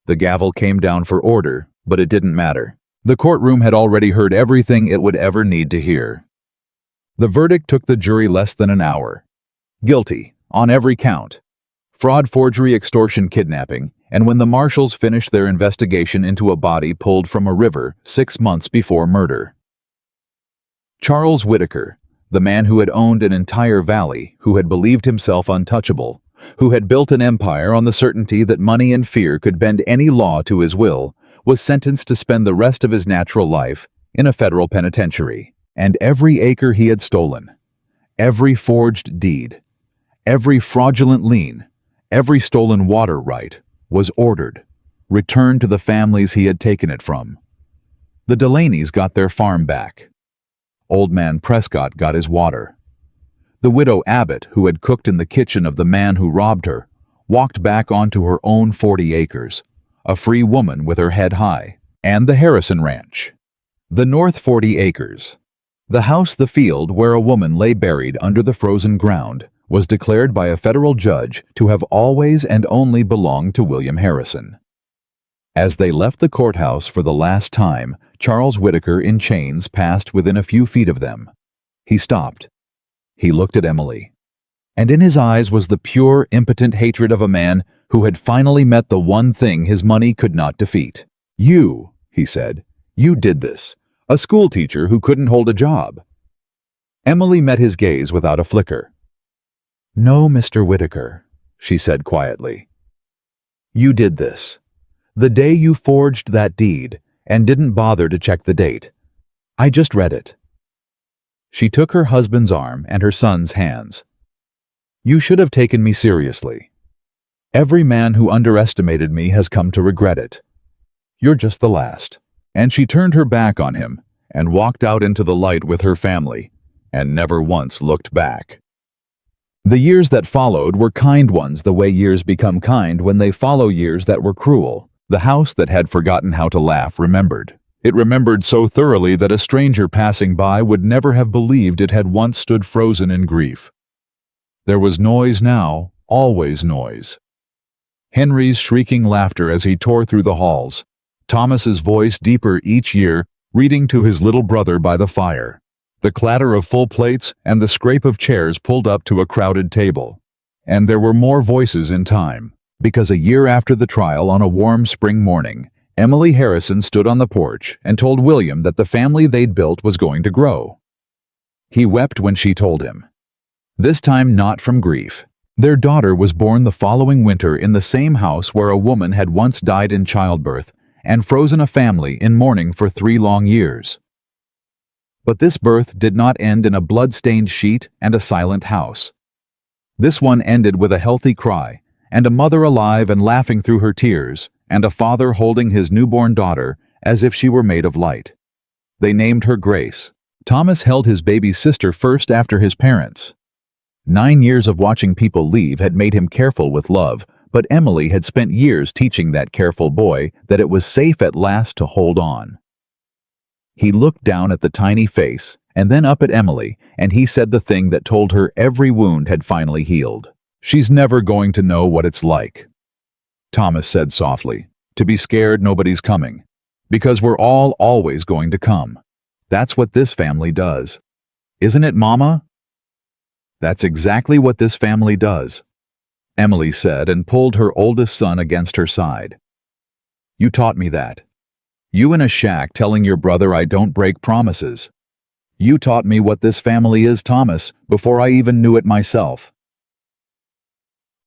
The gavel came down for order, but it didn't matter. The courtroom had already heard everything it would ever need to hear. The verdict took the jury less than an hour. Guilty, on every count. Fraud, forgery, extortion, kidnapping, and when the marshals finished their investigation into a body pulled from a river 6 months before murder. Charles Whitaker, the man who had owned an entire valley, who had believed himself untouchable, who had built an empire on the certainty that money and fear could bend any law to his will, was sentenced to spend the rest of his natural life in a federal penitentiary. And every acre he had stolen, every forged deed, every fraudulent lien, every stolen water right was ordered, returned to the families he had taken it from. The Delaney's got their farm back. Old man Prescott got his water. The widow Abbott, who had cooked in the kitchen of the man who robbed her, walked back onto her own 40 acres, a free woman with her head high. And the Harrison Ranch. The North 40 acres. The house, the field where a woman lay buried under the frozen ground, was declared by a federal judge to have always and only belonged to William Harrison. As they left the courthouse for the last time, Charles Whitaker in chains passed within a few feet of them. He stopped. He looked at Emily. And in his eyes was the pure, impotent hatred of a man who had finally met the one thing his money could not defeat. "You," he said, "you did this. A schoolteacher who couldn't hold a job." Emily met his gaze without a flicker. "No, Mr. Whitaker," she said quietly. "You did this. The day you forged that deed and didn't bother to check the date. I just read it." She took her husband's arm and her son's hands. "You should have taken me seriously. Every man who underestimated me has come to regret it. You're just the last." And she turned her back on him and walked out into the light with her family and never once looked back. The years that followed were kind ones, the way years become kind when they follow years that were cruel. The house that had forgotten how to laugh remembered. It remembered so thoroughly that a stranger passing by would never have believed it had once stood frozen in grief. There was noise now, always noise. Henry's shrieking laughter as he tore through the halls, Thomas's voice deeper each year, reading to his little brother by the fire, the clatter of full plates and the scrape of chairs pulled up to a crowded table. And there were more voices in time, because a year after the trial on a warm spring morning, Emily Harrison stood on the porch and told William that the family they'd built was going to grow. He wept when she told him. This time not from grief. Their daughter was born the following winter in the same house where a woman had once died in childbirth and frozen a family in mourning for 3 long years. But this birth did not end in a blood-stained sheet and a silent house. This one ended with a healthy cry, and a mother alive and laughing through her tears, and a father holding his newborn daughter as if she were made of light. They named her Grace. Thomas held his baby sister first after his parents. 9 years of watching people leave had made him careful with love, but Emily had spent years teaching that careful boy that it was safe at last to hold on. He looked down at the tiny face, and then up at Emily, and he said the thing that told her every wound had finally healed. "She's never going to know what it's like." Thomas said softly, "To be scared nobody's coming, because we're all always going to come. That's what this family does. Isn't it, Mama?" "That's exactly what this family does," Emily said and pulled her oldest son against her side. "You taught me that. You in a shack telling your brother I don't break promises. You taught me what this family is, Thomas, before I even knew it myself."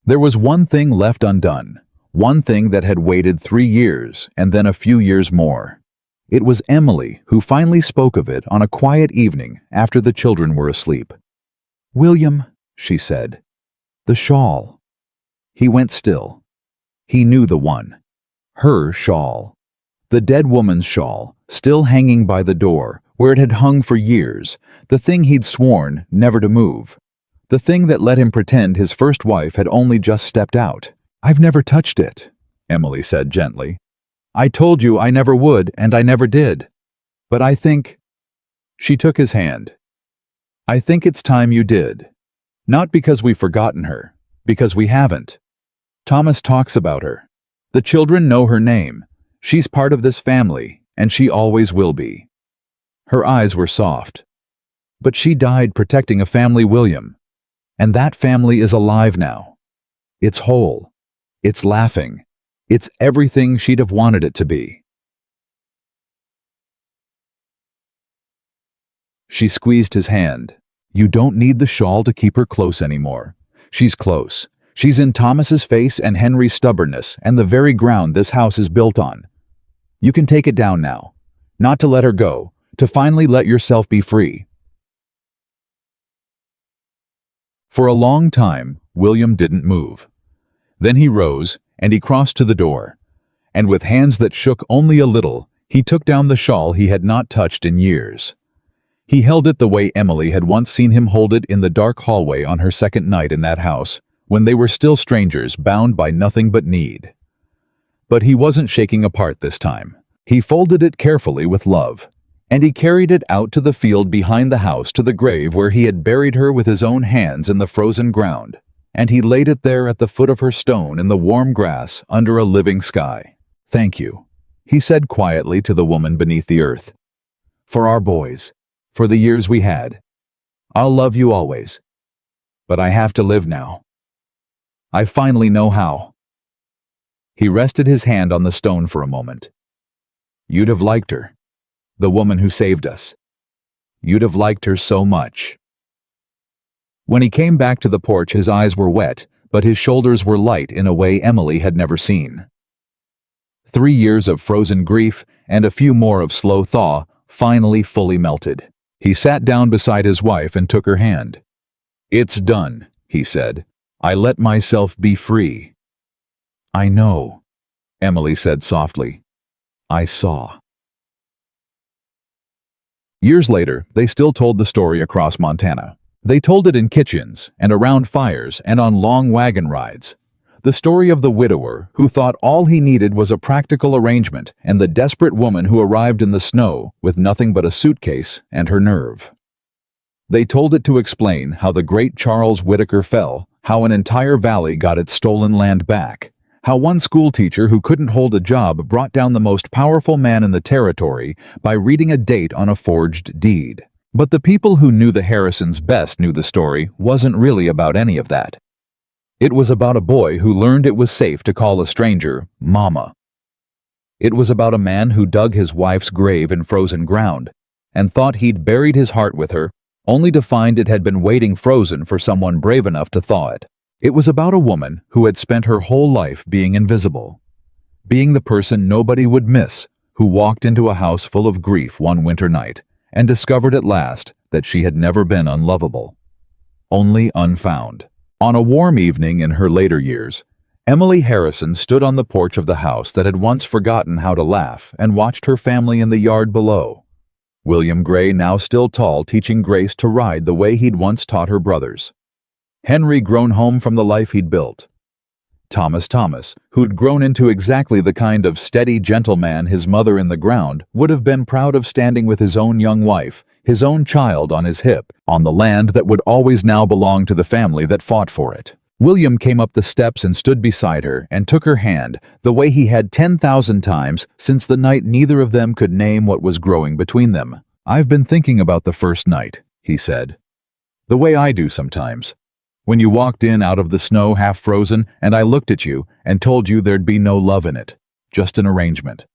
There was one thing left undone, one thing that had waited 3 years and then a few years more. It was Emily who finally spoke of it on a quiet evening after the children were asleep. "William," she said, "the shawl." He went still. He knew the one. Her shawl. The dead woman's shawl, still hanging by the door, where it had hung for years, the thing he'd sworn never to move. The thing that let him pretend his first wife had only just stepped out. "I've never touched it," Emily said gently. "I told you I never would, and I never did. But I think—" She took his hand. "I think it's time you did. Not because we've forgotten her, because we haven't. Thomas talks about her. The children know her name. She's part of this family, and she always will be." Her eyes were soft. But she died protecting a family, William. And that family is alive now. It's whole. It's laughing. It's everything she'd have wanted it to be. She squeezed his hand. You don't need the shawl to keep her close anymore. She's close. She's in Thomas's face and Henry's stubbornness and the very ground this house is built on. You can take it down now. Not to let her go, to finally let yourself be free. For a long time, William didn't move. Then he rose, and he crossed to the door. And with hands that shook only a little, he took down the shawl he had not touched in years. He held it the way Emily had once seen him hold it in the dark hallway on her second night in that house, when they were still strangers bound by nothing but need. But he wasn't shaking apart this time. He folded it carefully with love, and he carried it out to the field behind the house to the grave where he had buried her with his own hands in the frozen ground, and he laid it there at the foot of her stone in the warm grass under a living sky. Thank you, he said quietly to the woman beneath the earth. For our boys. For the years we had. I'll love you always. But I have to live now. I finally know how. He rested his hand on the stone for a moment. You'd have liked her. The woman who saved us. You'd have liked her so much. When he came back to the porch, his eyes were wet, but his shoulders were light in a way Emily had never seen. 3 years of frozen grief and a few more of slow thaw finally fully melted. He sat down beside his wife and took her hand. It's done, he said. I let myself be free. I know, Emily said softly. I saw. Years later, they still told the story across Montana. They told it in kitchens and around fires and on long wagon rides. The story of the widower who thought all he needed was a practical arrangement and the desperate woman who arrived in the snow with nothing but a suitcase and her nerve. They told it to explain how the great Charles Whitaker fell, how an entire valley got its stolen land back, how one schoolteacher who couldn't hold a job brought down the most powerful man in the territory by reading a date on a forged deed. But the people who knew the Harrisons best knew the story wasn't really about any of that. It was about a boy who learned it was safe to call a stranger Mama. It was about a man who dug his wife's grave in frozen ground and thought he'd buried his heart with her, only to find it had been waiting frozen for someone brave enough to thaw it. It was about a woman who had spent her whole life being invisible, being the person nobody would miss, who walked into a house full of grief one winter night and discovered at last that she had never been unlovable, only unfound. On a warm evening in her later years, Emily Harrison stood on the porch of the house that had once forgotten how to laugh and watched her family in the yard below. William Gray, now still tall, teaching Grace to ride the way he'd once taught her brothers. Henry, grown home from the life he'd built. Thomas, who'd grown into exactly the kind of steady gentleman his mother in the ground would have been proud of, standing with his own young wife, his own child on his hip, on the land that would always now belong to the family that fought for it. William came up the steps and stood beside her and took her hand the way he had 10,000 times since the night neither of them could name what was growing between them. I've been thinking about the first night, he said. The way I do sometimes. When you walked in out of the snow half frozen and I looked at you and told you there'd be no love in it, just an arrangement.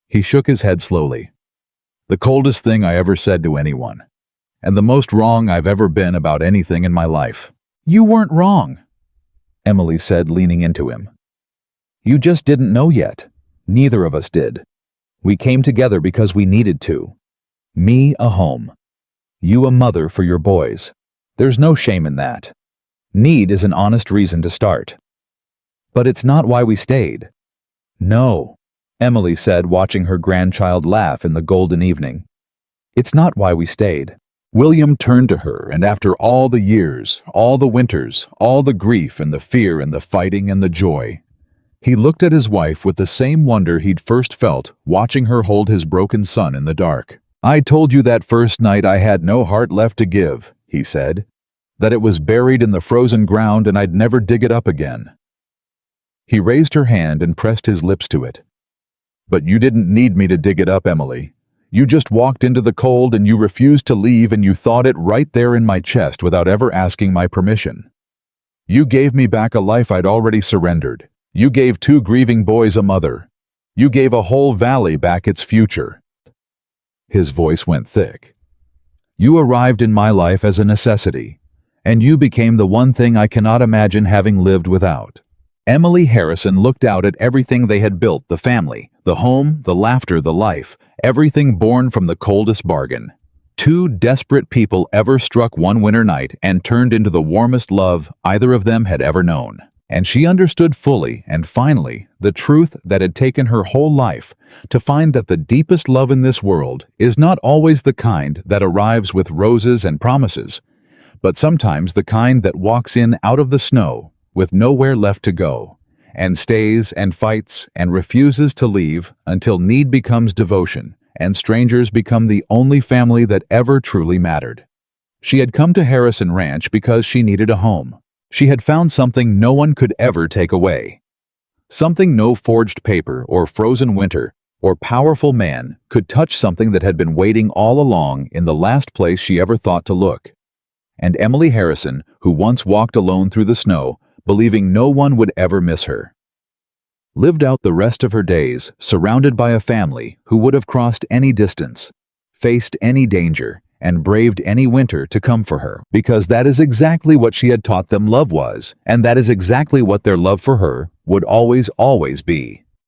He shook his head slowly. The coldest thing I ever said to anyone, and the most wrong I've ever been about anything in my life. You weren't wrong, Emily said, leaning into him. You just didn't know yet. Neither of us did. We came together because we needed to. Me a home. You a mother for your boys. There's no shame in that. Need is an honest reason to start. But it's not why we stayed. No, Emily said, watching her grandchild laugh in the golden evening. It's not why we stayed. William turned to her, and after all the years, all the winters, all the grief and the fear and the fighting and the joy, he looked at his wife with the same wonder he'd first felt watching her hold his broken son in the dark. I told you that first night I had no heart left to give, he said, that it was buried in the frozen ground and I'd never dig it up again. He raised her hand and pressed his lips to it. But you didn't need me to dig it up, Emily. You just walked into the cold and you refused to leave, and you thawed it right there in my chest without ever asking my permission. You gave me back a life I'd already surrendered. You gave 2 grieving boys a mother. You gave a whole valley back its future." His voice went thick. "You arrived in my life as a necessity, and you became the one thing I cannot imagine having lived without." Emily Harrison looked out at everything they had built, the family, the home, the laughter, the life, everything born from the coldest bargain. 2 desperate people ever struck one winter night and turned into the warmest love either of them had ever known. And she understood fully and finally the truth that had taken her whole life to find, that the deepest love in this world is not always the kind that arrives with roses and promises, but sometimes the kind that walks in out of the snow with nowhere left to go, and stays and fights and refuses to leave until need becomes devotion and strangers become the only family that ever truly mattered. She had come to Harrison Ranch because she needed a home. She had found something no one could ever take away. Something no forged paper or frozen winter or powerful man could touch, something that had been waiting all along in the last place she ever thought to look. And Emily Harrison, who once walked alone through the snow, believing no one would ever miss her, lived out the rest of her days surrounded by a family who would have crossed any distance, faced any danger, and braved any winter to come for her, because that is exactly what she had taught them love was, and that is exactly what their love for her would always be.